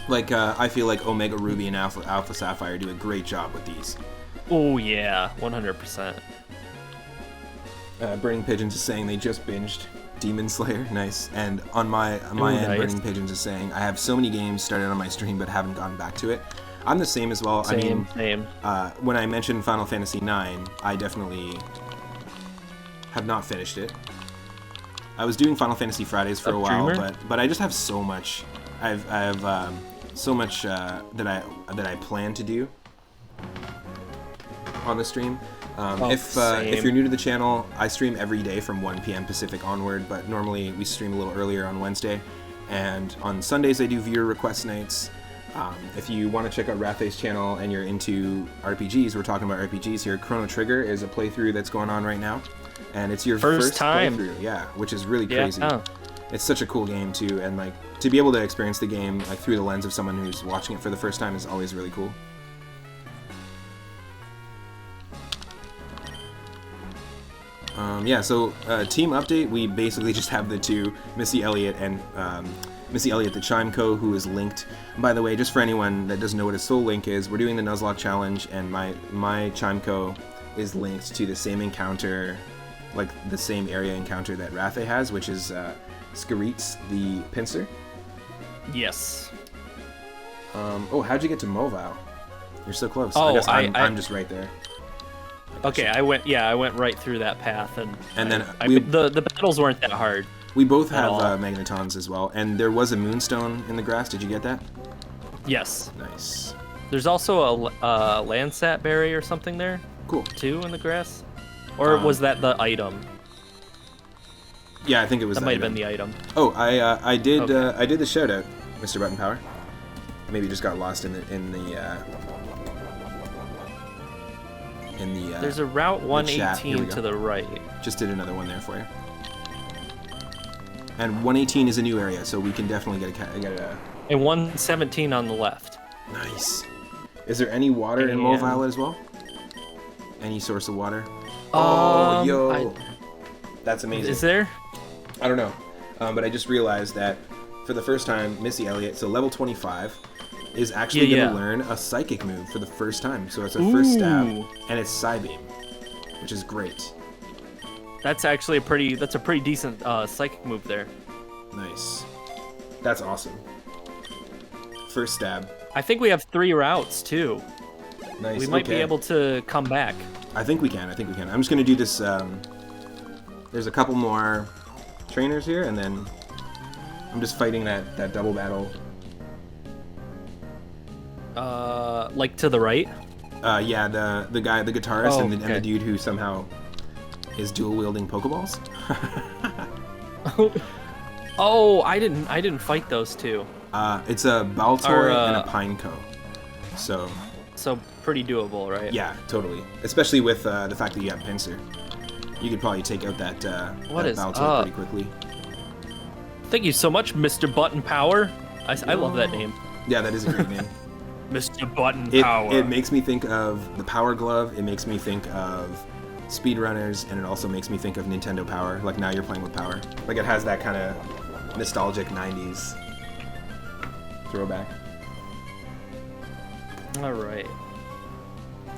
Like, I feel like Omega Ruby and Alpha Sapphire do a great job with these. Oh, yeah, 100%. Burning Pigeons is saying they just binged Demon Slayer. Nice. And on my end, nice. Burning Pigeons is saying, I have so many games started on my stream but haven't gotten back to it. I'm the same as well. Same. When I mentioned Final Fantasy IX, I definitely have not finished it. I was doing Final Fantasy Fridays for a while, but I just have so much. I have so much that I plan to do on the stream. If you're new to the channel, I stream every day from 1 p.m. Pacific onward, but normally we stream a little earlier on Wednesday. And on Sundays I do viewer request nights. If you want to check out Rathay's channel and you're into RPGs, we're talking about RPGs here. Chrono Trigger is a playthrough that's going on right now. And it's your first time playthrough, yeah, which is really crazy. Yeah. It's such a cool game too, and like to be able to experience the game like through the lens of someone who's watching it for the first time is always really cool. So team update, we basically just have the two, Missy Elliott and Missy Elliott the Chimeco, who is linked. And by the way, just for anyone that doesn't know what a soul link is, we're doing the Nuzlocke challenge, and my Chimeco is linked to the same encounter like the same area encounter that Rathe has, which is Skareets the Pinsir. Yes. Oh, how'd you get to Movile? You're so close. Oh, I guess I'm just right there. Okay, I went right through that path, and then the battles weren't that hard. We both have Magnetons as well, and there was a Moonstone in the grass. Did you get that? Yes. Nice. There's also a Landsat berry or something there. Cool. Too in the grass, or was that the item? Yeah, I think it was. That might have been the item. Oh, I did the shout out, Mr. Button Power. Maybe you just got lost in the. There's a Route 118 to the right. Just did another one there for you. And 118 is a new area, so we can definitely get a. And 117 on the left. Nice. Is there any water in Movile as well? Any source of water? That's amazing. Is there? I don't know, but I just realized that for the first time, Missy Elliott, so level 25, is actually going to learn a psychic move for the first time. So it's a first stab, and it's Psybeam, which is great. That's actually a pretty decent psychic move there. Nice. That's awesome. First stab. I think we have 3 routes too. Nice. We might be able to come back. I think we can. I'm just going to do this. There's a couple more trainers here, and then I'm just fighting that double battle. Like to the right? Yeah, the guy, the guitarist, and the dude who somehow is dual wielding Pokeballs. Oh, I didn't fight those two. It's a Baltor and a Pineco. So pretty doable, right? Yeah, totally. Especially with the fact that you have Pinsir. You could probably take out that Baltor pretty quickly. Thank you so much, Mr. Button Power. I love that name. Yeah, that is a great name. Mr. Button Power. It makes me think of the Power Glove. It makes me think of speedrunners, and it also makes me think of Nintendo Power. Like, now you're playing with Power. Like, it has that kind of nostalgic 90s throwback. All right.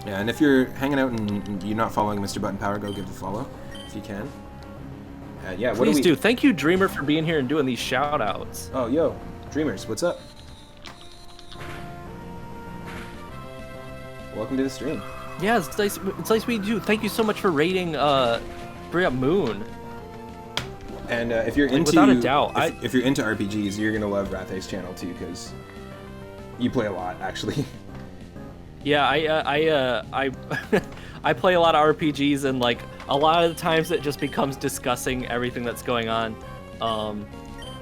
Yeah, and if you're hanging out and you're not following Mr. Button Power, go give a follow if you can. Yeah, Please do. Thank you, Dreamer, for being here and doing these shout-outs. Oh, yo, Dreamers, what's up? Welcome to the stream. Yeah, it's nice meeting you. Thank you so much for raiding Bring Up Moon. And if you're into without a doubt, if you're into RPGs, you're gonna love Rathe's channel too, because you play a lot, actually. Yeah, I I play a lot of RPGs, and like a lot of the times it just becomes discussing everything that's going on.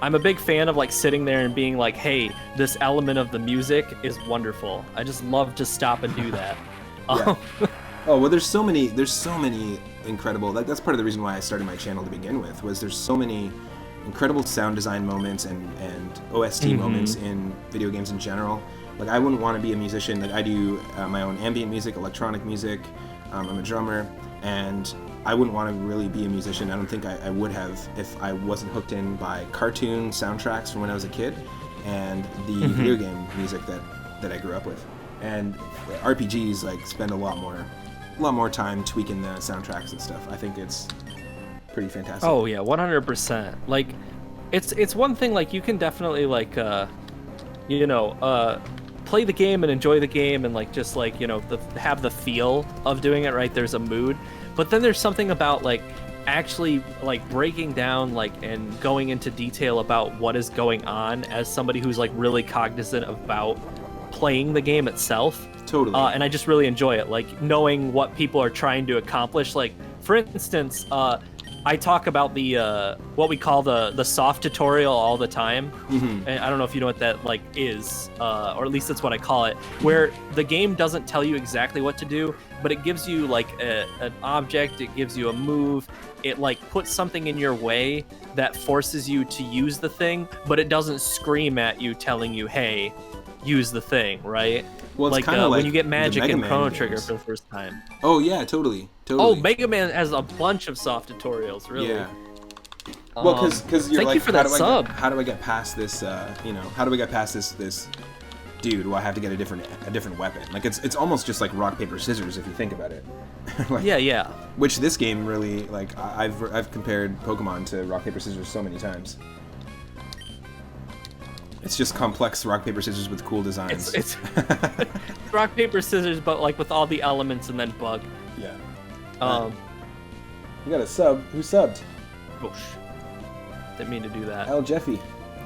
I'm a big fan of like sitting there and being like, hey, this element of the music is wonderful. I just love to stop and do that. Yeah. Oh, well, there's so many incredible, that's part of the reason why I started my channel to begin with, was there's so many incredible sound design moments and OST moments in video games in general. Like, I wouldn't want to be a musician. Like, I do my own ambient music, electronic music. I'm a drummer, and I wouldn't want to really be a musician. I don't think I would have if I wasn't hooked in by cartoon soundtracks from when I was a kid and the video game music that I grew up with. And RPGs like spend a lot more time tweaking the soundtracks and stuff. I think it's pretty fantastic. Oh yeah, 100%. Like, it's one thing, like, you can definitely like play the game and enjoy the game and like just like have the feel of doing it, right? There's a mood, but then there's something about like actually like breaking down like and going into detail about what is going on as somebody who's like really cognizant about playing the game itself. Totally. And I just really enjoy it, like knowing what people are trying to accomplish. Like, for instance, I talk about the what we call the soft tutorial all the time. And I don't know if you know what that like is, or at least that's what I call it, where the game doesn't tell you exactly what to do, but it gives you like an object, it gives you a move, it like puts something in your way that forces you to use the thing, but it doesn't scream at you telling you, hey, use the thing, right? Well, it's like, kind of like when you get Magic and Chrono games. Trigger for the first time. Oh yeah, totally. Oh, Mega Man has a bunch of soft tutorials, really. Yeah. Well, because you're thank like, you for that sub. How do I get past this? How do I get past this dude? Well, I have to get a different weapon. Like, it's almost just like rock paper scissors if you think about it. Like, Yeah. which this game really, like, I've compared Pokemon to rock paper scissors so many times. It's just complex rock paper scissors with cool designs. It's rock paper scissors, but like with all the elements and then bug. Yeah. You got a sub. Who subbed? Oh, didn't mean to do that. El Jeffy.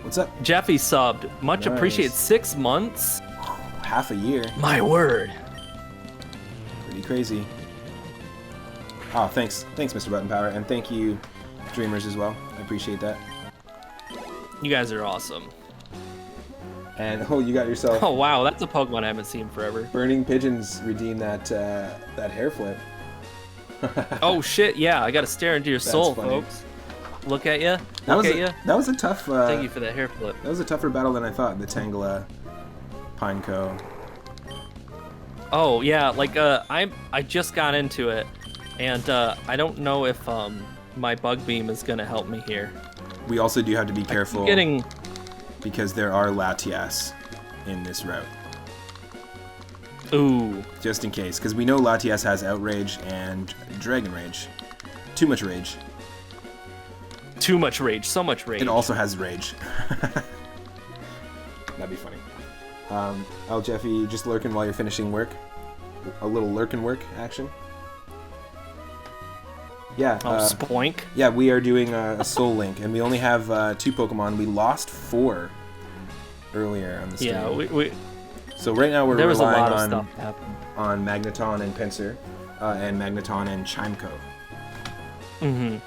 What's up? Jeffy subbed. Much Nice. appreciated. 6 months. Half a year. My word. Pretty crazy. Oh, thanks, Mr. Button Power, and thank you, Dreamers, as well. I appreciate that. You guys are awesome. And oh, you got yourself. Oh wow, that's a Pokemon I haven't seen forever. Burning Pigeons redeemed that hair flip. Oh shit, yeah, I gotta stare into your soul, funny. folks. Look at ya. That Look at ya. That was a tough. Thank you for that hair flip. That was a tougher battle than I thought. The Tangela, Pineco. Oh yeah, like I just got into it, and I don't know if my bug beam is gonna help me here. We also do have to be careful. Because there are Latias in this route. Ooh. Just in case, because we know Latias has Outrage and Dragon Rage. Too much rage. Too much rage. So much rage. It also has Rage. That'd be funny. El Jeffy, just lurking while you're finishing work. A little lurking work action. Yeah. Spoink. Yeah, we are doing a Soul Link, and we only have 2 Pokemon. We lost 4 earlier on the stream. Yeah, we So right now we're there was relying a lot of stuff happening. on Magneton and Pinsir, and Magneton and Chimeco. Mm-hmm.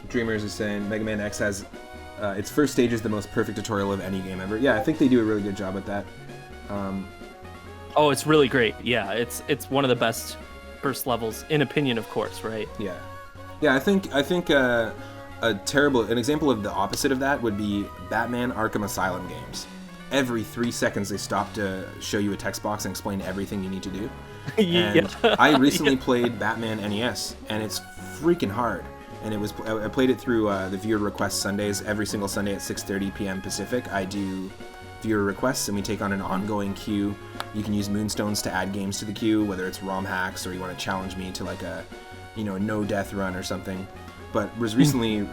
Dreamers is saying Mega Man X has its first stage is the most perfect tutorial of any game ever. Yeah, I think they do a really good job at that. Oh, it's really great. Yeah, it's one of the best first levels, in opinion, of course, right? Yeah, I think an example of the opposite of that would be Batman Arkham Asylum games. Every 3 seconds they stop to show you a text box and explain everything you need to do. And I recently played Batman NES, and it's freaking hard. And I played it through the viewer request Sundays. Every single Sunday at 6:30 p.m. Pacific, I do viewer requests, and we take on an ongoing queue. You can use Moonstones to add games to the queue, whether it's ROM hacks or you want to challenge me to like a no-death run or something. But was recently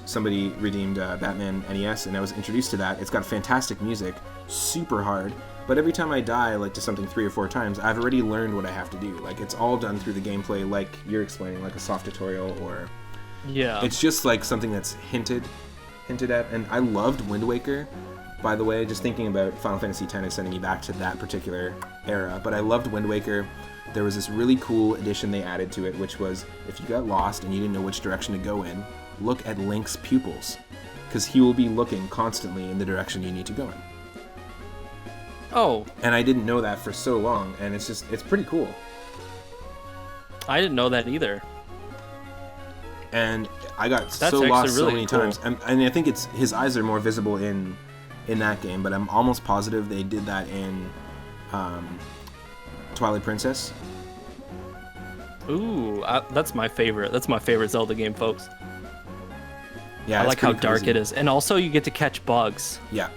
somebody redeemed Batman NES, and I was introduced to that. It's got fantastic music, super hard, but every time I die like to something 3 or 4 times, I've already learned what I have to do. Like, it's all done through the gameplay, like you're explaining, like a soft tutorial, or it's just like something that's hinted at. And I loved Wind Waker, by the way. Just thinking about Final Fantasy X is sending me back to that particular era, but I loved Wind Waker. There was this really cool addition they added to it, which was if you got lost and you didn't know which direction to go in, look at Link's pupils, because he will be looking constantly in the direction you need to go in. Oh. And I didn't know that for so long, and it's pretty cool. I didn't know that either. And I got so lost so many times, and I think his eyes are more visible in that game, but I'm almost positive they did that in Twilight Princess. Ooh, that's my favorite. That's my favorite Zelda game, folks. Yeah, I like how dark it is, and also you get to catch bugs. Yeah.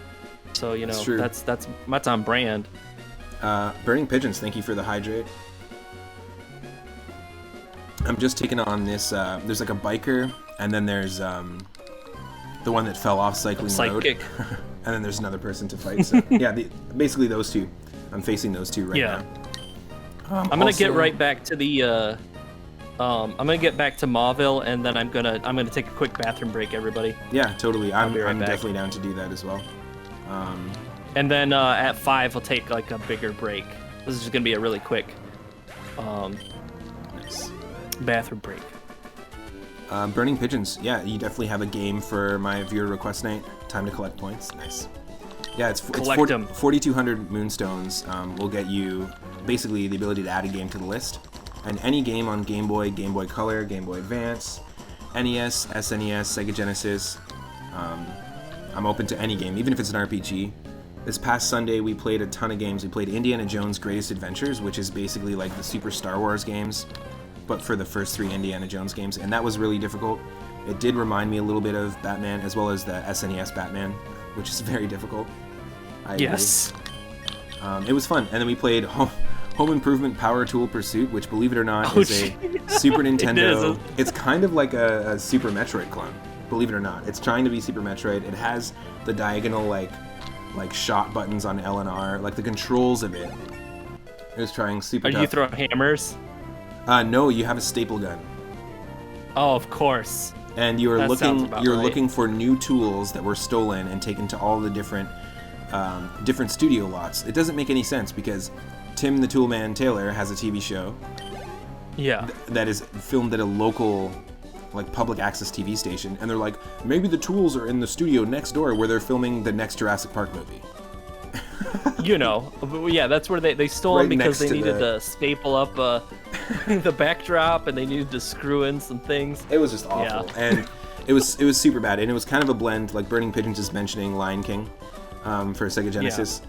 So that's on brand. Burning Pigeons, thank you for the hydrate. I'm just taking on this. There's like a biker, and then there's the one that fell off cycling road, and then there's another person to fight. So, yeah, basically those two. I'm facing those two right now. I'm gonna get right back to the. I'm gonna get back to Mauville, and then I'm gonna take a quick bathroom break, everybody. Yeah, totally. I'm back. definitely down to do that as well. And then at 5, I'll take like a bigger break. This is just gonna be a really quick Nice. bathroom break. Burning Pigeons. Yeah, you definitely have a game for my viewer request night. Time to collect points. Nice. Yeah, it's 4,200 Moonstones will get you basically the ability to add a game to the list. And any game on Game Boy, Game Boy Color, Game Boy Advance, NES, SNES, Sega Genesis. I'm open to any game, even if it's an RPG. This past Sunday, we played a ton of games. We played Indiana Jones' Greatest Adventures, which is basically like the Super Star Wars games, but for the first 3 Indiana Jones games, and that was really difficult. It did remind me a little bit of Batman, as well as the SNES Batman, which is very difficult. I agree. Yes. It was fun, and then we played Home Improvement Power Tool Pursuit, which, believe it or not, Oh, is a Super Nintendo. It is. It's kind of like a Super Metroid clone. Believe it or not, it's trying to be Super Metroid. It has the diagonal like shot buttons on L and R, like the controls of it. It was trying super. Are tough. you throwing hammers? No, you have a staple gun. Oh, of course. And you are That sounds about right. looking for new tools that were stolen and taken to all the different studio lots. It doesn't make any sense because Tim the Toolman Taylor has a TV show. Yeah. That is filmed at a local, like, public access TV station, and they're like, maybe the tools are in the studio next door where they're filming the next Jurassic Park movie. You know, yeah, that's where they stole Right them because next they to needed the- to staple up the backdrop and they needed to screw in some things. It was just awful, Yeah. and it was super bad, and it was kind of a blend. Like Burning Pigeons is mentioning Lion King for Sega Genesis.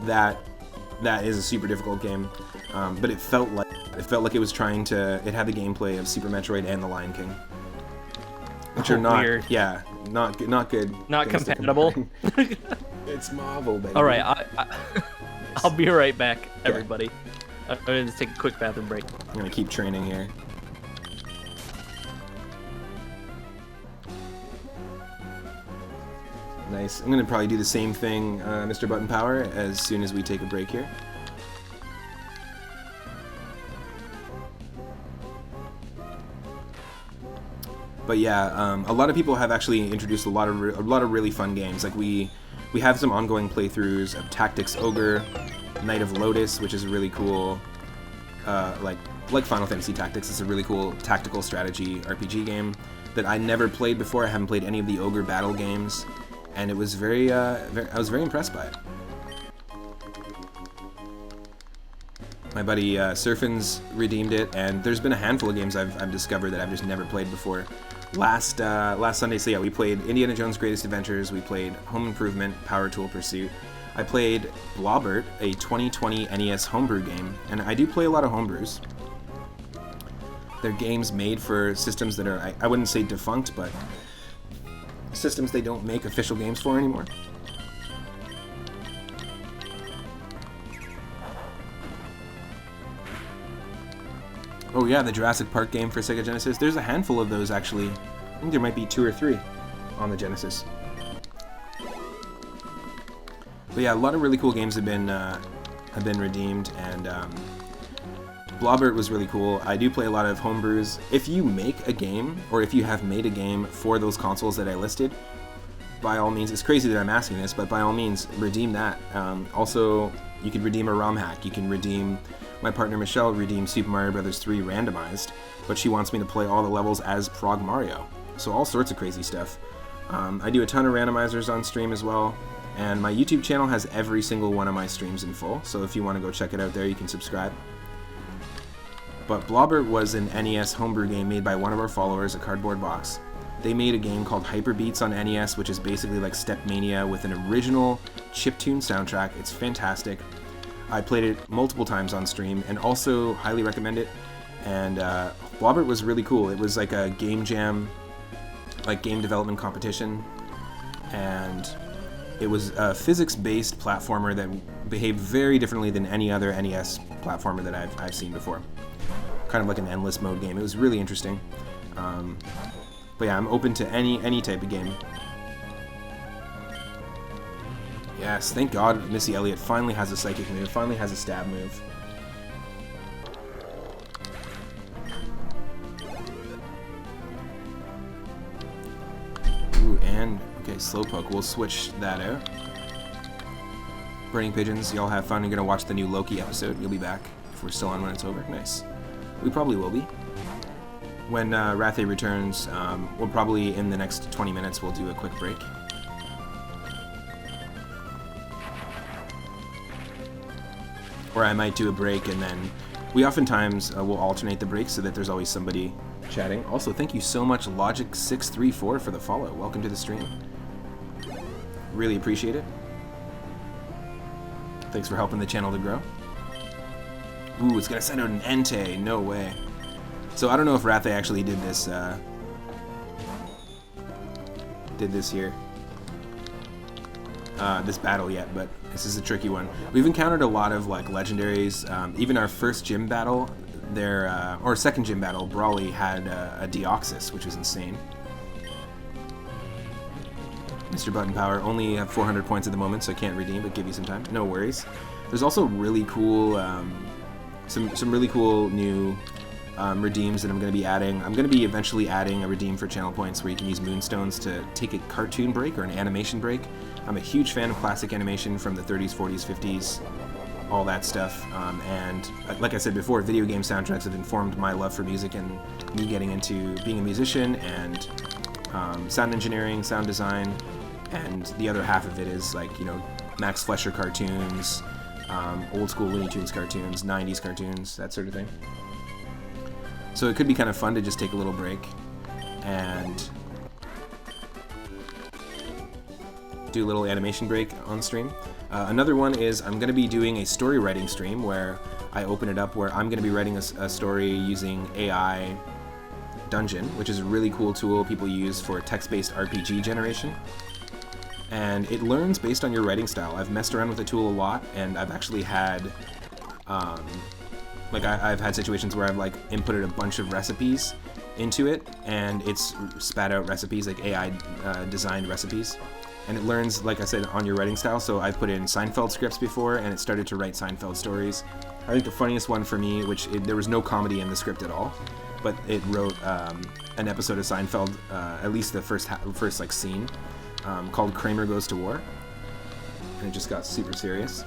That is a super difficult game, but it felt like it was trying to. It had the gameplay of Super Metroid and the Lion King, which are not Weird. yeah not good. Not things to compatible. combine. It's Marvel, baby. All right, I'll be right back, everybody. I'm going to take a quick bathroom break. I'm gonna keep training here. Nice. I'm gonna probably do the same thing, Mr. Button Power, as soon as we take a break here. But yeah, a lot of people have actually introduced a lot of really fun games. Like we have some ongoing playthroughs of Tactics Ogre, Knight of Lotus, which is a really cool, like Final Fantasy Tactics. It's a really cool tactical strategy RPG game that I never played before. I haven't played any of the Ogre battle games, and it was I was very impressed by it. My buddy Surfin's redeemed it, and there's been a handful of games I've discovered that I've just never played before. Last Sunday, so yeah, we played Indiana Jones' Greatest Adventures, we played Home Improvement, Power Tool Pursuit. I played Blobbert, a 2020 NES homebrew game, and I do play a lot of homebrews. They're games made for systems that are, I wouldn't say defunct, but systems they don't make official games for anymore. Oh yeah, the Jurassic Park game for Sega Genesis. There's a handful of those actually. I think there might be 2 or 3 on the Genesis. But yeah, a lot of really cool games have been redeemed, and Blobbert was really cool. I do play a lot of homebrews. If you make a game, or if you have made a game for those consoles that I listed, by all means, it's crazy that I'm asking this, but by all means, redeem that. Also, you could redeem a ROM hack. You can redeem. My partner Michelle redeemed Super Mario Bros. 3 randomized, but she wants me to play all the levels as Prog Mario. So all sorts of crazy stuff. I do a ton of randomizers on stream as well, and my YouTube channel has every single one of my streams in full, so if you want to go check it out there, you can subscribe. But Blobbert was an NES homebrew game made by one of our followers, a Cardboard Box. They made a game called Hyper Beats on NES, which is basically like Stepmania with an original chiptune soundtrack. It's fantastic. I played it multiple times on stream and also highly recommend it. And Blobbert was really cool. It was like a game jam, like game development competition, and it was a physics-based platformer that behaved very differently than any other NES platformer that I've seen before. Kind of like an endless mode game. It was really interesting. But yeah, I'm open to any type of game. Yes, thank God Missy Elliott finally has a psychic move, finally has a stab move. Ooh, and, okay, Slowpoke, we'll switch that out. Burning Pigeons, y'all have fun. You're gonna watch the new Loki episode. You'll be back if we're still on when it's over. Nice. We probably will be. When Rathe returns, we'll probably, in the next 20 minutes, we'll do a quick break. Or I might do a break, and then we oftentimes will alternate the breaks so that there's always somebody chatting. Also, thank you so much, Logic634, for the follow. Welcome to the stream. Really appreciate it. Thanks for helping the channel to grow. Ooh, it's gonna send out an Entei. No way. So I don't know if Rathe actually did this here. this battle yet, but this is a tricky one. We've encountered a lot of like legendaries. Even our first gym battle, or second gym battle, Brawly had a Deoxys, which was insane. Mr. Button Power, only have 400 points at the moment, so I can't redeem, but give you some time. No worries. There's also really cool, some really cool new redeems that I'm going to be adding. I'm going to be eventually adding a redeem for channel points where you can use moonstones to take a cartoon break or an animation break. I'm a huge fan of classic animation from the 30s, 40s, 50s, all that stuff. And like I said before, video game soundtracks have informed my love for music and me getting into being a musician and sound engineering, sound design. And the other half of it is like, you know, Max Fleischer cartoons, old school Looney Tunes cartoons, 90s cartoons, that sort of thing. So it could be kind of fun to just take a little break and do a little animation break on stream. Another one is I'm going to be doing a story writing stream where I open it up where I'm going to be writing a story using AI Dungeon, which is a really cool tool people use for text-based RPG generation. And it learns based on your writing style. I've messed around with the tool a lot, and I've actually had, I've had situations where I've like inputted a bunch of recipes into it, and it's spat out recipes, like AI designed recipes. And it learns, like I said, on your writing style. So I've put in Seinfeld scripts before, and it started to write Seinfeld stories. I think the funniest one for me, there was no comedy in the script at all, but it wrote an episode of Seinfeld, at least the first like scene. Called Kramer Goes to War, and it just got super serious.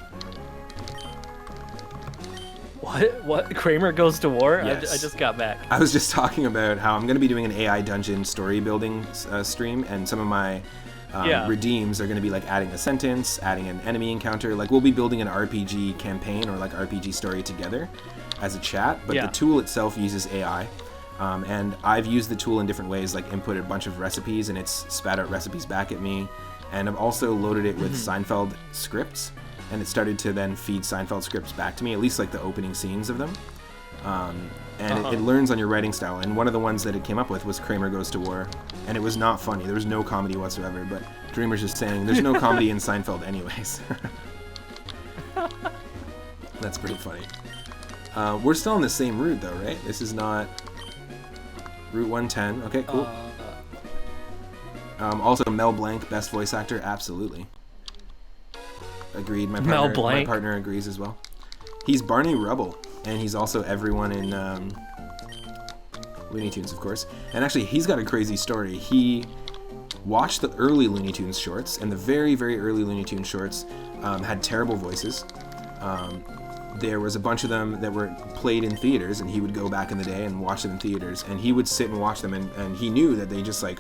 What? Kramer Goes to War? Yes. I just got back. I was just talking about how I'm going to be doing an AI dungeon story building stream, and some of my redeems are going to be like adding a sentence, adding an enemy encounter. Like we'll be building an RPG campaign or like RPG story together as a chat, but the tool itself uses AI. And I've used the tool in different ways, like input a bunch of recipes and it's spat out recipes back at me. And I've also loaded it with Seinfeld scripts, and it started to then feed Seinfeld scripts back to me, at least like the opening scenes of them. It learns on your writing style. And one of the ones that it came up with was Kramer Goes to War. And it was not funny. There was no comedy whatsoever. But Dreamer's just saying, there's no comedy in Seinfeld anyways. That's pretty funny. We're still on the same route though, right? This is not... Route 110. Okay, cool. Also, Mel Blanc, best voice actor. Absolutely. Agreed. My partner agrees as well. He's Barney Rubble, and he's also everyone in Looney Tunes, of course. And actually, he's got a crazy story. He watched the early Looney Tunes shorts, and the very, very early Looney Tunes shorts had terrible voices. There was a bunch of them that were played in theaters, and he would go back in the day and watch them in theaters, and he would sit and watch them, and he knew that they just like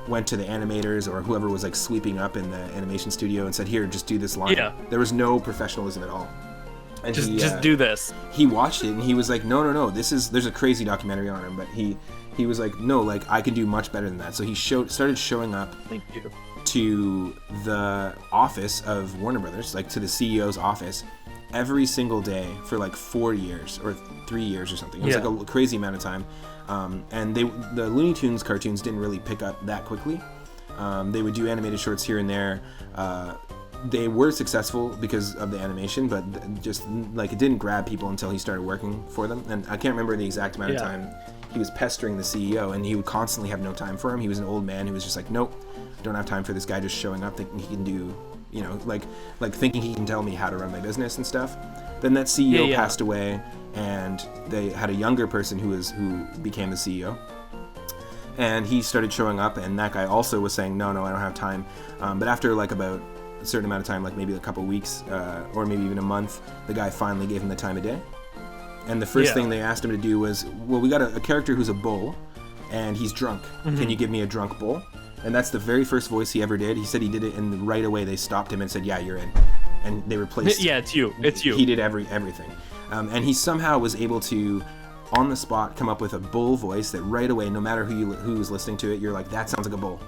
went to the animators or whoever was like sweeping up in the animation studio and said, here, just do this line. There was no professionalism at all. And just do this. He watched it and he was like, no, there's a crazy documentary on him, but he was like, no, like I can do much better than that. So he started showing up to the office of Warner Brothers, like to the CEO's office, every single day for like 4 years or 3 years or something. It was like a crazy amount of time. And the Looney Tunes cartoons didn't really pick up that quickly. They would do animated shorts here and there. They were successful because of the animation, but just like it didn't grab people until he started working for them. And I can't remember the exact amount of time he was pestering the CEO, and he would constantly have no time for him. He was an old man who was just like, nope, don't have time for this guy just showing up thinking he can do, you know, like thinking he can tell me how to run my business and stuff. Then that CEO passed away, and they had a younger person who became the CEO. And he started showing up, and that guy also was saying, no, I don't have time. But after like about a certain amount of time, like maybe a couple weeks or maybe even a month, the guy finally gave him the time of day. And the first thing they asked him to do was, well, we got a character who's a bull, and he's drunk. Can you give me a drunk bull? And that's the very first voice he ever did. He said he did it, and right away they stopped him and said, yeah, you're in. And they replaced... Yeah, it's you. He did everything. And he somehow was able to, on the spot, come up with a bull voice that right away, no matter who's listening to it, you're like, that sounds like a bull.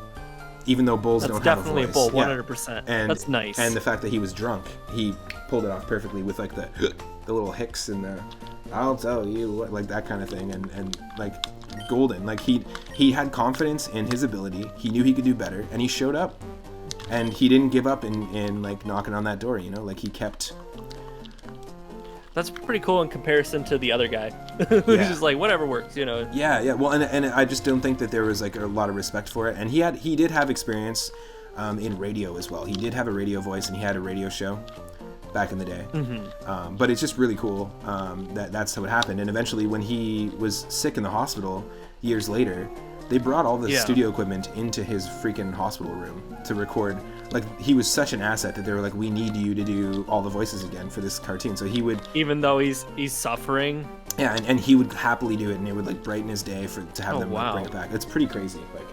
Even though bulls don't have a voice. That's definitely a bull, 100%. And, that's nice. And the fact that he was drunk, he pulled it off perfectly with like the little hicks and the, I'll tell you what, like that kind of thing. And like golden. Like he had confidence in his ability. He knew he could do better, and he showed up. And he didn't give up in like knocking on that door, you know, like he kept. That's pretty cool in comparison to the other guy, who's just like whatever works, you know. Yeah. Well, and I just don't think that there was like a lot of respect for it. And he did have experience in radio as well. He did have a radio voice, and he had a radio show back in the day. But it's just really cool that's how it happened. And eventually, when he was sick in the hospital years later, they brought all the studio equipment into his freaking hospital room to record. Like, he was such an asset that they were like, we need you to do all the voices again for this cartoon. So he would, even though he's suffering. Yeah, and he would happily do it, and it would like brighten his day to have them like, bring it back. It's pretty crazy. Like,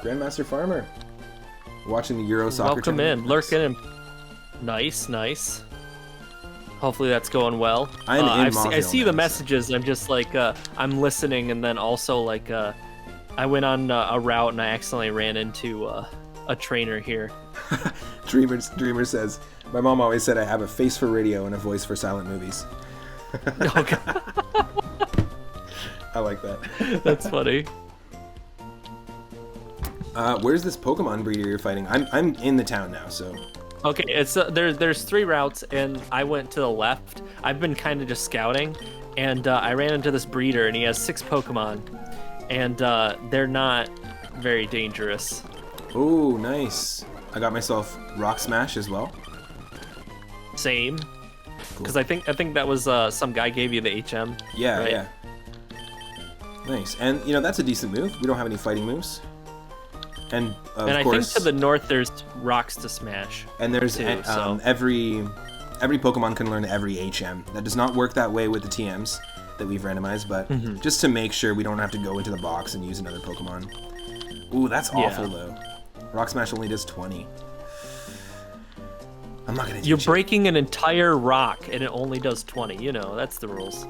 Grandmaster Farmer, watching the Euro soccer. Welcome in, lurking in. Nice. Hopefully that's going well. I see the messages. I'm just like, I'm listening, and then also like, I went on a route and I accidentally ran into a trainer here. Dreamer says, my mom always said I have a face for radio and a voice for silent movies. Okay. I like that. That's funny. Where's this Pokemon breeder you're fighting? I'm in the town now, so. Okay, it's there's 3 routes, and I went to the left. I've been kind of just scouting, and I ran into this breeder, and he has 6 Pokemon, and they're not very dangerous. Oh, nice. I got myself Rock Smash as well. Same. Because I think that was some guy gave you the HM. Yeah, right? Yeah. Nice, and you know that's a decent move. We don't have any fighting moves. And I think to the north there's rocks to smash. And there's too, every Pokemon can learn every HM. That does not work that way with the TMs that we've randomized, but just to make sure we don't have to go into the box and use another Pokemon. Ooh, that's awful though. Rock Smash only does 20. I'm not gonna. You're breaking an entire rock and it only does 20. You know, that's the rules.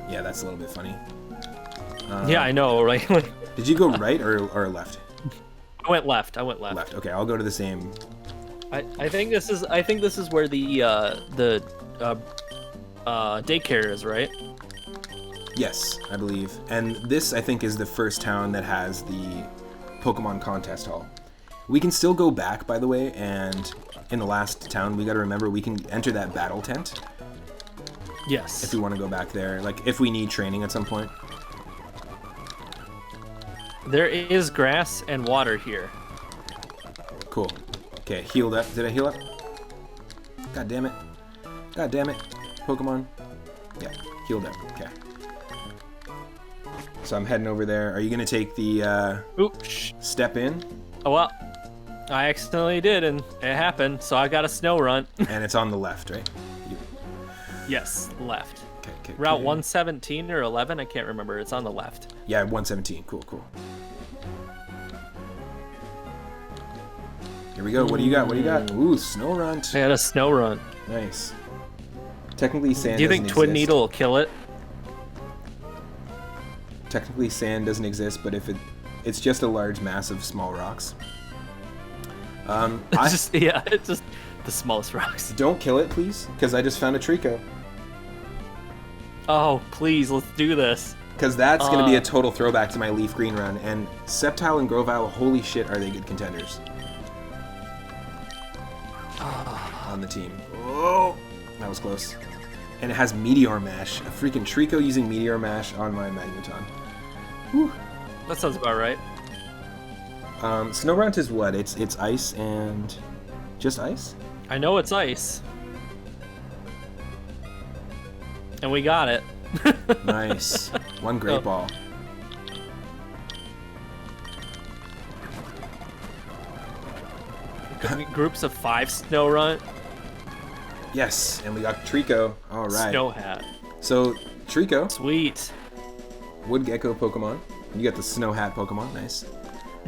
Yeah, that's a little bit funny. Yeah, I know, right? Did you go right or left? I went left. Left. Okay, I'll go to the same. I think this is where the daycare is, right? Yes, I believe. And this, I think, is the first town that has the Pokemon contest hall. We can still go back, by the way, and in the last town, we got to remember we can enter that battle tent. Yes. If we want to go back there, like if we need training at some point. There is grass and water here. Cool. Okay, healed up. Did I heal up? God damn it. God damn it. Pokemon. Yeah, healed up. Okay. So I'm heading over there. Are you going to take the step in? Oh, well, I accidentally did, and it happened, so I got a snow run. And it's on the left, right? Yes, left. Okay. Route 117 or 11, I can't remember. It's on the left. Yeah, 117. Cool. Here we go. What do you got? Ooh, snow runt. I had a snow run. Nice. Technically, sand. Do you think Twin Needle will kill it? Technically, sand doesn't exist, but if it's just a large mass of small rocks. It's just the smallest rocks. Don't kill it, please, because I just found a Trico. Oh, please, let's do this. Because that's going to be a total throwback to my Leaf Green run, and Sceptile and Grovyle, holy shit, are they good contenders. On the team. Oh, that was close. And it has Meteor Mash. A freaking Trico using Meteor Mash on my Magneton. Whew. That sounds about right. Snorunt is what? It's ice and just ice? I know it's ice. And we got it. Nice. One Great Ball. Groups of 5 Snorunt. Yes, and we got Trico. All right. Snow Hat. So, Trico. Sweet. Wood Gecko Pokemon. You got the Snow Hat Pokemon. Nice.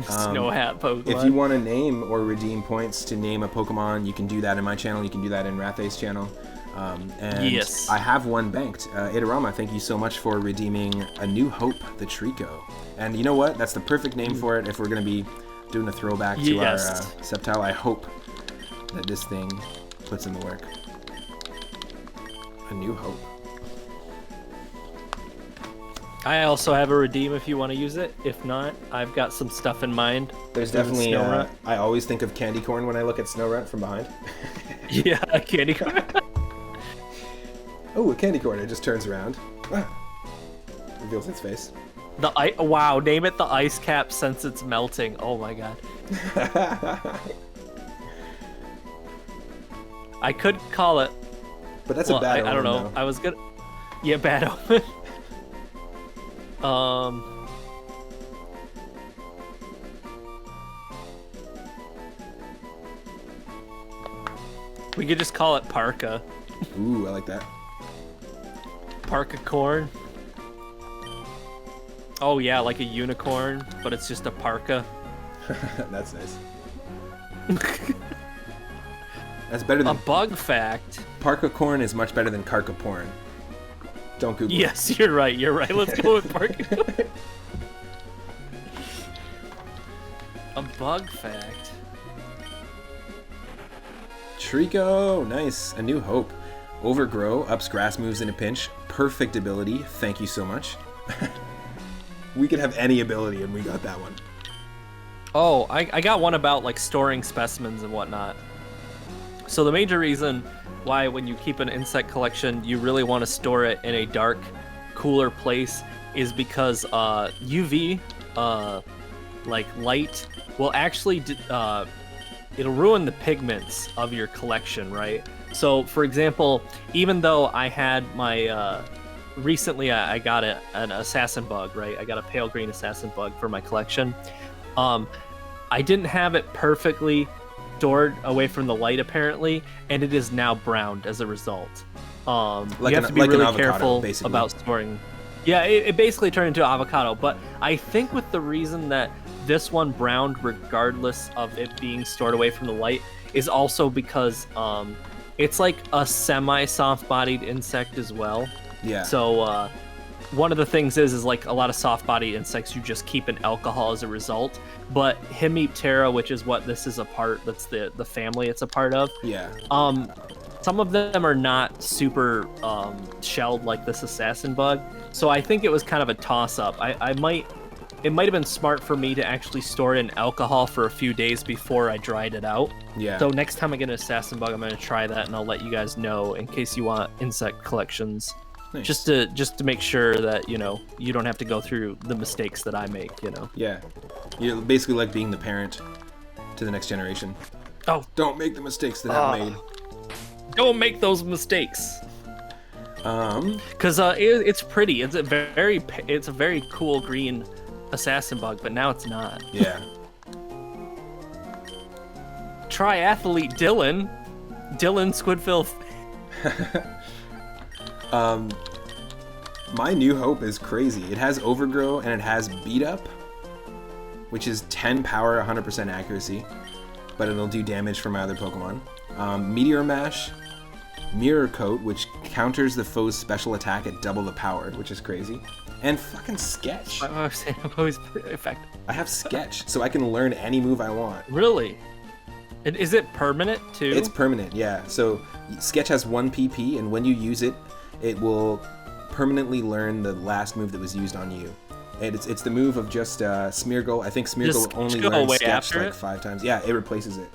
Snow Hat Pokemon. If you want to name or redeem points to name a Pokemon, you can do that in my channel. You can do that in Rathay's channel. And yes. I have one banked. Idarama, thank you so much for redeeming A New Hope, the Trico. And you know what? That's the perfect name for it if we're going to be doing a throwback to our Sceptile. I hope that this thing puts in the work. A New Hope. I also have a redeem if you want to use it. If not, I've got some stuff in mind. There's for the definitely. snow rut. I always think of candy corn when I look at Snowrut from behind. Yeah, candy corn. Oh, a candy corn! It just turns around. Ah. Reveals its face. Wow, name it the ice cap since it's melting. Oh my god. I could call it. But that's a bad omen, I don't know. though. I was gonna. Yeah, bad omen. We could just call it Parka. Ooh, I like that. Parka corn. Oh yeah, like a unicorn, but it's just a parka. That's nice. That's better than A bug fact. Parka corn is much better than Karka porn. Don't Google it. Yes, you're right. You're right. Let's go with parka corn. A bug fact. Trico, nice. A New Hope. Overgrow, ups grass moves in a pinch. Perfect ability. Thank you so much. We could have any ability, and we got that one. Oh, I got one about like storing specimens and whatnot. So the major reason why when you keep an insect collection, you really want to store it in a dark, cooler place is because UV, like light, will actually it'll ruin the pigments of your collection, right? So, for example, even though I had my recently I got an assassin bug, right? I got a pale green assassin bug for my collection. I didn't have it perfectly stored away from the light, apparently, and it is now browned as a result. Like you have to be like really an avocado, careful basically. about storing. Yeah, it basically turned into avocado, but I think with the reason that this one browned regardless of it being stored away from the light is also because it's like a semi-soft-bodied insect as well. Yeah. So one of the things is like a lot of soft-bodied insects, you just keep in alcohol as a result. But Hemiptera, which is what this is a part, that's the family it's a part of. Yeah. Some of them are not super shelled like this assassin bug. So I think it was kind of a toss-up. It might have been smart for me to actually store it in alcohol for a few days before I dried it out. Yeah. So next time I get an assassin bug, I'm going to try that, and I'll let you guys know in case you want insect collections. Nice. Just to make sure that, you know, you don't have to go through the mistakes that I make, you know. Yeah. You're basically like being the parent to the next generation. Oh, Don't make the mistakes that I've made. don't make those mistakes. Because it's pretty. It's a very cool green assassin bug, but now it's not. Yeah. Triathlete Dylan Squidville. My New Hope is crazy. It has Overgrow and it has Beat Up, which is 10 power, 100% accuracy, but it'll do damage for my other Pokemon. Meteor Mash, Mirror Coat, which counters the foe's special attack at double the power, which is crazy. And fucking Sketch. I'm always effective. I have Sketch, so I can learn any move I want. Really? Is it permanent too? It's permanent, yeah. So Sketch has 1 PP, and when you use it, it will permanently learn the last move that was used on you. And it's the move of just Smeargle. I think Smeargle Just only go learns away Sketch after like it? 5 times. Yeah, it replaces it.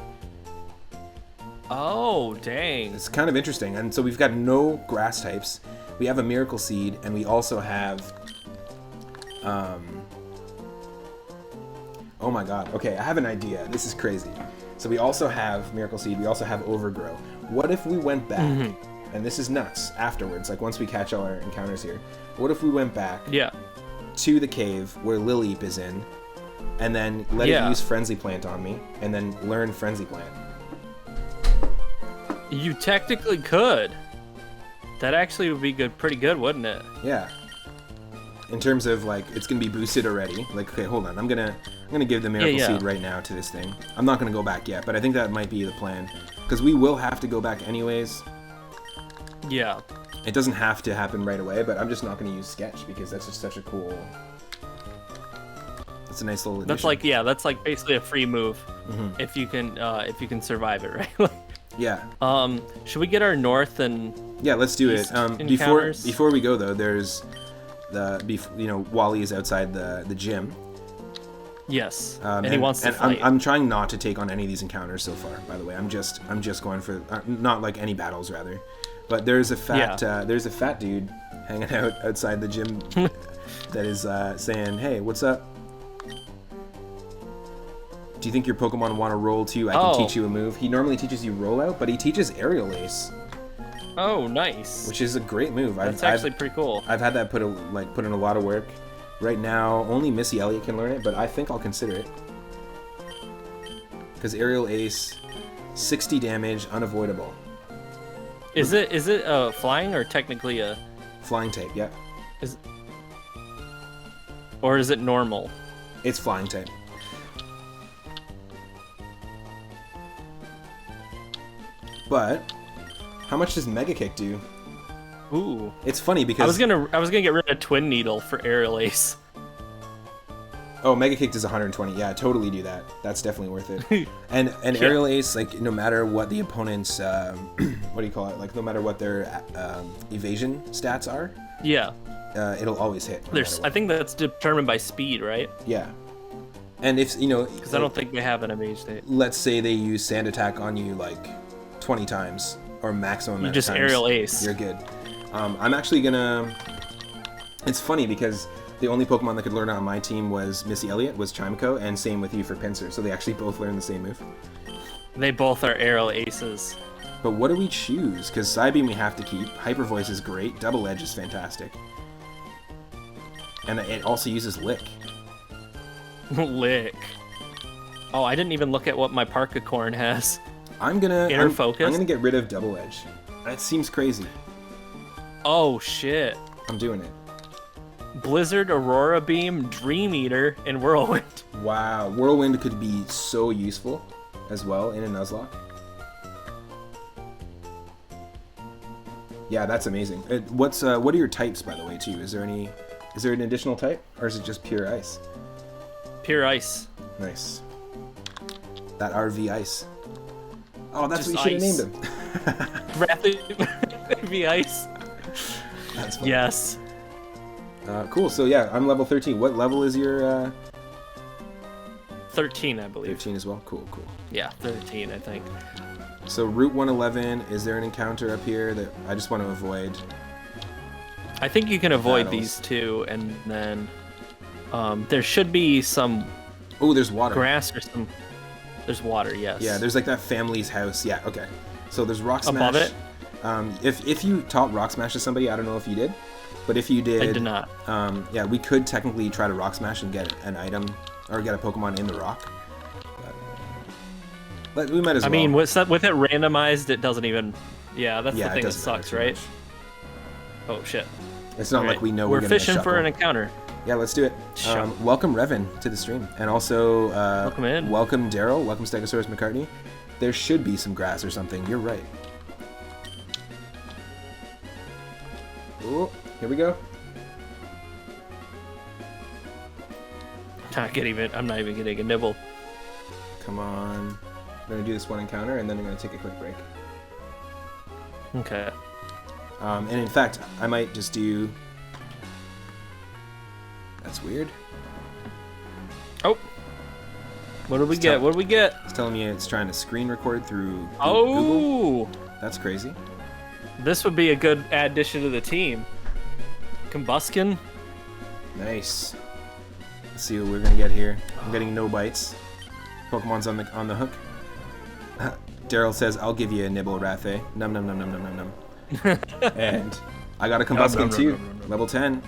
Oh, dang. It's kind of interesting. And so we've got no grass types. We have a Miracle Seed, and we also have... Oh my god. Okay, I have an idea. This is crazy. So we also have Miracle Seed. We also have Overgrow. What if we went back, and this is nuts, afterwards, like once we catch all our encounters here, what if we went back Yeah. to the cave where Lileep is in, and then let it use Frenzy Plant on me, and then learn Frenzy Plant? You technically could. That actually would be good, pretty good, wouldn't it? Yeah. In terms of like, it's gonna be boosted already. Like, okay, hold on. I'm gonna give the Miracle Seed right now to this thing. I'm not gonna go back yet, but I think that might be the plan, because we will have to go back anyways. Yeah. It doesn't have to happen right away, but I'm just not gonna use Sketch because that's just such a cool. It's a nice little addition. That's like basically a free move if you can survive it, right? Yeah. Should we get our north and Yeah, let's do it. east encounters? Before we go though, there's Wally is outside the gym. Yes, and he wants to and fight. I'm trying not to take on any of these encounters so far. By the way, I'm just going for not like any battles rather, but there's a fat dude hanging out outside the gym that is saying, "Hey, what's up? Do you think your Pokemon want to roll too? I can teach you a move." He normally teaches you Rollout, but he teaches Aerial Ace. Oh, nice. Which is a great move. That's actually pretty cool. I've had that put in a lot of work. Right now, only Missy Elliott can learn it, but I think I'll consider it. Because Aerial Ace, 60 damage, unavoidable. Is it flying or technically a flying type? Yeah. Or is it normal? It's flying type. But how much does Mega Kick do? Ooh. It's funny because I was gonna get rid of Twin Needle for Aerial Ace. Oh, Mega Kick does 120. Yeah, totally do that. That's definitely worth it. And Aerial Ace, like no matter what the opponent's what do you call it? Like no matter what their evasion stats are. Yeah. It'll always hit. I think that's determined by speed, right? Yeah. And if because I don't think they have an evasion state. Let's say they use Sand Attack on you like 20 times or maximum amount of times. You just Aerial Ace. You're good. I'm actually gonna. It's funny because the only Pokemon that could learn it on my team was Missy Elliott, was Chimeco, and same with you for Pinsir. So they actually both learn the same move. They both are Aerial Aces. But what do we choose? Because Psybeam we have to keep. Hyper Voice is great. Double Edge is fantastic. And it also uses Lick. Lick. Oh, I didn't even look at what my Parkacorn has. I'm gonna Focus. I'm gonna get rid of Double Edge. That seems crazy. Oh shit. I'm doing it. Blizzard, Aurora Beam, Dream Eater, and Whirlwind. Wow, Whirlwind could be so useful as well in a Nuzlocke. Yeah, that's amazing. What are your types, by the way, too? Is there an additional type, or is it just pure ice? Pure ice. Nice. That RV Ice. Oh, that's just what you should have named him. RV Ice. That's funny. Yes. Cool. So yeah, I'm level 13. What level is your? 13, I believe. 13 as well. Cool. Yeah, 13, I think. So Route 111. Is there an encounter up here that I just want to avoid? I think you can avoid Battles. these two, and then there should be some. Oh, there's water. Grass or some. There's water. Yes. Yeah, there's like that family's house. Yeah. Okay. So there's Rock Smash. Above it. If you taught Rock Smash to somebody, I don't know if you did, but if you did, I did not. Yeah, we could technically try to Rock Smash and get an item or get a Pokemon in the rock. But we might as well. I mean, with it randomized, it doesn't even. Yeah, that's the it thing that doesn't sucks, matter too right? much. Oh shit. It's not like we know we're fishing for an shuffle. encounter. Yeah, let's do it. Welcome Revan to the stream, and also welcome in. Welcome Daryl. Welcome Stegosaurus McCartney. There should be some grass or something. You're right. Oh, here we go. I'm not even getting a nibble. Come on. I'm gonna do this one encounter, and then I'm gonna take a quick break. Okay. And in fact, I might just do. That's weird. Oh. What do we get? What do we get? It's telling me it's trying to screen record through Google. Oh. That's crazy. This would be a good addition to the team. Combuskin. Nice. Let's see what we're gonna get here. I'm getting no bites. Pokemon's on the hook. Daryl says, "I'll give you a nibble, Rathe." Num num num num num num num. And I got a Combuskin too. Level 10.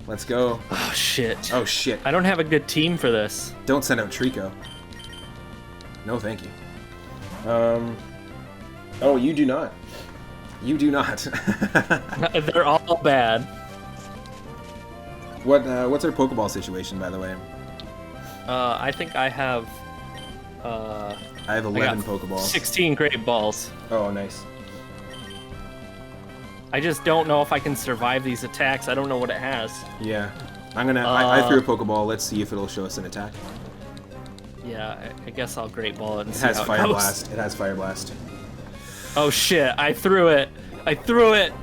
Let's go. Oh shit. Oh shit. I don't have a good team for this. Don't send out Trico. No, thank you. Oh, you do not. You do not. They're all bad. What's our Pokeball situation, by the way? I think I have. I have 11 Pokeballs. 16 great balls. Oh, nice. I just don't know if I can survive these attacks. I don't know what it has. Yeah. I'm gonna. I threw a Pokeball. Let's see if it'll show us an attack. Yeah, I guess I'll Great Ball it and It see has how Fire it goes. Blast. It has Fire Blast. Oh shit! I threw it. I threw it.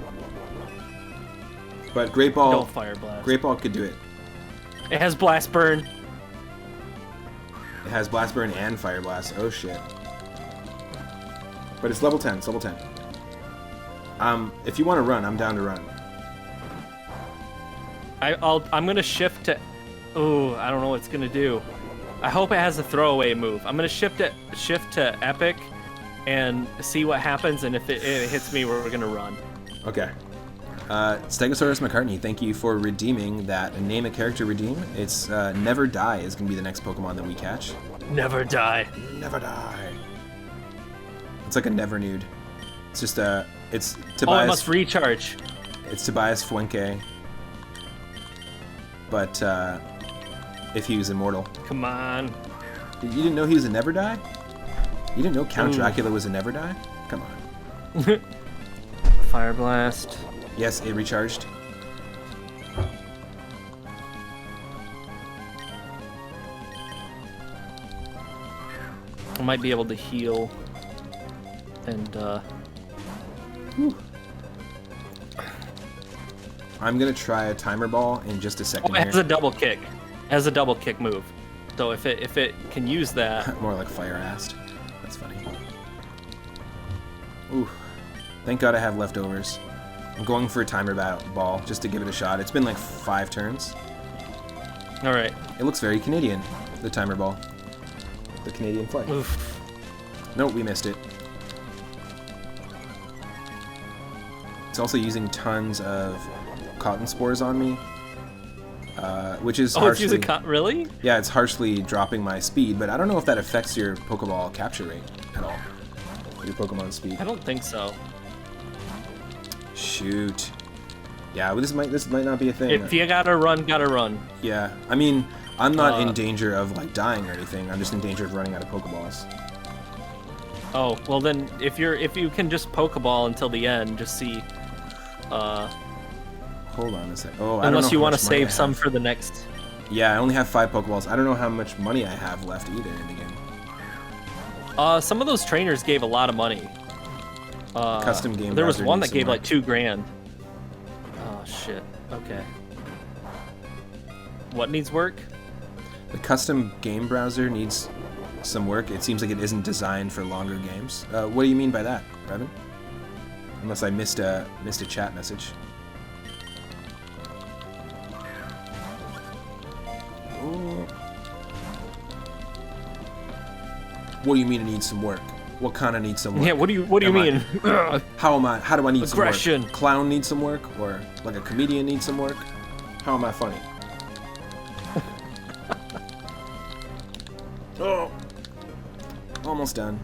But Great Ball. Don't Fire Blast. Great Ball could do it. It has Blast Burn. It has Blast Burn and Fire Blast. Oh shit. But it's level 10. It's level 10. If you want to run, I'm down to run. I'm gonna shift to. Oh, I don't know what it's gonna do. I hope it has a throwaway move. I'm gonna shift to Epic, and see what happens. And if it hits me, we're gonna run. Okay. Stegosaurus McCartney, thank you for redeeming that. Name a character redeem. It's Never Die is gonna be the next Pokemon that we catch. Never die. Never die. It's like a never nude. It's just it's Tobias. Oh, I must recharge. It's Tobias Fuenke. But if he was immortal. Come on. You didn't know he was a Never Die? You didn't know Count Dracula was a Never Die? Come on. Fire Blast. Yes, it recharged. I might be able to heal. And I'm gonna try a timer ball in just a second. it has a double kick. It has a double kick move. So if it can use that. More like Fire Ast. That's funny. Ooh. Thank God I have leftovers. I'm going for a timer ball just to give it a shot. It's been like 5 turns. All right. It looks very Canadian, the timer ball. The Canadian flag. Oof. Nope, we missed it. It's also using tons of cotton spores on me, which is harshly... it's using really? Yeah, it's harshly dropping my speed, but I don't know if that affects your Pokeball capture rate at all. Your Pokemon speed. I don't think so. Shoot. Yeah, well, this might not be a thing. If you gotta run, gotta run. Yeah, I mean, I'm not in danger of like dying or anything. I'm just in danger of running out of Pokeballs. Oh, well then, if you can just Pokeball until the end, just see. Hold on a sec. Oh, I don't know. Unless you want to how much money save I some have. for the next. Yeah, I only have 5 Pokeballs. I don't know how much money I have left either in the game. Some of those trainers gave a lot of money. Custom game. There was browser one needs that gave some like $2,000. Oh shit. Okay. What needs work? The custom game browser needs some work. It seems like it isn't designed for longer games. What do you mean by that, Revan? Unless I missed a chat message. Ooh. What do you mean it needs some work? What kind of needs some work? Yeah. What do you mean? How do I need Aggression. some work? Clown needs some work, or like a comedian needs some work? How am I funny? Oh, almost done.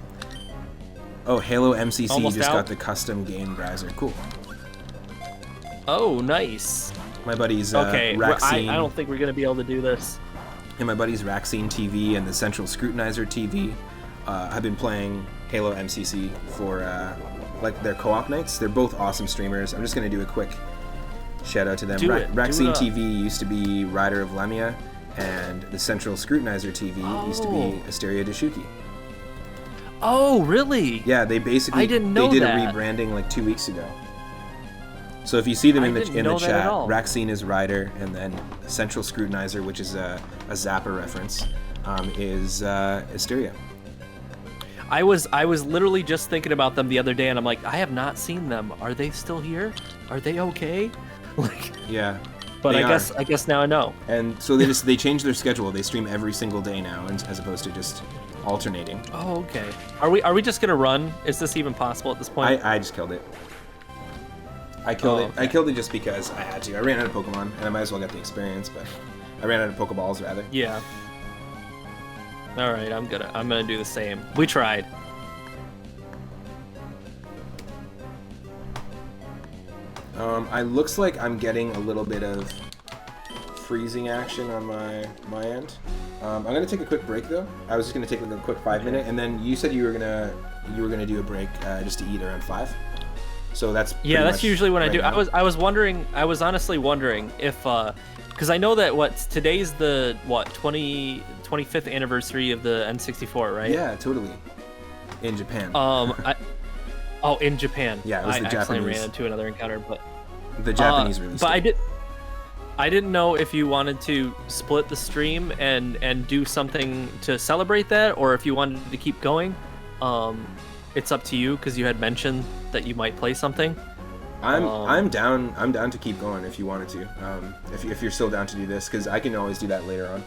Oh, Halo MCC Almost just out? got the custom game browser. Cool. Oh, nice. My buddies Okay. Raxine, I don't think we're gonna be able to do this. and my buddies Raxine TV and the Central Scrutinizer TV have been playing Halo MCC for like their co-op nights. They're both awesome streamers. I'm just gonna do a quick shout out to them. Raxine TV used to be Rider of Lemia, and the Central Scrutinizer TV used to be Asteria Dashuki. Oh, really? Yeah, they basically I didn't know they did that. a rebranding like 2 weeks ago. So if you see them in the didn't know that chat, at all. Raxine is Rider, and then Central Scrutinizer, which is a Zapper reference, is Asteria. I was literally just thinking about them the other day, and I'm like, I have not seen them. Are they still here? Are they okay? Like, Yeah. but they I guess now I know. And so they changed their schedule. They stream every single day now, as opposed to just alternating. Oh, okay. Are we just gonna run? Is this even possible at this point? I just killed it. I killed it. Okay. I killed it just because I had to. I ran out of Pokemon, and I might as well get the experience, but I ran out of Pokeballs rather. Yeah. All right, I'm gonna do the same. We tried. I looks like I'm getting a little bit of freezing action on my end. I'm gonna take a quick break though. I was just gonna take like a quick 5-minute, and then you said you were gonna do a break just to eat around 5. So that's Yeah, that's usually what I do. now. I was honestly wondering if because I know that today's the 25th anniversary of the N64, right? Yeah, totally. In Japan. In Japan. Yeah, it was the I actually Japanese. ran into another encounter, but The Japanese release but date. I didn't know if you wanted to split the stream and do something to celebrate that, or if you wanted to keep going. It's up to you, because you had mentioned that you might play something. I'm down to keep going if you wanted to. If you're still down to do this, because I can always do that later on.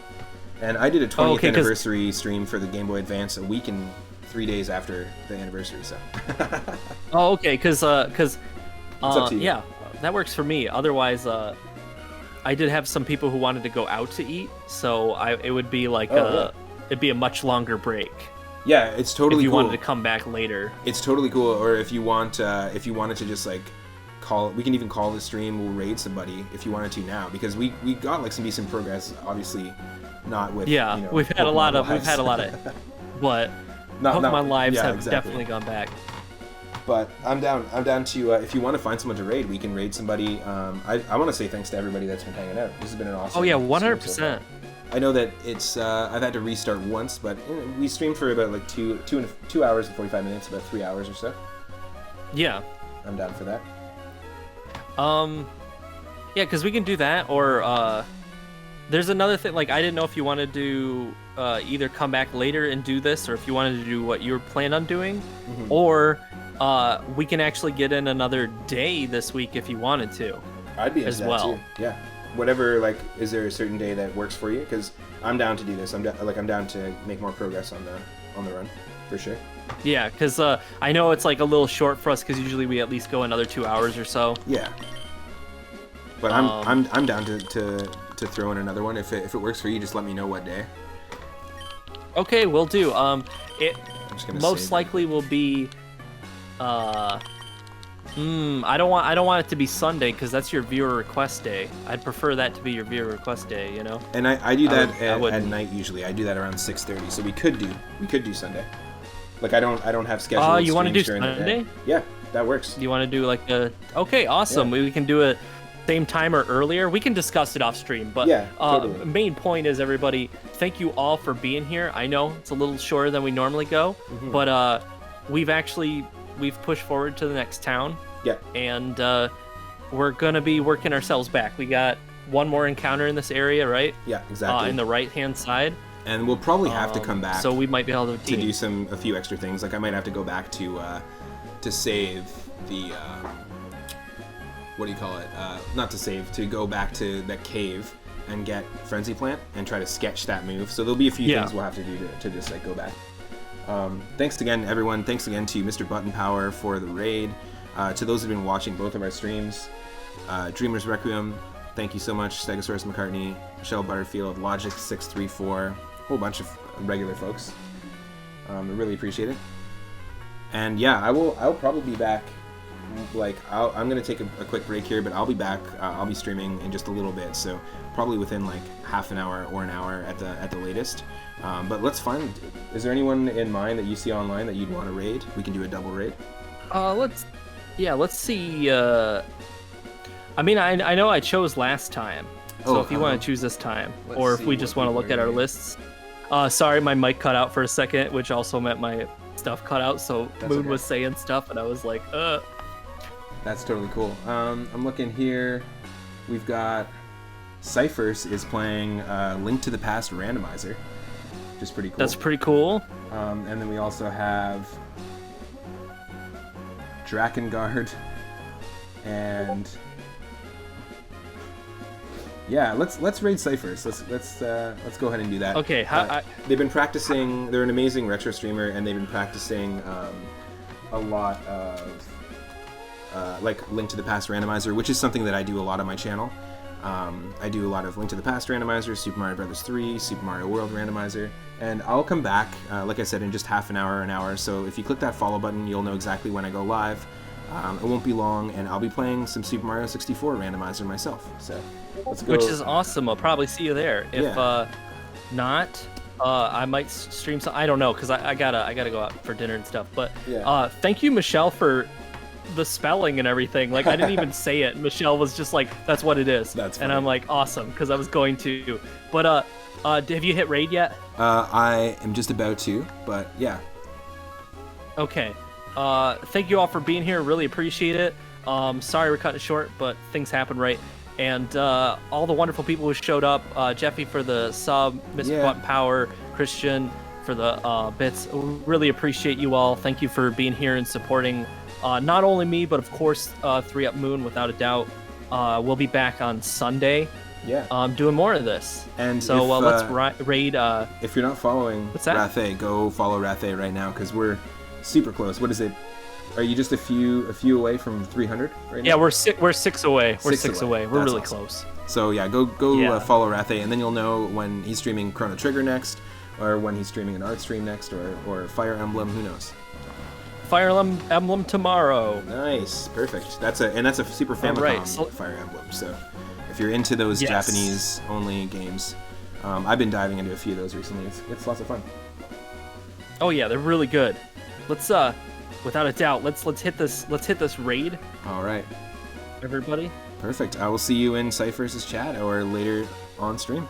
And I did a 20th anniversary stream for the Game Boy Advance a week and 3 days after the anniversary. So. Oh, okay, because yeah, that works for me. Otherwise, I did have some people who wanted to go out to eat, so it would be like it'd be a much longer break. Yeah, it's totally. If you cool. wanted to come back later, it's totally cool. Or if you wanted to just like we can even call the stream. We'll raid somebody if you wanted to now, because we got like some decent progress. Obviously, not with we've had a lot of but not Pokemon lives have exactly. definitely gone back. But I'm down to if you want to find someone to raid, we can raid somebody. I want to say thanks to everybody that's been hanging out. This has been an awesome. Oh yeah, stream 100%. so far. I know that it's I've had to restart once, but we streamed for about like 2 hours and 45 minutes, about 3 hours or so. Yeah. I'm down for that. Yeah, because we can do that, or there's another thing. Like, I didn't know if you wanted to either come back later and do this, or if you wanted to do what you were planning on doing, or we can actually get in another day this week if you wanted to. I'd be as that well. Too. Yeah. Whatever. Like, is there a certain day that works for you? Because I'm down to do this. I'm down to make more progress on the run, for sure. Yeah, because I know it's like a little short for us, because usually we at least go another 2 hours or so. Yeah. But I'm down to throw in another one if it works for you. Just let me know what day. Okay, we'll do. It most likely that. will be. I don't want it to be Sunday, because that's your viewer request day. I'd prefer that to be your viewer request day, you know. And I do that at night usually. I do that around 6:30. So we could do Sunday. Like I don't have scheduled. You want to do during Sunday? Yeah, that works. You want to do like a? Okay, awesome. Yeah. We can do it same time or earlier. We can discuss it off stream. But yeah, totally. Main point is, everybody, thank you all for being here. I know it's a little shorter than we normally go, but we've pushed forward to the next town. Yeah. And we're gonna be working ourselves back. We got one more encounter in this area, right? Yeah, exactly. In the right-hand side. And we'll probably have to come back. So we might be able to do a few extra things. Like I might have to go back to save the what do you call it? Not to save, to go back to that cave and get Frenzy Plant and try to sketch that move. So there'll be a few things we'll have to do to just like go back. Thanks again, everyone. Thanks again to Mr. Button Power for the raid. To those who've been watching both of our streams, Dreamer's Requiem, thank you so much. Stegosaurus McCartney, Michelle Butterfield, Logic634, a whole bunch of regular folks. I really appreciate it. And yeah, I'll probably be back. Like I'm gonna take a quick break here, but I'll be back. I'll be streaming in just a little bit, so probably within like half an hour or an hour at the latest. But let's find. Is there anyone in mind that you see online that you'd want to raid? We can do a double raid. Let's see. I mean, I know I chose last time, so if you want to choose this time, or if we just want to look at our lists. Sorry, my mic cut out for a second, which also meant my stuff cut out. So Moon was saying stuff, and I was like, That's totally cool. I'm looking here. We've got Cyphers is playing Link to the Past Randomizer, which is pretty cool. That's pretty cool. And then we also have Drakengard, and yeah, let's raid Cyphers. Let's go ahead and do that. Okay. They've been practicing. They're an amazing retro streamer, and they've been practicing a lot of like Link to the Past Randomizer, which is something that I do a lot on my channel. I do a lot of Link to the Past Randomizer, Super Mario Bros. 3, Super Mario World Randomizer, and I'll come back, like I said, in just half an hour or an hour. So if you click that follow button, you'll know exactly when I go live. It won't be long, and I'll be playing some Super Mario 64 Randomizer myself. So let's go. Which is awesome. I'll probably see you there. If not, I might stream some. I don't know, because I gotta go out for dinner and stuff. But thank you, Michelle, for the spelling and everything. Like, I didn't even say it. Michelle was just like, that's what it is. That's funny. And I'm like, awesome, because I was going to. But have you hit raid yet? I am just about to, but yeah. Okay. Thank you all for being here. Really appreciate it. Sorry we're cutting it short, but things happen, right? And all the wonderful people who showed up, Jeffy for the sub, Mr. Button Power, Christian for the bits. Really appreciate you all. Thank you for being here and supporting not only me, but of course 3UP Moon, without a doubt. We'll be back on Sunday. Yeah. Doing more of this. And so if, let's raid. If you're not following Rathe, go follow Rathe right now because we're super close. What is it? Are you just a few away from 300 right now? Yeah, we're six away. We're six away. We're really awesome. Close. So yeah, go follow Rathe, and then you'll know when he's streaming Chrono Trigger next, or when he's streaming an art stream next, or Fire Emblem. Who knows? Fire Emblem tomorrow. Nice, perfect. That's a Super Famicom Fire Emblem. So if you're into those Japanese only games, I've been diving into a few of those recently. It's lots of fun. Oh yeah, they're really good. Let's without a doubt, let's hit this raid. All right, everybody. Perfect. I will see you in Cypher's chat or later on stream.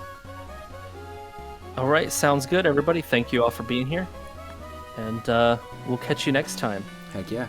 All right, sounds good, everybody. Thank you all for being here, and we'll catch you next time. Heck yeah.